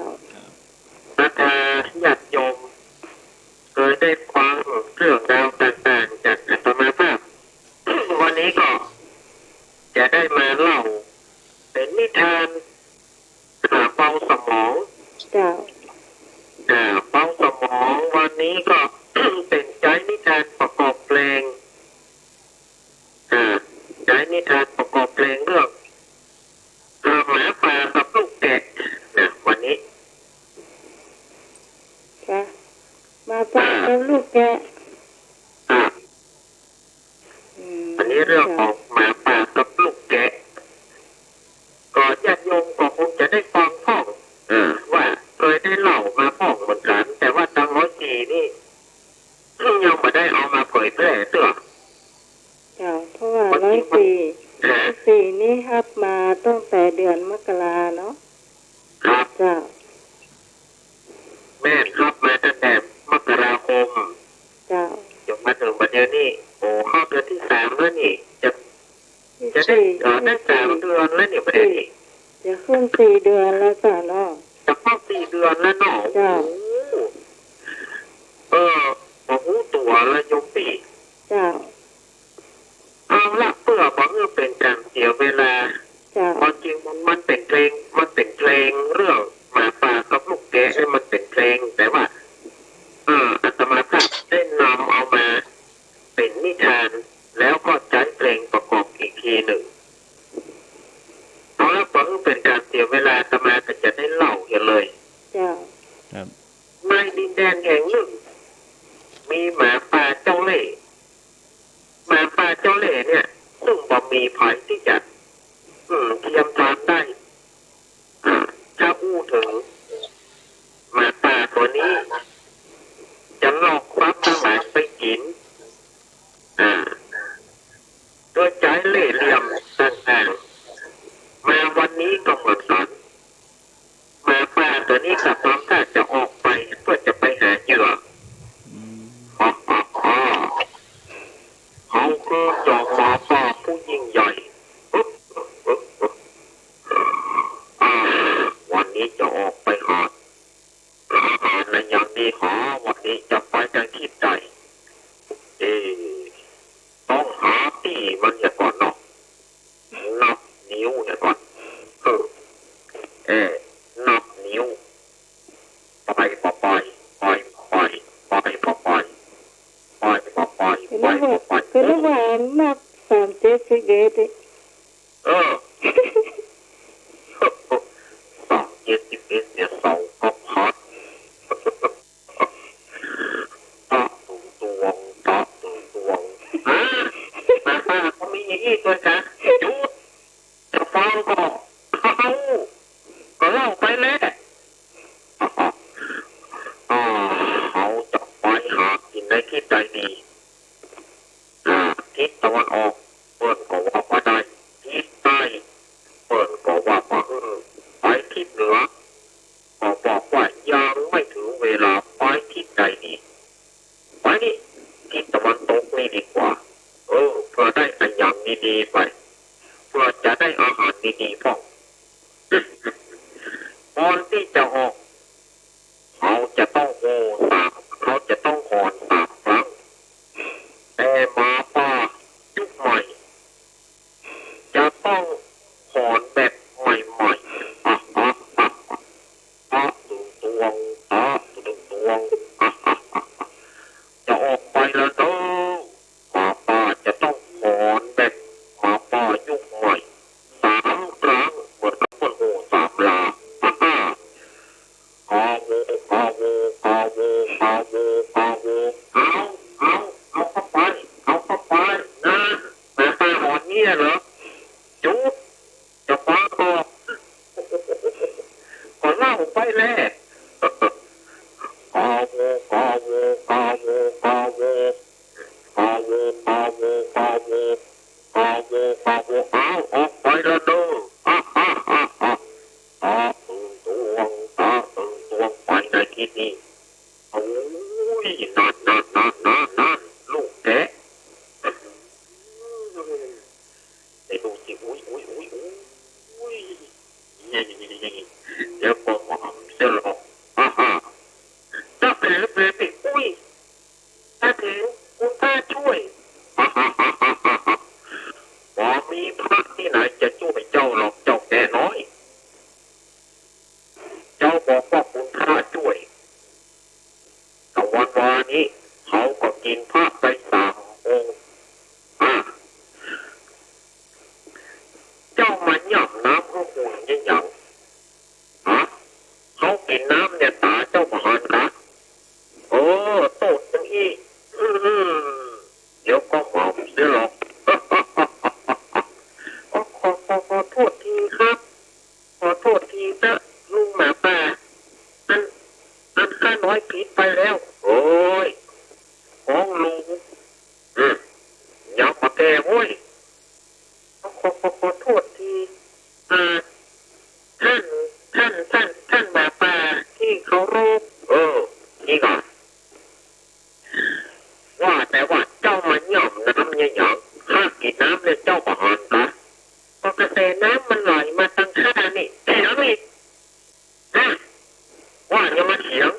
ญาติโยมเคยได้ฟังเรื่องราวต่าง นิทานประกอบเพลงเรื่องหมาป่ากับลูกแกะนะวันนี้ค่ะหมาป่ากับลูกแกะอันนี้เรื่องของหมาป่ากับลูกแกะก็ญาติโยมก็คงจะได้ฟังพ่องว่าเคยได้เล่ามาพ่องเหมือนกันแต่ว่าทางร้อยจีนี่ยังไม่ได้เอามาเผยแพร่เตื้อเจ้าเพราะว่า104นี่ครับมาตั้งแต่เดือนมกราเนาะครับเจ้าแม่ครับมาตั้งแต่มกราคมเจ้าจนมาถึงปัจจุบันนี้โอ้เข้าเดือนที่3แล้วนี่จะได้ได้3 เดือนแล้วนี่ประเด็นนี้จะขึ้น4 เดือนแล้วจ้ะเนาะจะเข้า4 เดือนแล้วเนาะเจ้าโอ้โหตัวละยมปีเจ้าเอาละเพื่อบอกว่าเป็นการเสียเวลาความจริงมันเป็นเพลงเรื่องหมาป่ากับลูกแกะมันเป็นเพลงแต่ว่าอาตมาภาพได้นำเอามาเป็นนิทานแล้วก็ใช้เพลงประกอบอีกทีหนึ่งเอาละบอกว่าเป็นการเสียเวลาอาตมาก็จะได้เล่ากันเลยในดินแดนแห่งหนึ่งมีหมาป่าเจ้าเล่ห์หมาป่าเจ้าเล่ห์เนี่ยซึ่งบ่มีภัยที่จะเทียมทานได้ถ้าอู้ถึงหมาป่าตัวนี้จะหลอกทรัพย์ทั้งหลายไปกินโดยใจเล่ห์เหลี่ยมต่างๆมาวันนี้ก็เหมือนกันหมาป่าตัวนี้กับความท่าจะออกไปเพื่อจะไปหาเหยื่อเขาคือจอมหมาป่าผู้ยิ่งใหญ่วันนี้จะออกไปหาอาหารในอย่างนี้หาวันนี้จะไปทางทิศใดต้องหาที่มันอย่าก่อนเนาะนับนิ้วอย่าก่อนนับนิ้วไปคือระหว่างนับ30 1131เนี่ย2ก็พัดตะตวงมาป้าเขามีอย่างนี้ด้วยกันจุดจะฟังก็เล่าไปแล้วเขาจะไปหากินในที่ใดดีทิศตะวันออกเปิดก็ว่ามาได้ทิศใต้เปิดก็ว่ามาไปทิศเหนือก็บอกว่ายังไม่ถึงเวลาไปทิศใดดีไปนี่ทิศตะวันตกนี่ดีกว่าเพื่อได้อันอย่างดีๆไปเพื่อจะได้อาหารดีๆพอก่อนที่จะออกเขาจะต้องหอน3 ครั้งแต่หมาป่ายุคใหม่จะต้องหอนแบบใหม่ๆตวงจะออกไปแล้วเด้อหมาป่าจะต้องหอนแบบหมาป่ายุคใหม่3 ครั้งเหมือนกับคนโง่3 ลาเอาเข้าไปนะหมาป่าหอนเนี่ยเหรอจุดจะฟังก็เล่าไปแล้วเอาออกไปแล้วเด้อตวงไปในที่นี้โอ้ยนั่นลูกแกะ แกโว้ยขอโทษทีท่านแบบป่าที่เขารูปนี่ก่อนว่าแต่ว่าเจ้ามันย่อมน้ำเนี่ยอย่างข้ากินน้ำเนี่ยเจ้าก็หอนกะก็กระแสน้ำมันไหลมาตั้งข้านี่เถียงอีกนะว่าอย่ามาเถียง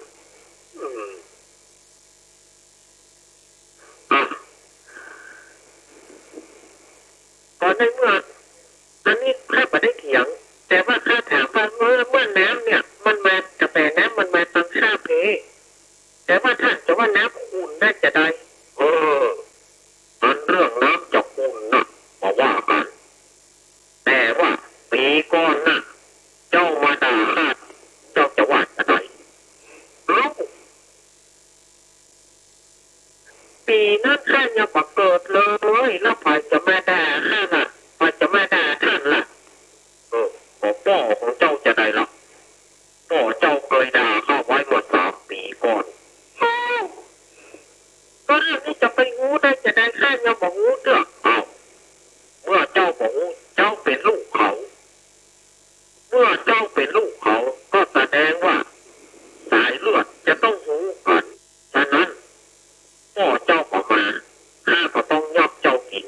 ก่อนในเมื่ออันนี้ข้าไม่ได้เถียงแต่ว่าข้าถามว่าเมื่อน้ำเนี่ยมันมากระแสน้ำมันมาตั้งข้าเพแต่ว่าท่านจะว่าน้ำอุ่นน่าจะได้อันเรื่องน้ำจะอุ่นนะมาว่ากันแต่ว่าปีก่อนนะเจ้ามาด่าข้าเจ้าจะว่าอะไรปีนั้นข้ายังมาเกิดเลยแล้วพอจะมาด่าข้าน่ะพอจะมาด่าท่านล่ะพ่อของเจ้าจะได้หรอพ่อเจ้าเคยด่าข้าไว้เมื่อ3 ปีก่อนก็เรื่องนี้จะไปงูได้จะได้ข้ายังบอกงูเด้อเมื่อเจ้าบอกงูเจ้าเป็นลูกเขาเมื่อเจ้าเป็นลูกเขาก็แสดงว่าสายเลือดจะต้องหูกันฉะนั้นพ่อเจ้าก็มาข้าก็ต้องยับเจ้ากิน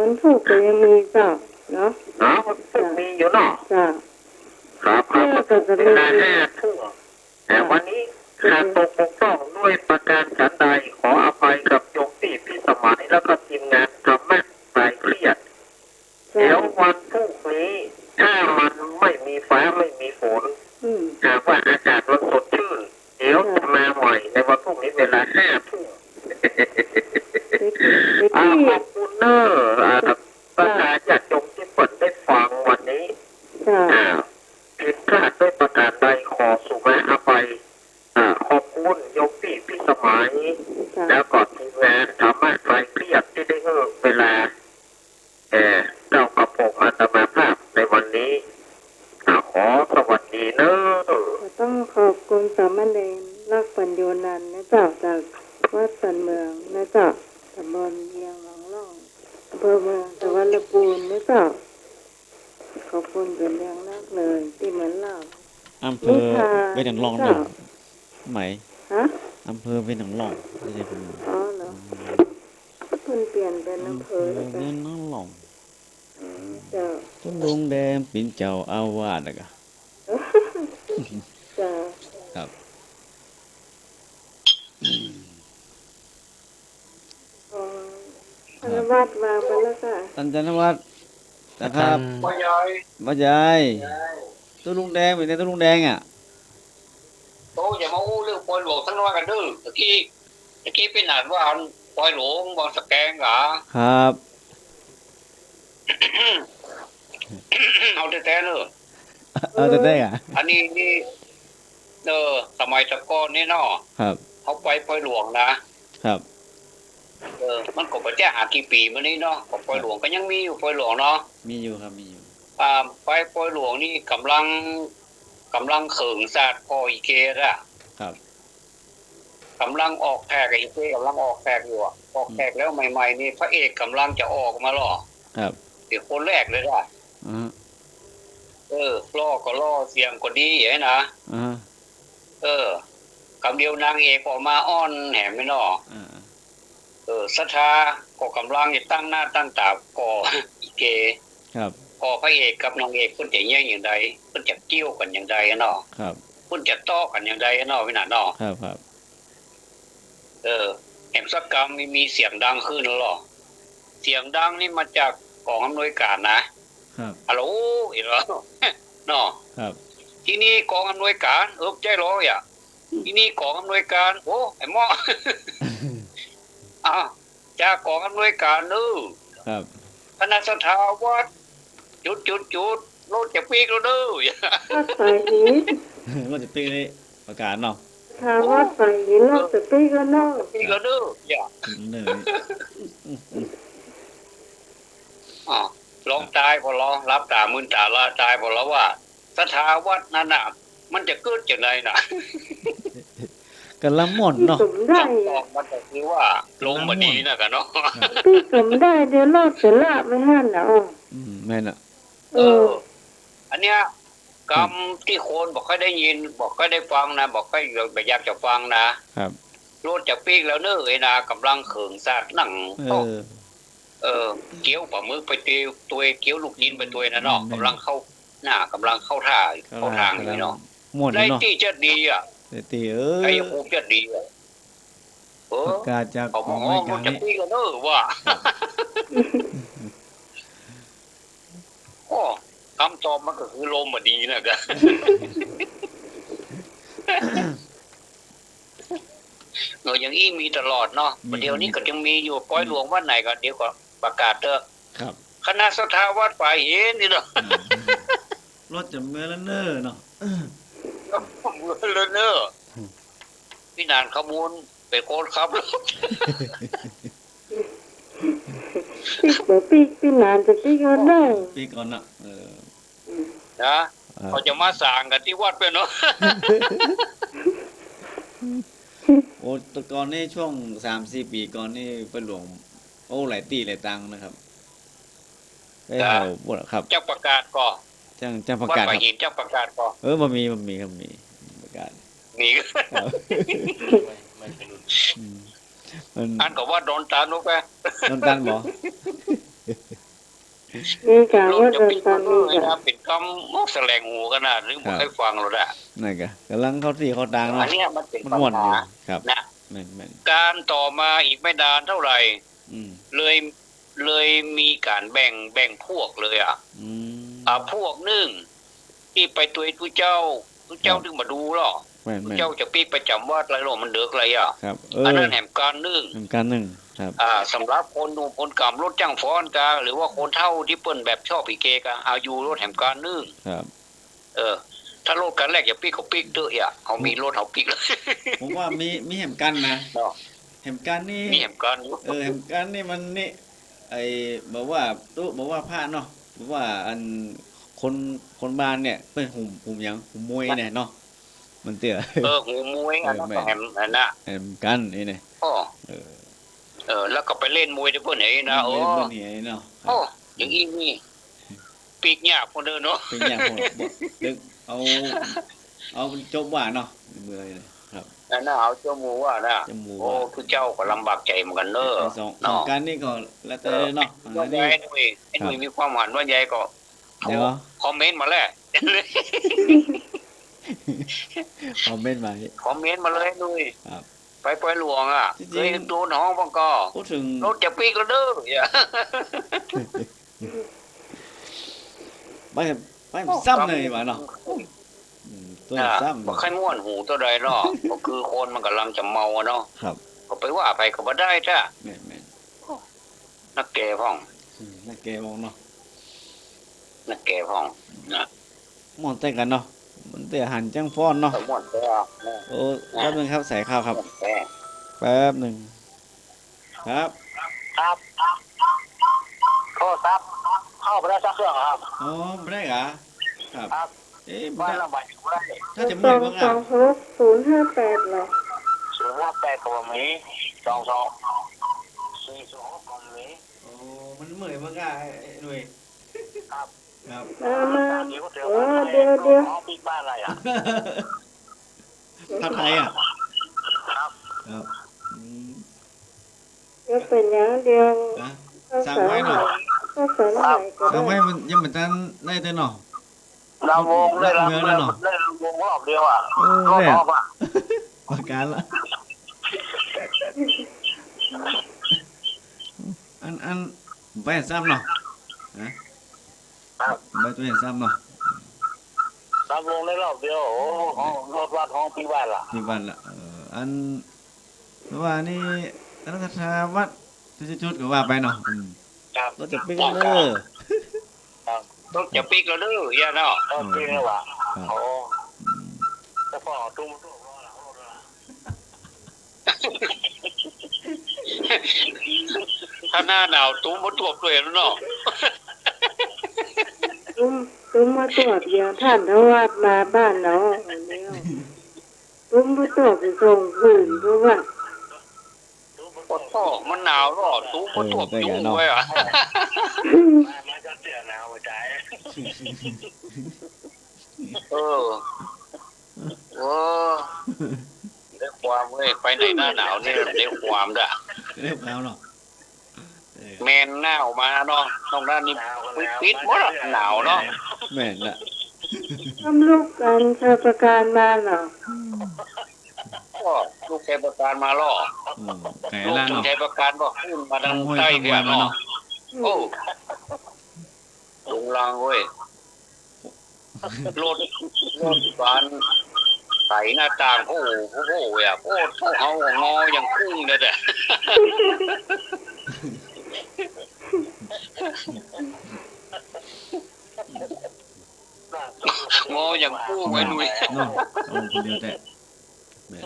วันพุธก็ยังมีเจ้าเนาะ วันพุธมีอยู่เนาะ จ้า ครับเวลา5 ทุ่มแต่วันนี้ขาดตกบกพร่องด้วยประการฉันใดขออภัยกับโยมพี่พี่สมัยแล้วก็ทีมงานทำแม่คลายเครียดเดี๋ยววันพรุ่งนี้ถ้ามันไม่มีฟ้าไม่มีฝนหากว่าอากาศมันสดชื่นเดี๋ยวจะมาใหม่ในวันพรุ่งนี้เวลา5 ทุ่มขอบคุณเนอะประกาศจากโยมที่เปิดได้ฟังวันนี้ผิดพลาดด้วยประการใดขอสุมาอภัยขอบคุณโยมพี่สมัยแล้วก็ทีมงานทำให้คลายเครียดที่ได้เวลาเจ้ากระผมอาตมาภาพในวันนี้ขอสวัสดีเนอะต้องขอบคุณสามเณรรักปัญโยนันท์นะเจ้าจากวัดสันเมืองนะเจ้าตำบลเวียงหนองล่องอำเภอเมืองจังหวัดลำพูนนะเจ้าขอบคุณเป็นอย่างนักเลยที่เหมือนเราอำเภอเป็นหนังรองหนึ่งไหมอำเภอเป็นหนังรองไม่ใช่เป็นอ๋อเหรอคุณเปลี่ยนเป็นอำเภอเป็นหนังรองเจ้าต้นลุงแดงปิ่นเจ้าอาวาสนะกะจ้าครับธนวัฒน์มาไปแล้วค่ะท่านธนวัฒน์นะครับป้ายายต้นลุงแดงเป็นไงต้นลุงแดงอ่ะโตอย่ามาอู้เรื่องปอยหลวงทั้งนั้นกันดื้อตะกี้เป็นอ่านว่าปอยหลวงบางสแกงเหรอครับเอาแต่เนอะเอาแต่อ่ะอันนี้สมัยตะกอนนี่เนาะครับเขาไปปอยหลวงนะครับมันก็ไปแจ้หากี่ปีมานี้เนาะปอยหลวงก็ยังมีอยู่ปอยหลวงเนาะมีอยู่ครับมีอยู่ไปปอยหลวงนี่กำลังเขิงศาสตร์พออีเกะครับกำลังออกแขกอีเกกำลังออกแขกอยู่ออกแขกแล้วใหม่ๆนี่พระเอกกำลังจะออกมาหรอครับเดี๋ยวคนแรกเลยล่ะล่อก็ล่อเสียงก็ดีอย่างนี้นะคำเดียวนางเอกออกมาอ้อนแหมไม่นอศรัทธาก็กำลังจะตั้งหน้าตั้งตาก่ออีเกครับก่อพระเอกกับนางเอกเพิ่นจะแย่งอย่างใดเพิ่นจะเกี่ยวกันอย่างใดเนาะครับเพิ่นจะต้อกันอย่างใดเนาะพี่น่ะเนาะครับแห่งสักกรรมมีเสียงดังขึ้นแล้วหรอเสียงดังนี่มาจากกองอำนวยการนะครับฮัลโหลอีกแล้วเนาะครับที่นี่กองอำนวยการใจร้อยอ่ะที่นี่กองอำนวยการโอ้ไอ้หม้อจากกองอำนวยการครับคณะสถาวัดจุดโลดจะปีกแล้ววัดไฟหินโลดจะปีกนี่ประกาศเนาะทางวัดไฟหินโลดจะปีกแล้วปีกแล้วอย่าลองตายพอร้องรับตามื่นตาละตายพอแล้วว่าสถาวัดนั่นน่ะมันจะเกิดจากไหนน่ะกันละหม่นเนาะมันจะคือว่าลงมาดีนะกันเนาะพี่สมได้เดี๋ยวรอดเสร็จละไม่ห้านนะแม่น่ะอันเนี้ยกรรมที่คนบอกให้ได้ยินบอกให้ได้ฟังนะบอกให้อยากจะฟังนะครับรถจะปีกแล้วไอ้นากำลังเขิงซาดนั่งเกี้ยวปลาหมึกไปตัวเกี้ยวลูกยินไปตัวนั่นเนาะกำลังเข้าหน้ากำลังเข้าท่าเข้าทางนี่เนาะได้ที่จะดีอ่ะตีไอ้หูจะดีประกาศจากของรายการนี้ปีกันว่าโอ้คำตอบมันก็คือลมมาดีนะกันอย่างนี้มีตลอดเนาะเดี๋ยวนี้ก็ยังมีอยู่ปอยหลวงวัดไหนก็เดี๋ยวก็ประกาศเถอะคณะสถาวัดฝ่ายเห็นนี่เนาะรถจะเมื่อแล้วเนอเนาะเมื่อแล้วเนอพี่นานขมูลเป็นโค้ดครับพี่นานจะปีก่อนได้ปีก่อนนะนะเขาจะมาสั่งกันที่วัดไปเนาะโอ้ตก่อนนี่ช่วง 3-4 ปีก่อนนี่เป็นหลวงโอ้หลายตีหลายตังนะครับได้เอาบ่ครับเจ้าประกาศก่อจังประกาศครับเจ้าประกาศก่อบ่มีครับมีประกาศมีอันก็ว่าโดนตานุกไปโดนตันบ่ นี่กะ เรา ว่า จะ เดิน ปิด ตอน เล นี้ ย กะ นะเป็นกำมกแสลงหูกันนะหรือบ่ให้ฟังเราได้ นั่นก็กำลังเข้าที่เข้าทาง อั เนาะ นเนี้ยมันเป็น มัน ปัญ ม่วนอ หา ยู่ครับ นะ แม่น การต่อมาอีกไม่นานเท่าไหร่ อืม เลยมีการแบ่งพวกเลยอ่ะ อืม พวกหนึ่งที่ไปตัวผู้เจ้าถึงมาดูหรอ แม่น ผู้เจ้าจะปีประจำวัดอะไรหรอมันเดือกอะไรอ่ะ ครับอันนั้นแหมการหนึ่ง ทำการหนึ่งครับ สำหรับคนหนุ่มคนกำรถจ้างฟ้อนกาหรือว่าคนเฒ่าที่เปิ้นแบบชอบอีเกกะอายุรถแหมการหนึ่ง ครับ ถ้ารถกันแรกอย่าปีกเขาปีกเด้ออ่ะเขามีรถเขาปีกเลย ผมว่ามีแหมกันนะแหมกันนี่ มีแหมการอยู่ แหมกันนี่มันนี่ไอ้บอกว่าตู้บอกว่าพระเนาะบอกว่าอันคนบ้านเนี่ยเป็นหุ่มหยังหุ่มมวยเนี่ยเนาะมันเตี้ย หูมวยอันนั้นแหมอันน่ะ แหมกันนี่เนี่ย อ้อแล้วก็ไปเล่นมวยที่เพิ่นเห็นนะโอ้ เบิ่นนี่เนาะ โอ้อย่างนี้นี่ปีกหยาบคนเดินเนาะ เป็นอย่างผมบอกดึกเอาจบว่าเนาะเมื่อยเลยครับ นั่นน่ะเอาเจ้าหมูว่านะ จมูก โอ้ทุกเจ้าก็ลำบากใจเหมือนกันเนอะ สอง เนาะ การนี่ก็แล้วแต่เนาะ ว่า อัน ยา นี้ ยไอ้หนุ่ยมีความหวังว่ายายก็ เดี๋ยว คอมเมนต์มาแล้ว คอมเมนต์มา คอมเมนต์มาเลยหนุ่ย ครับ ไปปล่อยหลวงอ่ะ จริงๆ เคยโดนห้องบังกอ พูดถึง รถจะปีกแล้วเด้ออย่า ไปซ้ำเลยว่าเนาะตัวซ้ำ บ่ค่อยม่วนหูตัวใดเนาะ ก็คือคนมันกำลังจะเมาอะเนาะ ครับ ก็ไปว่าไปก็บ่ได้จ้ะ แม่น นักแก่พ้อง นักแกมองเนาะ นักแก่พ้องนะ มองแต่กันเนาะมันแต่หันจังฟ้อนเนาะ สมมุติว่า โอ้แป๊บนึงครับใส่ข้าวครับ แก่ แป๊บนึงครับ ครับโทษครับเข้าไปได้สักเครื่องครับ อ๋อไม่ได้เหรอครับ เอ๊ะ บ้านละใบบ่ได้ ถ้าจะ ส เมื่ อ อย ง บ้าง สอ อ่ะ งหก058เหรอ 058ก็บ่มี22 426ก็บ่มี โอ้มันเมื่อยบ้างอ่ะไอ้หนุ่ย ครับ ครับ มา เดี๋ยว เดี๋ยว ขอปีกบ้านอะไรอ่ะ ทักไทยอ่ะ ครับ ครับอืม เดี๋ยวเป็นอย่างเดียว นะ ข้าว สั่ง สาร ไว้หน่อย ข้าวสารใหม่ก็ สั่งไว้ ได้ มันยังไม่ทันได้แต่เนาะ ลำวงได้ลำวงรอบเดียวอ่ะ เออ รอบอ่ะ ประการละอันไปเห็นซ้ำเนาะนะครับไปตัวเห็นซ้ำเนาะ ลำวงได้รอบเดียวโอ้รถวัดห้องปีบ้านล่ะ ที่บ้านละอันว่านี่อันนั้นคาถาวัดจุดๆก็ว่าไปเนาะ ครับ รถจะปิ้งเด้อ รถจะปีกแล้วเด้อย่าเนาะปีกแล้วว่ะโอ้แต่พอตุ้มตัวถ้าหน้าหนาวตุ้มบ่ท่วมด้วยแล้วเนาะ ตุ้มมาตรวจเดียวท่านทวัดมาบ้านเนาะอันเดียวตุ้มมาตรวจไปส่งคืนเพราะว่า โอ้โหมันหนาวหรอตุ้มบ่ท่วมยุ่งไว้อ่ะมันจะเสียหนาวใจโอ้ได้ความเว้ยไปในหน้าหนาวนี่ได้ความด่ะ เรียบแล้วเนาะ แมนหนาวมาเนาะตรงนั้นนี่ปิดหมดอ่ะหนาวเนาะ แม่นละ ทำลูกกันข้าราชการมาเหรอ ก็ลูกชายประการมาล่อ ไก่ ลูก ล่างเนาะ ชายประการบอกขึ้นมาทาง ห้วย ใต้ ข้าง เพี บ ย นมา เนาะ เนาะ โอ้ลุงลังเว้ยรถบานใส่หน้าต่างโอ้โหอ่ะโอ้เขางออย่างกุ้งเลยแต่งออย่างกุ้งไว้หนุ่ย เนาะเอาคนเดียวแต่แม่น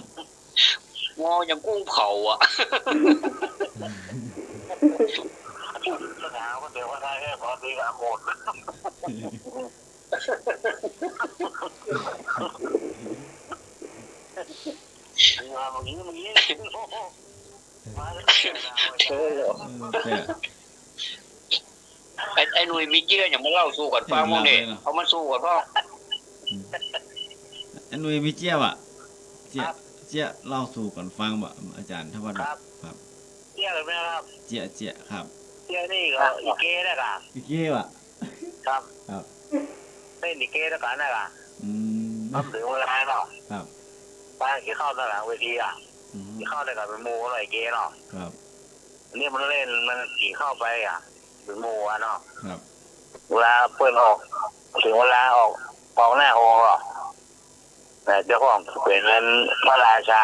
งออย่างกุ้งเผาอ่ะหนาวก็เดี๋ยวว่าได้แค่พอดีละหมดไอ้หนุ่ยมีเชื่ออย่างมาเล่าสู้กันฟังมั้งเนี่ยเอามาสู้กันพ่อ อันนุ้ยมีเจี๊ยบอ่ะเจี๊ยบเล่าสู่ก่อนฟังบ่อาจารย์ทวัฒน์ครับ เชื่อเลยไหมครับ เจี๊ยครับ เ เจนี่ก็อีเก้นะกะ อีกเกี้ยวอ่ะ ครับ ครับ เล่นอีเก้นะกะนะกะ อืม ทำถึงเวลาเนาะ ครับ บ้านกี่เข้าด้านหลังเวทีอ่ะ อืม กี่เข้าได้กับเป็นโมอะไรเก้เนาะ ครับ นี่มันเล่นมันกี่เข้าไปอ่ะเป็นโมอ่ะเนาะ ครับ เวลาเปิดออกถึงเวลาออกหน้าโอ่ะแต่เจ้าของเป็นนั้นพระราชา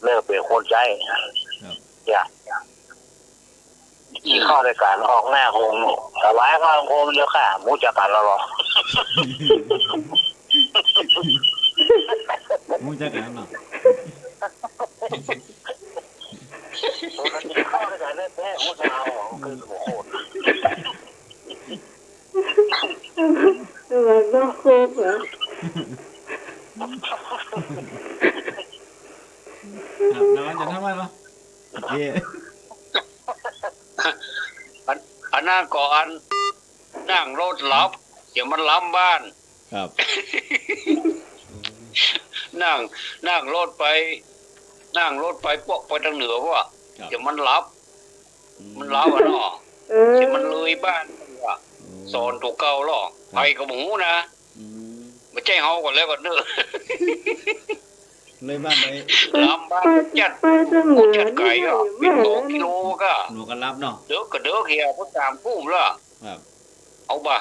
เลิกเป็นคนใจ ครับ อย่าที่เข้าในการออกหน้าโฮมสบายเข้าโฮมเดียวค่ะมูจะกันแล้วหรอ มูจักกันเนาะ เข้าในการแท้ๆมูจะเอาคือโคตร มันก็ครบเหรอ ครับแล้วมันจะทำไมเนาะอีกเกี้ย อันนั้นก็อันนั่งรถลับเดี๋ยวมันล้ำบ้าน ครับ นั่งรถไปพวกไปทางเหนือว่ะ ครับ เดี๋ยวมันลับอ่ะเนาะเดี๋ยวมันเลยบ้านว่ะสอนถูกเก่าหรอกไปกับหมูนะ อืม ไม่ใช่เฮาก่อนแล้วก่อนเนอะ เลยบ้านไป ล้ำบ้านจัด ไปทางเหนือ จัด นี่ ไก่อ่ะ ไม่ เป็น เห ส ลื อ อง กิโลก็ หนูกันรับเนาะ เด้อก็เด้อเฮียพุทธามพุ่มละ ครับ เอาบ่า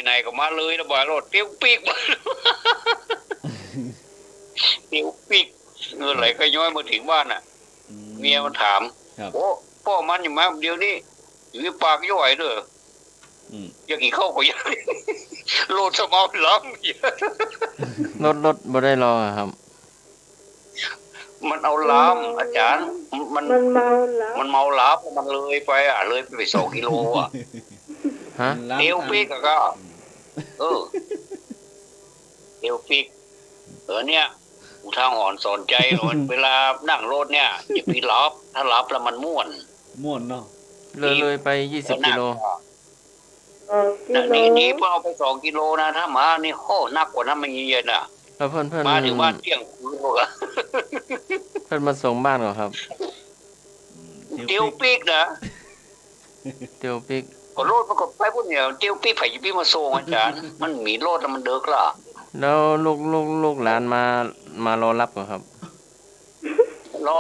ไหนๆก็มาเลยนะบ่ารถเตี้ยวปีกบ่ เตี้ยวปีกเงินไหลก็ย้อยมาถึงบ้านน่ะ อื เมียมันถาม ครับ โอ้พ่อมันอยู่มาเดี๋ยวนี้อยู่ในปากย่อยเด้อ อืม อยากกินข้าวก็ยัง โลดสมองล้ำ รถบ่ได้รออะครับ มันเอาล้ำอาจารย์มัน มันเมาแล้ว มันเมาล้ำมันเลยไปอ่ะเลยไป2 กิโลอ่ะ ฮะ เตี้ยวปีกอะก็ เออเตี้ยวปีกเนี่ยอุทาหรณ์สอนใจหน่อยเวลานั่งรถเนี่ยอย่าไปรับถ้ารับแล้วมันม่วน ม่วนเนาะ เลยไป20กิโล นี่เพิ่งเอาไป2 กิโลนะถ้ามานี่โหนักกว่านั้นมันเย็นอ่ะ แล้วเพิ่น มาถึงบ้านเที่ยงคืนหมดอะ เพิ่นมาส่งบ้านก่อนครับ เตียวปีกนะ เตียวปิก ก็รถมันก็ไปพวกเนี่ยเตียวปีกไผ่ยี่ปีมาส่งอาจารย์ มันมีรถแล้วมันเดิกละ แล้วลูกหลานมารอรับก่อนครับ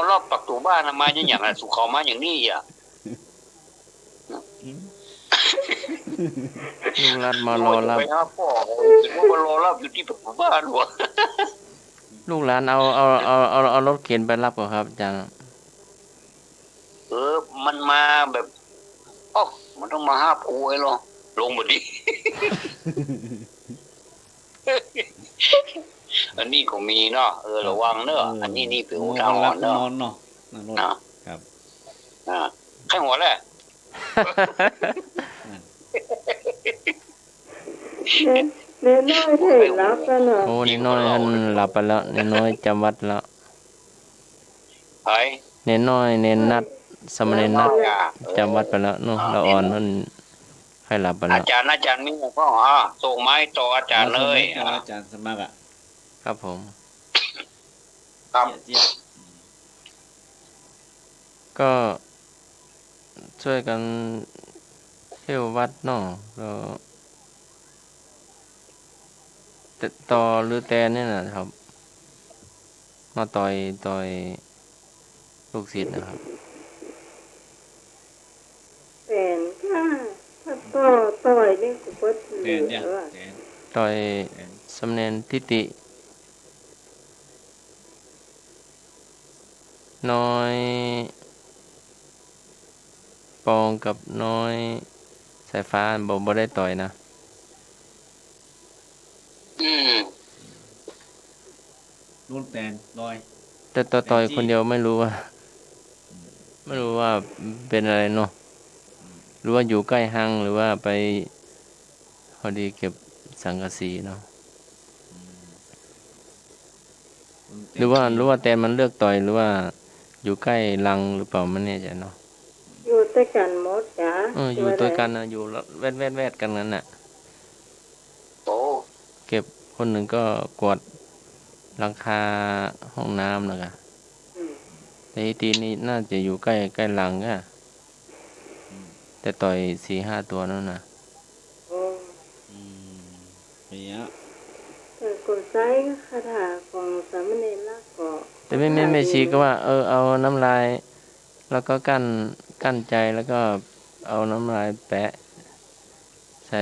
รอบประตูบ้านน่ะมาอย่างนั้นสุขเขามาอย่างนี้อ่ะ ลูกหลานมารอรับ ไปหาพ่อถึงว่ามารอรับอยู่ที่ประตูบ้านวะ ลูกหลานเอารถเข็นไปรับก่อนครับอาจารย์ มันมาแบบอ๋อมันต้องมาหาปูไอ้หรอลงมาดิ อันนี้ก็มีเนาะระวังเนอะอันนี้นี่เป็นอุทาหรณ์เนอะ นอนเนาะนั่งรถ นะครับ ใครหัวแหละ เน้นน้อยเถิดรับกันเหรอ โอ้นี่น้อยอันหลับไปแล้วนี่น้อยจำวัดแล้ว ไป เน้นน้อยเน้นนัดสมณเณรนัดจำวัดไปแล้วเนาะละอ่อนนั่นให้หลับไป อา แล้ว จารย์มีก็ส่งไม้ต่ออาจารย์เลย อาจารย์สมัครอ่ะ ครับผม ครับ เจี๊ยบ ก็ช่วยกันเที่ยววัดเนาะก็ต่อหรือแตนนี่นะครับ มาต่อยลูกศิษย์นะครับ เป็นค่ะถ้าต่อยนี่กูก็เห แต ลื นเนี่ย อว่ะ แตน ต่อยสำเนนทิติ น้อยปองกับน้อยสายฟ้าบ่ได้ต่อยนะ รุ่นแตนลอย แต่ต่อยคนเดียวไม่รู้ว่าเป็นอะไรเนาะหรือว่าอยู่ใกล้ห้างหรือว่าไปพอดีเก็บสังกะสีเนาะหรือว่าแตนมันเลือกต่อยหรือว่าอยู่ใกล้รังหรือเปล่ามันเนี่ยจะเนาะ อยู่ด้วยกันหมดจ้ะ อยู่ตัวกันนะอยู่แวดกันนั้นน่ะ โอ้ เก็บคนหนึ่งก็กวาดหลังคาห้องน้ำนะคะแต่ทีนี้น่าจะอยู่ใกล้รังอะแต่ แต่ต่อย4-5 ตัวนั่นนะ โอ้ เนี่ย แต่กดไซคาถาของสามเณรละก็ แต่ไม่ชี้ก็ว่าเอาน้ำลายแล้วก็กั้นใจแล้วก็เอาน้ำลายแปะใส่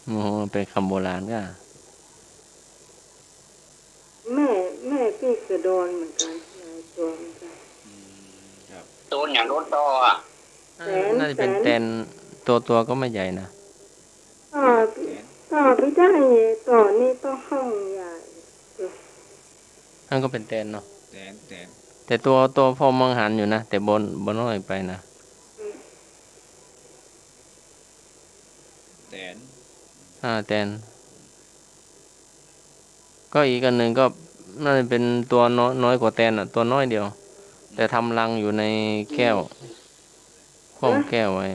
โมเป็นคำโบราณก็ แม่พี่กระโดนเหมือนกันหลายตัวเหมือนกัน โดนอย่างโดนต่ออ่ะ น่าจะเป็นแตนตัวก็ไม่ใหญ่นะ ต่อไม่ได้ต่อนี่ต้องห้องใหญ่ นั่นก็เป็นแตนเนาะ แตน แต่ตัวพอมองหันอยู่นะแต่บนน้อยไปนะ แตน แตนก็อีกอันหนึ่งก็น่าจะเป็นตัวน้อยกว่าแตนอ่ะตัวน้อยเดียว แต่ทำรังอยู่ในแก้วคว่ำแก้วไว้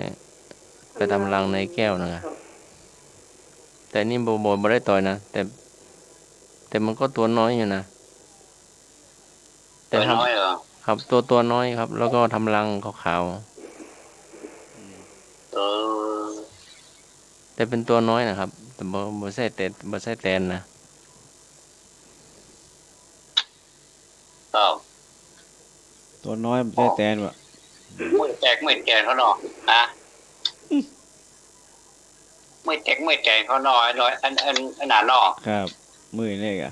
ไปทำรังในแก้วนะแต่นี่โบไม่ได้ต่อยนะแต่มันก็ตัวน้อยอยู่นะแต่ ตัวน้อยเหรอ ครับตัวน้อยครับ แล้วก็ทำรังขาว แต่เป็นตัวน้อยนะครับแต่บ่ใช่แตนนะ อ้าว ตัวน้อยไม่ใช่แตนวะ ไม่แตกเขาหนอฮะไม่แตกเขาหนอน้อยอันหนาหนอ ครับมือนี่กะ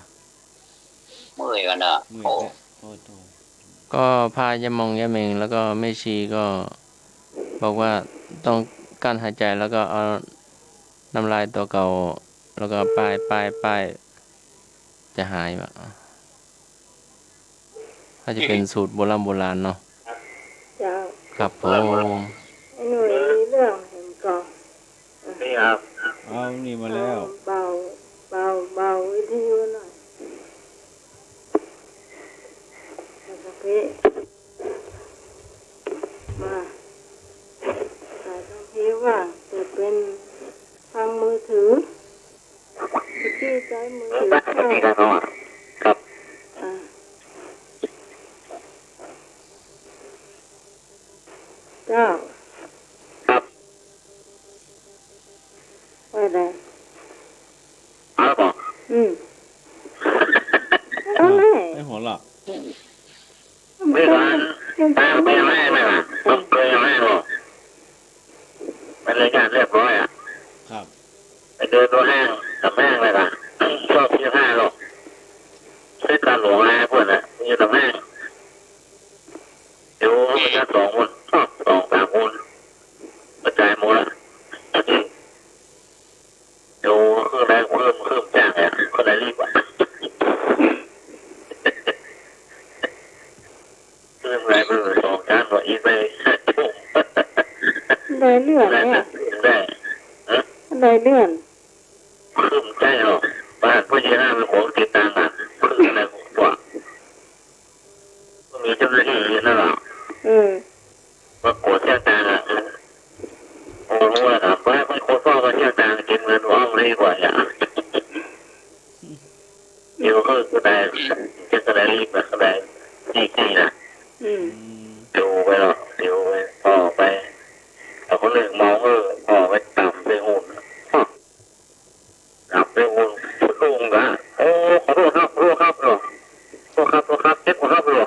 เมื่อยกันเนอะ มือ โอ้ โอ้โห ก็พายามองยาเมงแล้วก็แม่ชีก็บอกว่าต้องกั้นหายใจแล้วก็เอาน้ำลายตัวเก่าแล้วก็ป้ายจะหายแบบถ้าจะเป็นสูตรโบราณเนาะ เจ้า ครับผม ไอ้หน่วยมีเรื่องเห็นก่อน นี่ครับ เอานี่มาแล้ว เบาวิทยุหน่อยนะครับพี่มาสายต้องพี่ว่าจะเป็นฟังมือถือที่ใช้มือถือเข้า ครับ เจ้า ครับ ว่าไง เอาบอก เอาเลย ไม่หัวหรอก ไม่ร้านตามไปยังไงไหมล่ะต้องเคยยังไงบอกเป็นรายการเรียบร้อยอ่ะ ครับ ไปเดินตัวแห้งกับแห้งเลยล่ะชอบที่ห้าหรอกซื้อการหลวงอะไรพวกน่ะอยู่กับแห้งเดี๋ยวมันจะ2 คน2-3 คนกระจายหมดละเดี๋ยวเครื่องแรงเพิ่มจ้างเนี่ยคนไหนรีบอ่ะเครื่องแรงเพิ่ม2 จานกว่าอีกไปชุ่ม ได้เลื่อนเนี่ย ได้ ได้เลื่อน ขึ้นใช่หรอบ้านผู้ใหญ่ห้าเป็นของติดตามอ่ะขึ้นอะไรกว่ามีเจ้าหน้าที่นั่นหรอมากดเชี่ยวจางอ่ะโอ้รู้แล้วนะไม่คนเฝ้าก็เชี่ยวจางกินเงินว่างเลยกว่าอย่างเดี๋ยวก็ได้จะได้รีบนะได้ดีนะดูไปหรอกเดี๋ยวไปพ่อไปแต่คนหนึ่งมองพ่อไปต่ำไปหุ่นต่ำไปหุ่นลุงนะโอ้ขอโทษครับขอโทษครับหรอขอครับเจ็บขอครับหรอ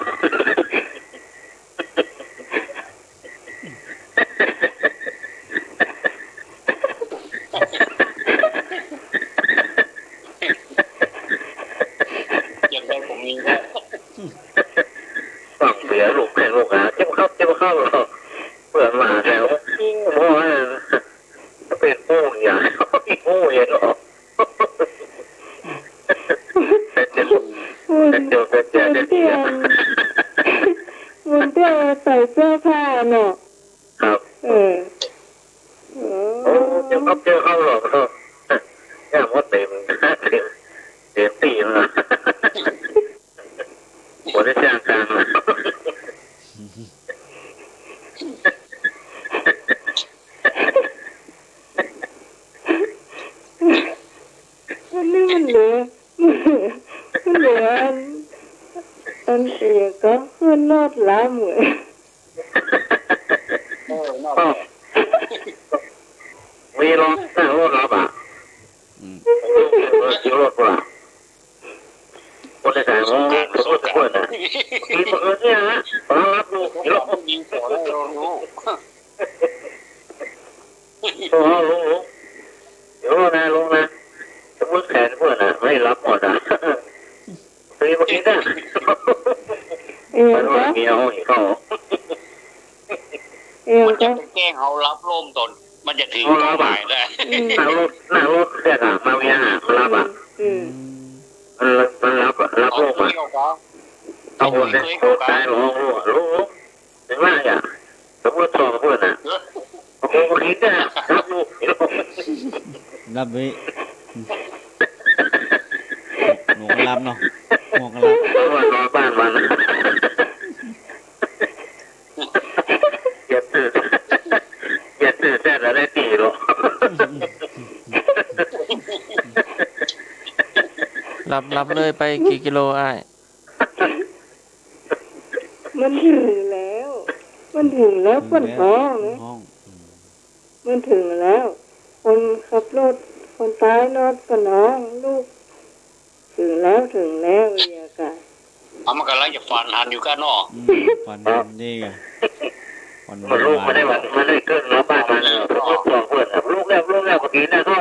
ยังได้ผมมีแล้ว ฝั่งเสียลูกแม่ลูกหาเจ็บเข้าหรอเพื่อนมาแล้วเพราะว่าเป็นผู้ใหญ่ผู้ใหญ่หรอมันเตี้ยใส่เสื้อผ้าเนาะ ครับโอ้เจ้าเข้าหรอกแค่มดเต็มตีมาหัวได้จ้างกลางแล้ว อันนี้มันเหลืออันเสียก็คือนอดล้าเหมือน ก็ มีรถนั่งรถรับอ่ะขี่รถกูล่ะคนในแต่มองรถเพื่อนนะมีคนเนี่ยฮะรับลูกขี่รถยิงหัวแล้วรู้ โอ้ลุงเดี๋ยวนะลุงนะสมมติแขนเพื่อนนะไม่รับหมดอ่ะซื้อมากินได้มันว่าเมียห้องอีกเขามันจะแกล้งเอารับร่มตนมันจะถึงเป้าหมายได้นั่งรถเรียกอ่ะมาเมียอ่ะมารับอ่ะมันรับร่มอ่ะเอาคนเนี่ยโคตายหลงรู้ถึงว่าอ่ะสมมติสองเพื่อนอ่ะโอ้โหคิดได้รับลูกรับไว้หนูก็รับเนาะหนูก็รับนอนบ้านมันอย่าตื่นแท้แล้วได้ตีหรอกรับเลยไปกี่กิโลอ้ายมันถึงแล้วปวดท้องเลยมันถึงแล้วคนขับรถคนตายนอนกับน้องลูกถึงแล้วเรียกกันมันกำลังจะฟันหันอยู่กันเนาะฟันนี่ไงมันลูกไม่ได้เกินแล้วบ้านมันลูกสองคนลูกแล้วก็กินนะเข้า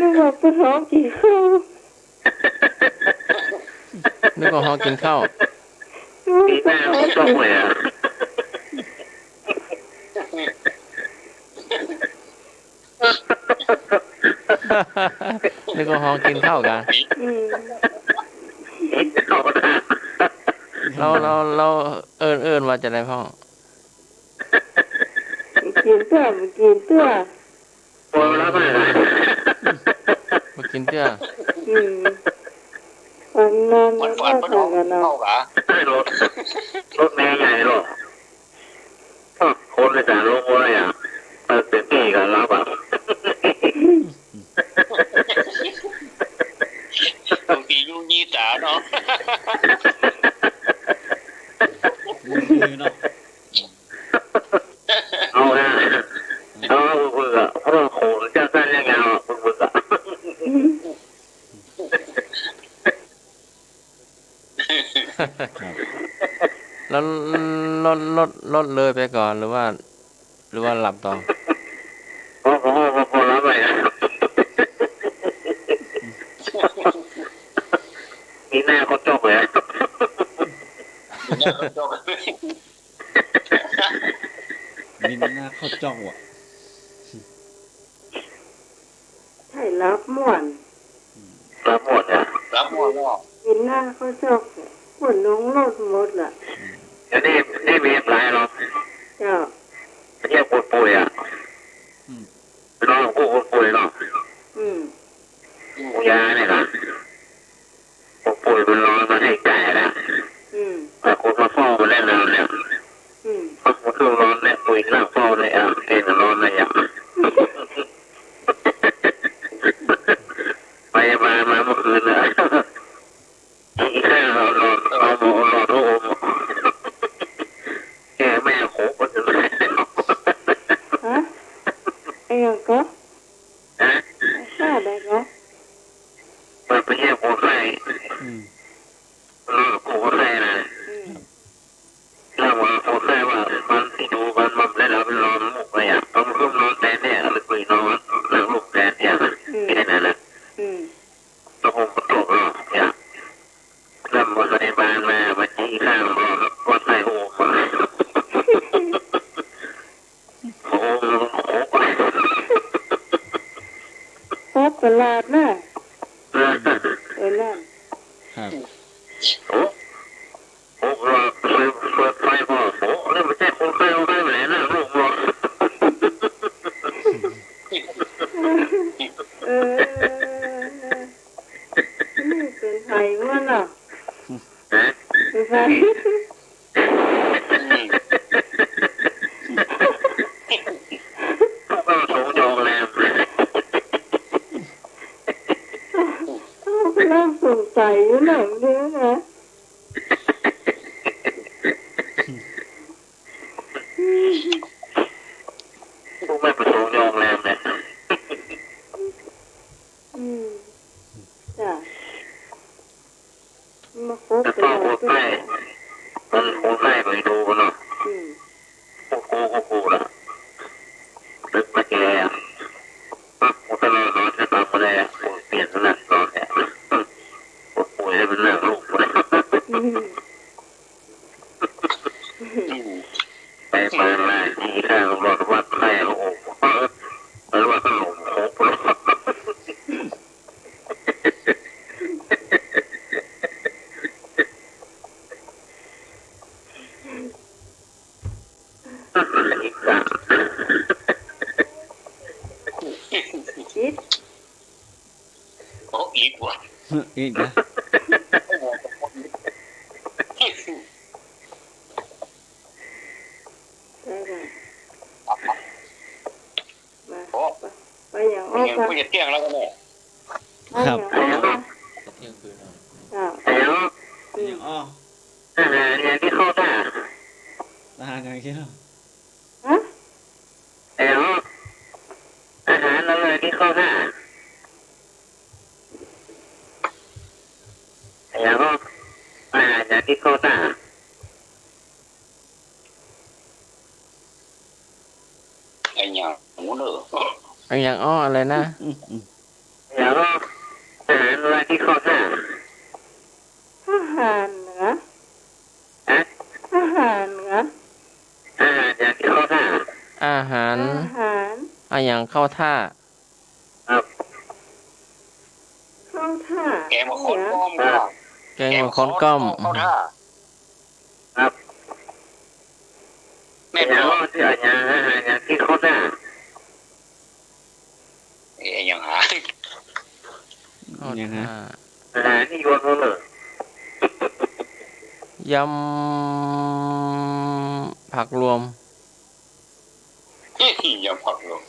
นึกว่าปวดท้องกินข้าวนึกว่าห้องกินข้าวปีหน้าต้องเลยอ่ะนึกว่าห้องกินข้าวกันเราเอิญว่าจะได้พ่อกินเตื้อโอ้แล้วมากินเตื้อวันนั้นมันฟันมันเข้ากันรถแม่ใหญ่หรอกคนในแต่ลงว่าอ่ะเป็นปีกันรับอ่ะบางทียุ่งยี่ตาเนาะเอาละเอาบึกอ่ะเพราะโขนจะสั้นยังไงอ่ะบึกอ่ะแล้วลดเลยไปก่อนหรือว่าหลับต่อพอรับไปมีหน้าเขาจบเลยมีหน้าเขาจ้องว่ะใช่รับหมดอ่ะรับหมดเนาะมีหน้าเขาจอกปวดน้องรถหมดล่ะนี่มีอะไรหรอจ้าเรียกป่วยอ่ะน้องกูป่วยเนาะกูยาเนี่ยนะป่วยมันร้อนมันให้ใจนะแต่คนมาเฝ้ามันเล่นแล้วเนี่ยมันคือร้อนเนี่ยป่วยหน้าเฝ้าเนี่ยอ่ะเองร้อนเลยอ่ะไปมาเมื่อคืนเลยอีกแค่เราหมอทุกอมแกแม่โขกคนอื่นฮะไอ้ยังก็ข้าได้ก็มันไปเยี่ยมคนไข้คนไข้นะแล้วว่าคนไข้ว่ามันที่ดูมันได้แล้วเป็นร้อนมุกเลยอ่ะต้องร่วมนอนแต่เนี่ยหรือคุยนอนแล้วลูกแต่เนี่ยแค่นั้นแหละแล้วผมก็ตกหรอกเนี่ยแล้วมาในบ้านมาจี้ข้าวก็ใส่โอ่งมาโอ่งพบตลาดน่ะนั่นครับโอ้เราเปิดไฟพอโอ้แล้วไม่ใช่คนไข้เอาไข้ไปไหนนะลูกบอกนี่เป็นไทยมั้งอ่ะเป็นไทยก็สูงจองแล้วเริ่มสงสัยอยู่หน่อยนึงนะ กูละลึกมาแกปั๊บกูก็รอรอจะตามมาได้กูเปลี่ยนแล้วรอแกกูให้เป็นเรื่องลูกกูเลยไปเปิดร้านที่ข้างรถวัดไข่โอ้โหเปิดว่าขนมโคกโอ้อีกว่ะ อีกนะ โอ้ ไปอย่างอ้อ ยัง ค่ะ กูจะเที่ยงแล้วก็เนี่ย ครับ เที่ยงคืน จ้า แล้ว อย่างอ้อ อาหารเนี่ยที่เข้าตา ทหารอย่างคิดว่า ฮะ แล้วอาหารอะไรที่เข้าตาแล้วอาหารเนี่ยที่เข้าตา ไอ้ยังหมูเด้อ อันอย่างอ้ออะไรนะ แล้วอาหารอะไรที่เข้าตา ทหารเหรอ อะ ทหารเหรอ อาหารเนี่ยที่เข้าตา อาหาร ทหาร อันอย่างเข้าท่า ครับ เข้าท่า แกมาคนก้อมก็ แกงมาค้อนก้อม เข้าท่า ครับ แม่ แล้ว บอก ที่อาหารเนี่ยที่เข้าตา ไอ้ยังหา เข้า อย่างฮะ ท่า อาหารที่โยนเขาเลย ยำผักรวม ยำผักลง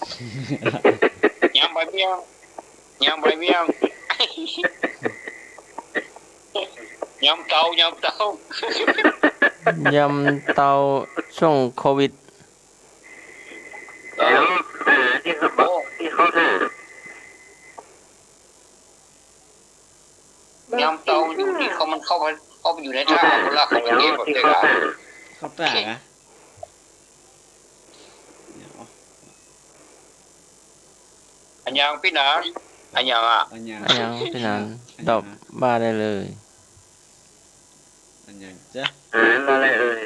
ยำใบเบี้ยงยำใบเบี้ยงยำเตายำเตาย ำเตาช่วงโควิด แล้วอาหารที่เขาบอกที่เข้าตาย ำเตาอยู่ที่เขามันเข้าไปอยู่ในท่าเวลาเขา แล้ว เก็บหมด ที่ เลย เข้า อ่ะ ตา เข้าตาอะ อันยังพี่หนาอันยังอ่ะ อันยัง อันอย่างพี่นันตอบบ้าได้เลย อันยังจ้ะ อาหารอะไรเอ่ย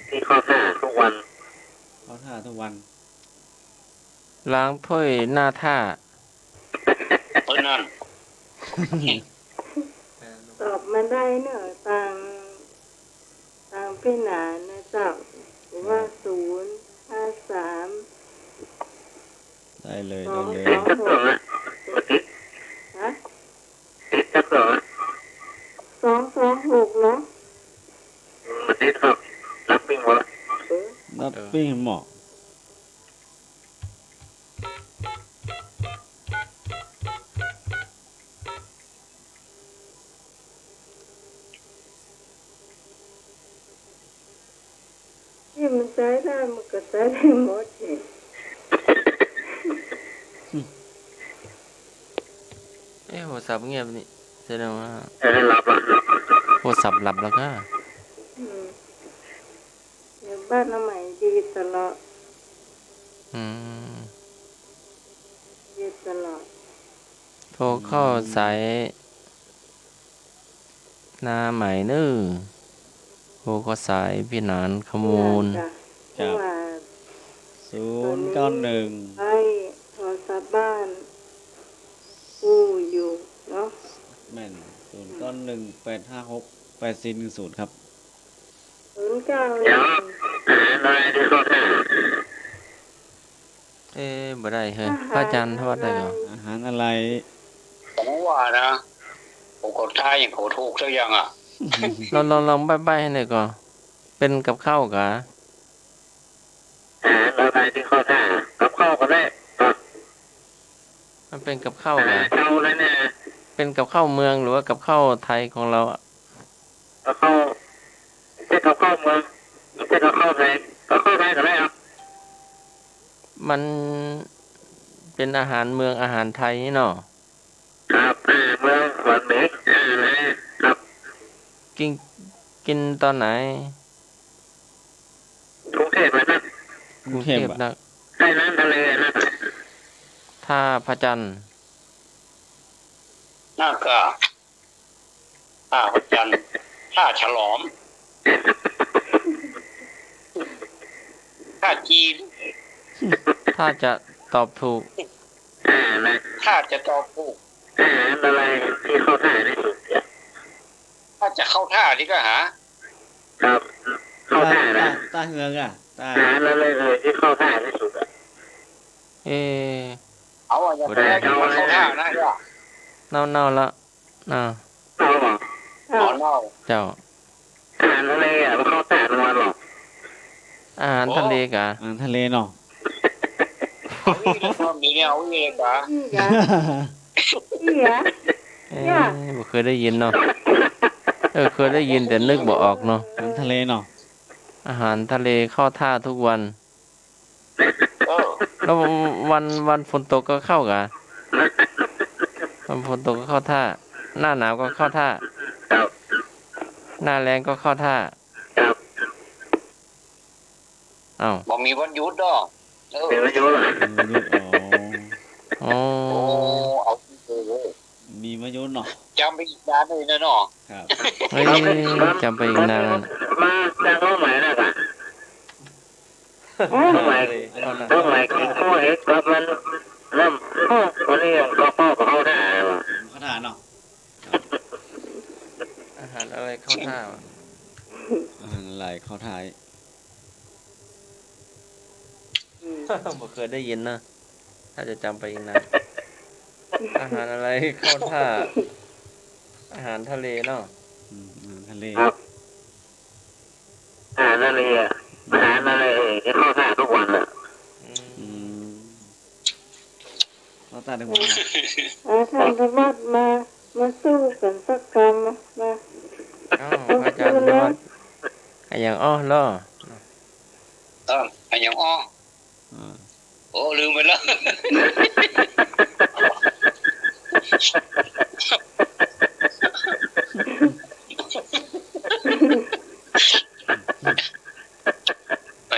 ที่เข้าตาทุกวัน เข้าท่าทุกวัน ล้างถ้วยหน้าท่า เออนั่น ตอบมาได้เนอะต่างพี่หนานะเจ้าหรือว่า053 ได้เลย ส ได้ อง เลย สอง จักรเหรอติด ฮะ จักรเหรอ 226เนาะ มันติดครับรับปิ้งวะ นับปิ้งหมอก ที่มันใช้ได้มันก็ใช้ได้หมดเลย โทรศัพท์เงียบนี่แสดงว่า รับละ โทรศัพท์หลับแล้วก็ เดี๋ยวบ้านน้ำใหม่ดีตลอด อืม ดีตลอด โทรเข้าสายนาใหม่เนื้อโทรเข้าสายพี่นานขมูล เพราะว่า 091 ให้โทรศัพท์บ้านกู้อยู่เนาะ แม่น091 856 8410ครับ 09 เดี๋ยวอาหารอะไรที่เข้าตา บ่ได้เฮ้ยพระอาจารย์ทวัดได้เหรอ อาหารอะไร ผมว่านะผมกดท่าอย่างเขาถูกซะยังอ่ะ ลองใบ้ให้หน่อยก่อนเป็นกับข้าวกะ อาหารอะไรที่เข้าตากับข้าวก็ได้ มันเป็นกับข้าว อาหาร กะ เจ้าเลยเนี่ย เป็นกับข้าวเมืองหรือว่ากับข้าวไทยของเราอะ กับข้าวเส้นกับข้าวเมืองเส้นกับข้าวไทยกับข้าวไทยก็ได้ครับ มันเป็นอาหารเมืองอาหารไทยนี่เนาะ ครับเมืองขวัญเมฆอะไรครับ กินตอนไหน กรุงเทพนะ ก กรุงเทพนะ ใต้น้ำทะเลนะ ท่าพระจันทร์ น่าก็ท่าพระจันทร์ท่าฉลอมท่าจีน ถ้าจะตอบถูก นะ ท่าจะตอบถูก อาหารอะไรที่เข้าท่าที่สุด ถ้าจะเข้าท่าที่ก็หา ครับเข้าท่านะ ตาเฮืองอ่ะตา อาหารอะไรที่เข้าท่าที่สุดอะ เอ เอาอย่างแรกมันเข้าท่านะเจ้า เน่าละน่า เอาหรอ เอาเน่า เจ้า อาหารอะไรอ่ะมันเข้าท่าทั้งวันหรอ อาหารทะเลกะ ทะเลเนาะ มีเนี่ยเอาเองกะ บ่เคยได้ยินเนาะเคยได้ยินแต่นึกบ่ออกเนาะ ทะเลเนาะ อาหารทะเลเข้าท่าทุกวัน แล้ววันฝนตกก็เข้ากะวันฝนตกก็เข้าท่า หน้าหนาวก็เข้าท่า หน้าแรงก็เข้าท่าอ้าว บ่มีวันหยุดดอก เป็นประโยชน์ อ๋อ เอา มีมายุนเนาะ จำไปอีกนานเลยนะเนาะ ครับ เฮ้ยจำไปอีกนาน มาจากห้องใหม่นะกะห้องใหม่กินข้าวเอ็กซ์กับมันน้ำข้าววันนี้ก็พ่อกับเขาได้ว่ะ เขาทานเนาะ อาหารอะไรเข้าท่าวะ ไหลเข้าท้าย บ่เคยได้ยินนะถ้าจะจำไปอีกนานอาหารอะไรเข้าท่า อาหารทะเลเนาะ ทะเล ครับอาหารอะไรอ่ะอาหารอะไรที่เข้าท่าทุกวันอ่ะ เขาตาดึงวัน ท่านสมบัติมาสู้กันสักกรรมมา อ้าวพระอาจารย์วัดอย่างอ้อล่อ อันอย่างอ้อโอ้ลืมไปแล้ว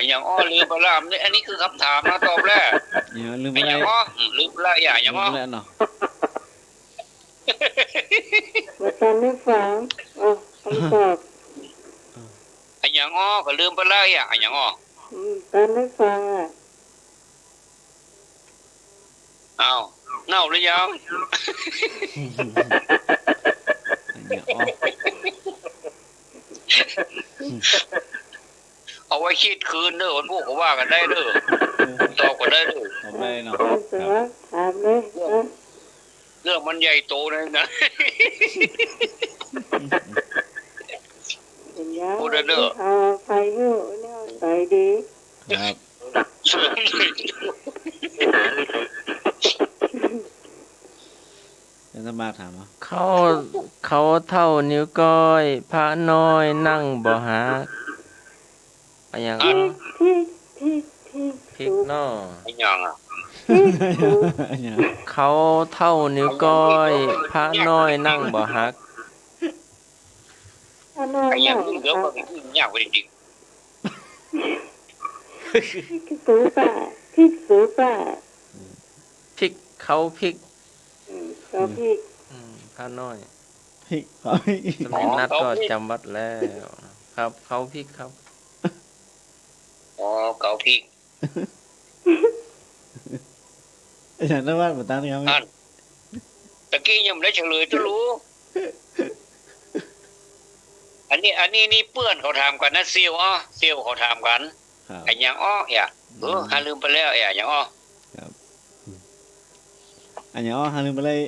อย่างอ้อลืมไปแล้วอันนี้คือคำถามนะตอบแล้ว ลืม ไอ้ ไป อย่างอ้อลืมไปแล้วอย่างอ้อ แล้วเนาะ มาจำให้ฟังคำตอบ ไอ้อย่างอ้อก็ลืมไปแล้วอย่างอ้อ จำให้ฟังอ่ะ อ้าวเน่าหรือยังเอาไว้คิดคืนเด้อคนพวกเขาว่ากันได้เด้อตอบกันได้เด้อ ตอบได้เนาะ ถามเลย เรื่องมันใหญ่โตเลยนะ เป็นยังเอาไปเถอะเนี่ยใจดี ครับเป็นสมาถามเหรอ เขาเท่านิ้วก้อยพระน้อยนั่งบ่หักอย่างอ้อพริกเนาะ ไอ้ยังอ่ะ เขาเท่านิ้วก้อยพระน้อยนั่งบ่หัก ไอ้ยังนี่เดี๋ยวก็ไปกินยากไปจริง สูป่าพริกสูป่า พริกเขาพริก ก็พริก พระน้อย พริกเขาพริก สมัยนัดก็จำวัดแล้วครับเขาพริกครับ อ๋อเกาพริก อย่างนั้นว่าเหมือนตั้งยังไง ตะกี้ยังไม่ได้เฉลยจะรู้ อันนี้นี่เปื้อนเขาถามกันนะเซียวเขาถามกันไอ้ยังอ้อหาลืมไปแล้วอย่างอ้อ อันนี้อ๋อหาลืมไปเลย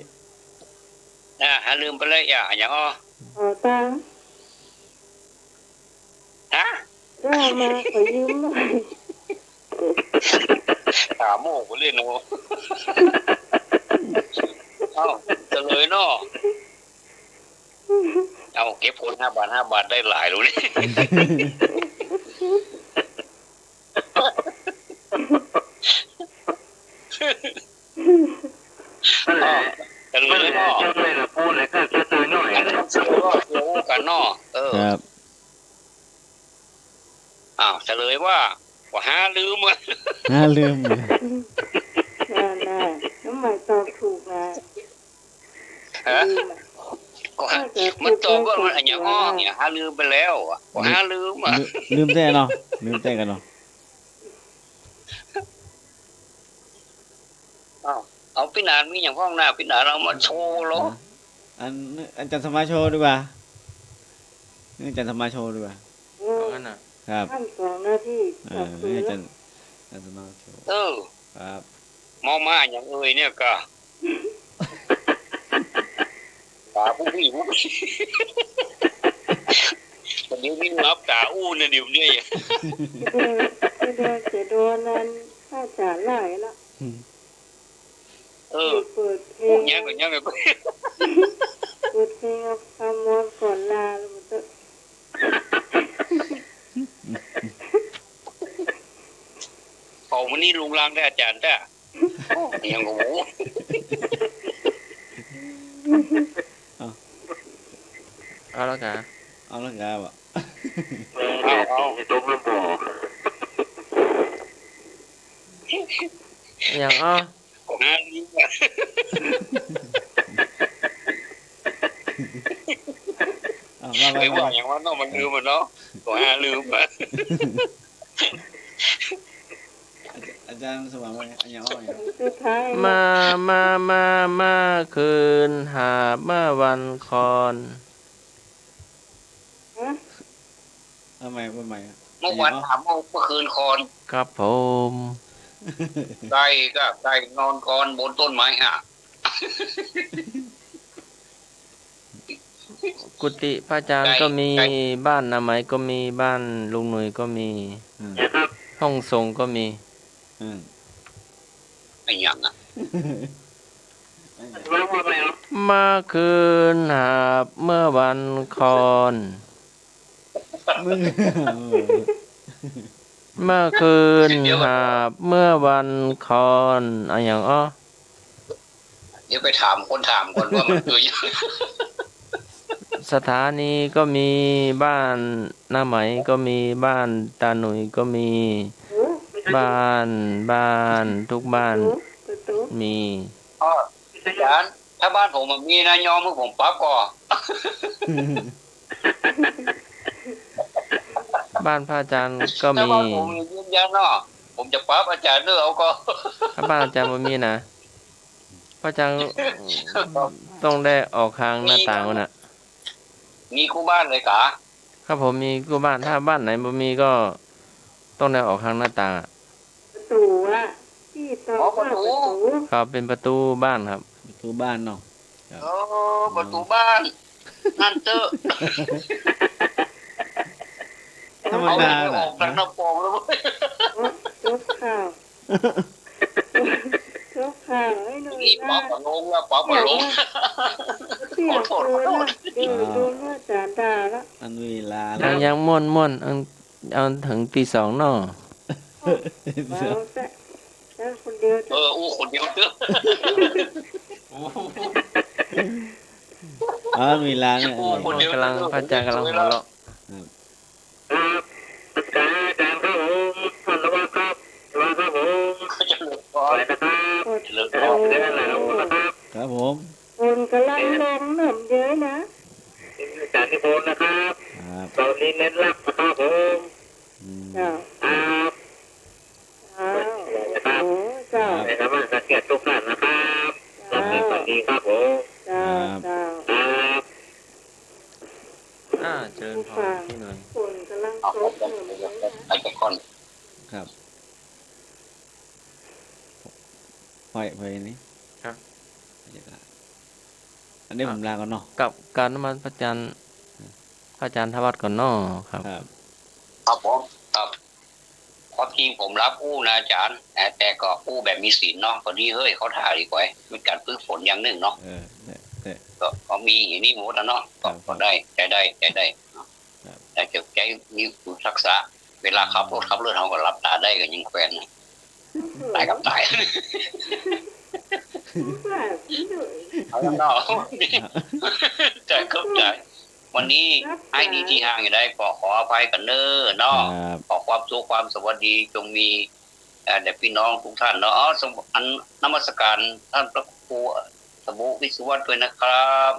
หาลืมไปเลยอย่างอ้อ ตัง ฮะ ได้มาขอยืมหน่อย ถามโม่กูเล่นโน่เอ้าเฉลยเนาะเอาเก็บคน5 บาทได้หลายรู้เลยเฉลยเนาะพูดเลยก็จะตื่นหน่อย เฉลยว่าเกี่ยวกันเนาะ ครับ เฉลยว่า หาลืมอ่ะ น่าลืมเลย น่าน้ำหมายตอบถูกนะ ฮะก็มันตอบว่ามันอันอย่างอ้อเนี่ยหาลืมไปแล้วอ่ะก็หาลืมอ่ะ ลืมแต่เนาะลืมแต่กันเนาะ เอาพี่นานมีอย่างพ้องหน้าพี่นานเรามาโชว์หรอ อันจันทร์สมาโชว์ดีกว่านี่จันทร์สมาโชว์ดีกว่า เอางั้นน่ะ ครับ ขั้น2 นาที ให้จันทร์สมาโชว์ ครับ มอมาอย่างเอ่ยเนี่ยก็ตาผู้พี่ผู้พี่วันนี้วิ่งรับตาอู้นะเดี๋ยวนี้ จะโดนนั้นข้าจ่าหลายละเปิดเพลง ยังก็ยังก็ เปิดเพลงคำมอนก่อนลาแล้วมันจะ พอวันนี้ลุงลางได้อาจารย์ได้ยังก็โอ้ เอาแล้วกัน เอาละครับอ่ะ เอา ตกลงบ่ อย่างอ้อ หาลืมอ่ะ ไม่ว่าอย่างว่าน้องมันลืมอ่ะเนาะก็หาลืมอ่ะ อาจารย์สมานว่าอันยังอ้อย สุดท้าย มาคืนหาเมื่อวันคอน ทำไมว่าใหม่ เมื่อวันถามเมื่อคืนคอน ครับผม ไก่ก็ไก่นอนคอนบนต้นไม้ฮะ กุฏิพระอาจารย์ก็มีบ้านนาไหมก็มีบ้านลุงหนุ่ยก็มีห้องทรงก็มี ไอ้ยังอ่ะ มาคืนหาเมื่อวันคอน มึง เมื่อคืนหาเมื่อวันคอนอะไรอย่างอ้อ เดี๋ยวไปถามคนถามก่อนว่ามันคือยัง สถานีก็มีบ้านหน้าไหมก็มีบ้านตาหนุ่ยก็มีบ้านทุกบ้านมี อาจารย์ถ้าบ้านผมมันมีนะยอมให้ผมปั๊บก่อน บ้านพระอาจารย์ก็ ถ้า มี บ้านผมยืนยันเนาะผมจะปั๊บอาจารย์เลือกเอาก็ ถ้าบ้านอาจารย์บ่มีนะพระอาจารย์ต้องได้ออกทางหน้าต่างน่ะ มีคู่บ้านเลยกะ ครับผมมีกูบ้านถ้าบ้านไหนบ่มีก็ต้องได้ออกทางหน้าต่าง ประตูอะที่ต่อประตู ครับเป็นประตูบ้านครับ ประตูบ้านเนาะ ประตูบ้านนั่นเตอร์ ธรรม เอา ดา อ น่ะ อกจากน้ำปองแล้ว ยกข่าวยกข่าวให้หน่อย นี่ นะ ปั๊บลงแล้วปั๊บลง เสียงคืนนะดูว่าจานดาละ อันเวลา ยังม่วนเอาถึงตี2เนาะ เราแต่คนเดียว อู้คนเดียวเตอร์ เวลาเนี่ย กำลังพระอาจารย์กำลังหัวเราะ อาจารย์ครับผมท่านระวังครับระวังครับผม จะเหลือพอ ไปนะครับ เหลือพ เดี๋ อ ยวเดี๋ยวนะครับ ครับผม คนกำลังลงหน่มเยอะนะ อาจารย์นิพนธ์นะครับ ครับ ตอนนี้เน้นรับนะครับผม เจ้า ครับ โอ้เจ้า ในธรรมะสังเกตทุกท่านนะครับรับเป็นปฏิครับผม เจ้า ครับ เชิญพรพี่หน่อย คนกำลัง เอา ลงหน่มเยอะนะ ไปไปก่อน ครับไปนี่ ครับ อันนี้ผมลาก่อนเนาะ กับการนมัสพระอาจารย์ทวัดก่อนเนาะครับ ครับ ครับผมครับความจริงผมรับอู้นะอาจารย์แต่ก็อู้แบบมีศีลเนาะพอดีเฮ้ยเขาถ่ายดีกว่าเป็นการฝึกฝนอย่างหนึ่งเนาะ ก็มีอย่างนี้หมดแล้วเนาะก็ได้ใจได้เนาะแต่จะใจมีผู้รักษาเวลาขับรถเขาก็รับตาได้ก็ยังแควนตายกับตายเอาแล้วเนาะใจเข้าใจ วันนี้ให้ดีที่ห่างอยู่ได้ขออภัยกันเน้อเนาะขอความสุขความสวัสดีจงมีแด่พี่น้องทุกท่านเนาะนมัสการท่านพระครูสมุวิสุวัฒน์ด้วยนะครับ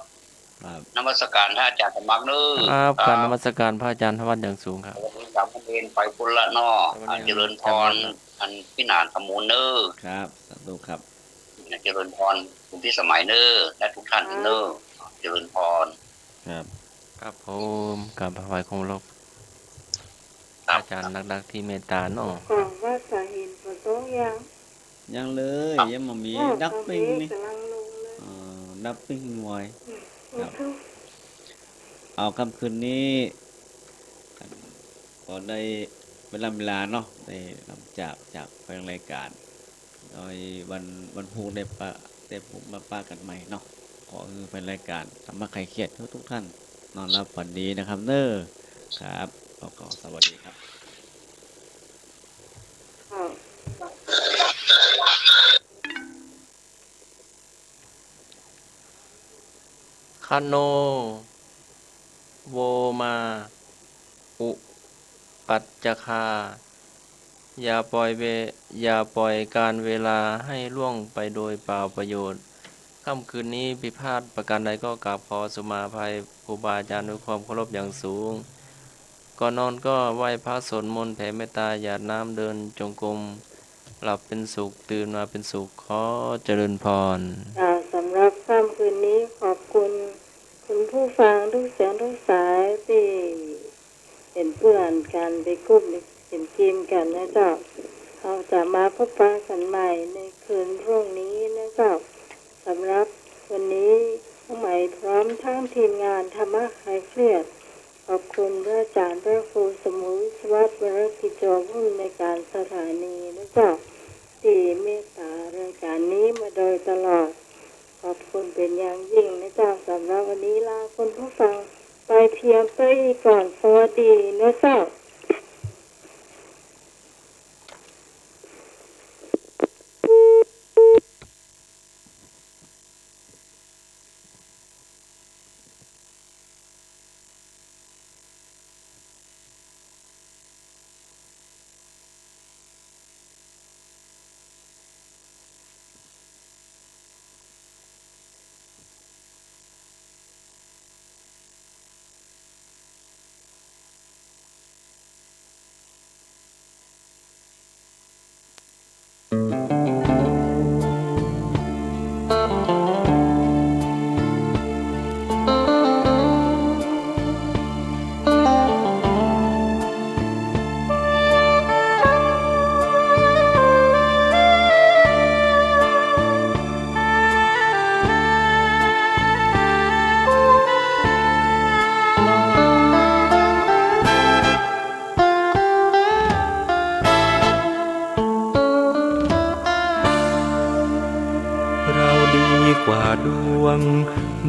นมัสการท่านอาจารย์ธรรมเน้อครับการนมัสการพระอาจารย์ธวัฒน์อย่างสูงครับจำเรียนไปพุ่นละเนาะเจริญพรอันพี่นานธรรมูเน้อครับสาธุครับเจริญพรคุณพี่สมัยเน้อและทุกท่านเน้อเจริญพรครับครับผมกับพระไว้คงลบอาจารย์นักที่เมตตาเนาะว่าสาเหตุฝนตกยังเลยยังมามีดับปิ้งนี่ดับปิ้งมวยเอาค่ำคืนนี้ก็ได้เวลาเนาะได้นำจากไปรายการโดยวันพุธได้พบมาป้ากันใหม่เนาะขอคือเป็นรายการทำมาใครเครียดทุกท่านนอนรับฝันดีนะครับเน้อครับก็สวัสดีครับคาโนโวมาอุปัจจคาอย่าปล่อยการเวลาให้ล่วงไปโดยเปล่าประโยชน์ค่ำคืนนี้ผิดพลาดประการใดก็กราบขอสุมาภัยครูบาอาจารย์ด้วยความเคารพอย่างสูงก่อนนอนก็ไหว้พระสวดมนต์แผ่เมตตาหยาดน้ำเดินจงกรมหลับเป็นสุขตื่นมาเป็นสุขขอเจริญพรสำหรับค่ำคืนนี้ขอบคุณคุณผู้ฟังทุกเสียงทุกสายที่เป็นเพื่อนกันไปกลุ่มเป็นทีมกันนะเจ้าเราจะมาพบปะกันใหม่ในคืนพรุ่งนี้นะเจ้าสำหรับวันนี้ทั้งใหม่พร้อมทั้งทีมงานธรรมะคลายเครียดขอบคุณพระอาจารย์พระครูสมุวิชวัฒน์วรกิจโจผู้ในการสถานีนะเจ้าที่เมตตารายการนี้มาโดยตลอดขอบคุณเป็นอย่างยิ่งนะเจ้าสำหรับวันนี้ลาคุณผู้ฟังไปเพียงก่อนสวัสดีนะเจ้า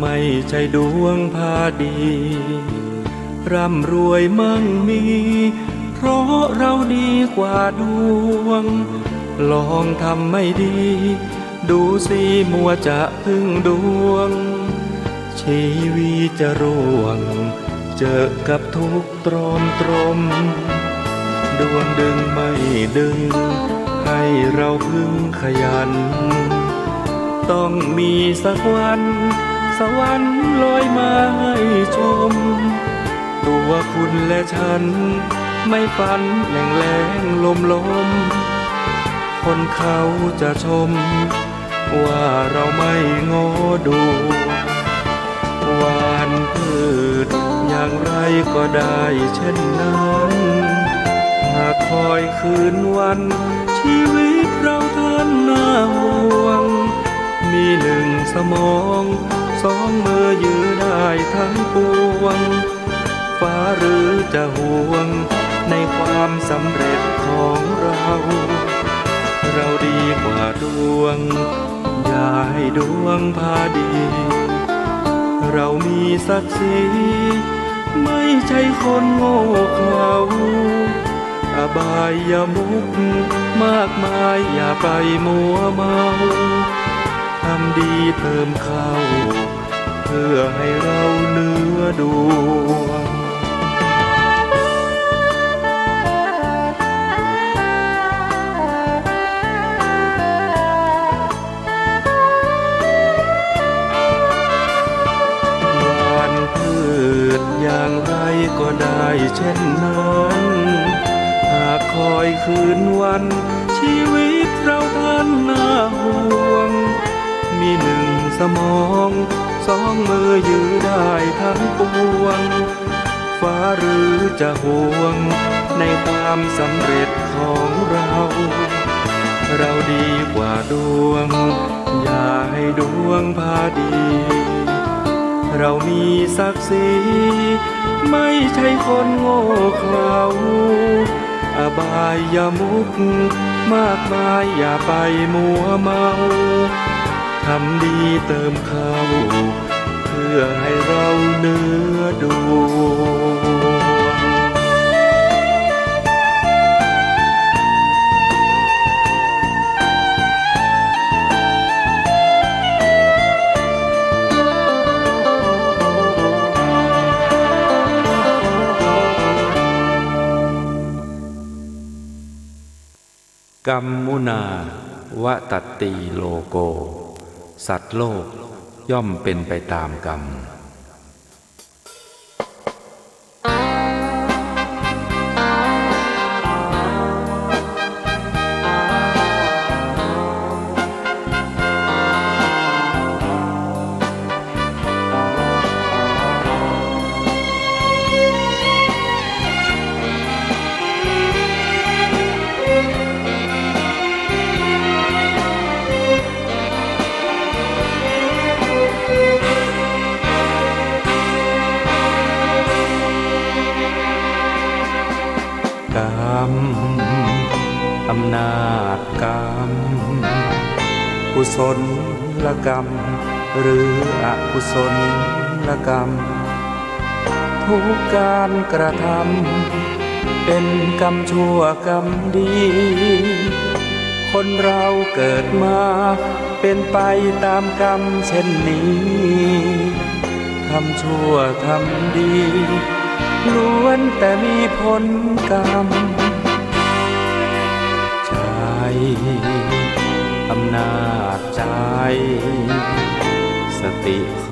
ไม่ใช่ดวงพาดีร่ำรวยมั่งมีเพราะเราดีกว่าดวงลองทำไม่ดีดูสิมัวจะพึ่งดวงชีวิตจะร่วงเจอกับทุกตรมดวงดึงไม่ดึงให้เราพึ่งขยันต้องมีสักวันสวรรค์ลอยมาให้ชมตัวคุณและฉันไม่ฝันแหลงลมคนเขาจะชมว่าเราไม่งอดูหวานพืชอย่างไรก็ได้เช่นนั้นหากคอยคืนวันชีวิตเราท่านน่าห่วงมีหนึ่งสมองสองมือยืนได้ทั้งปวงฟ้าหรือจะห่วงในความสำเร็จของเราดีกว่าดวงอย่าให้ดวงพาดีเรามีศักดิ์ศรีไม่ใช่คนโง่เขลาอบายมุขมากมายอย่าไปมัวเมาทำดีเติมเข้า เพื่อให้เราเนื้อดวงอย่างไรก็ได้เช่นนั้นหากคอยคืนวันชีวิตเราท่านน่าห่วงมีหนึ่งสมองสองมือยื้อได้ทั้งปวงฟ้าหรือจะห่วงในความสำเร็จของเราเราดีกว่าดวงอย่าให้ดวงพาดีเรามีศักดิ์ศรีไม่ใช่คนโง่เขลาอบายอย่ามุกมากมายอย่าไปมัวเมาทำดีเติมเข้าเพื่อให้เราเนื้อดวงกัมมุนาวะตัตติโลโกสัตว์โลกย่อมเป็นไปตามกรรมอำนาจกรรมกุศลกรรมหรืออกุศลกรรมทุกการกระทำเป็นกรรมชั่วกรรมดีคนเราเกิดมาเป็นไปตามกรรมเช่นนี้ทำชั่วทำดีล้วนแต่มีผลกรรมอำนาจใจสติข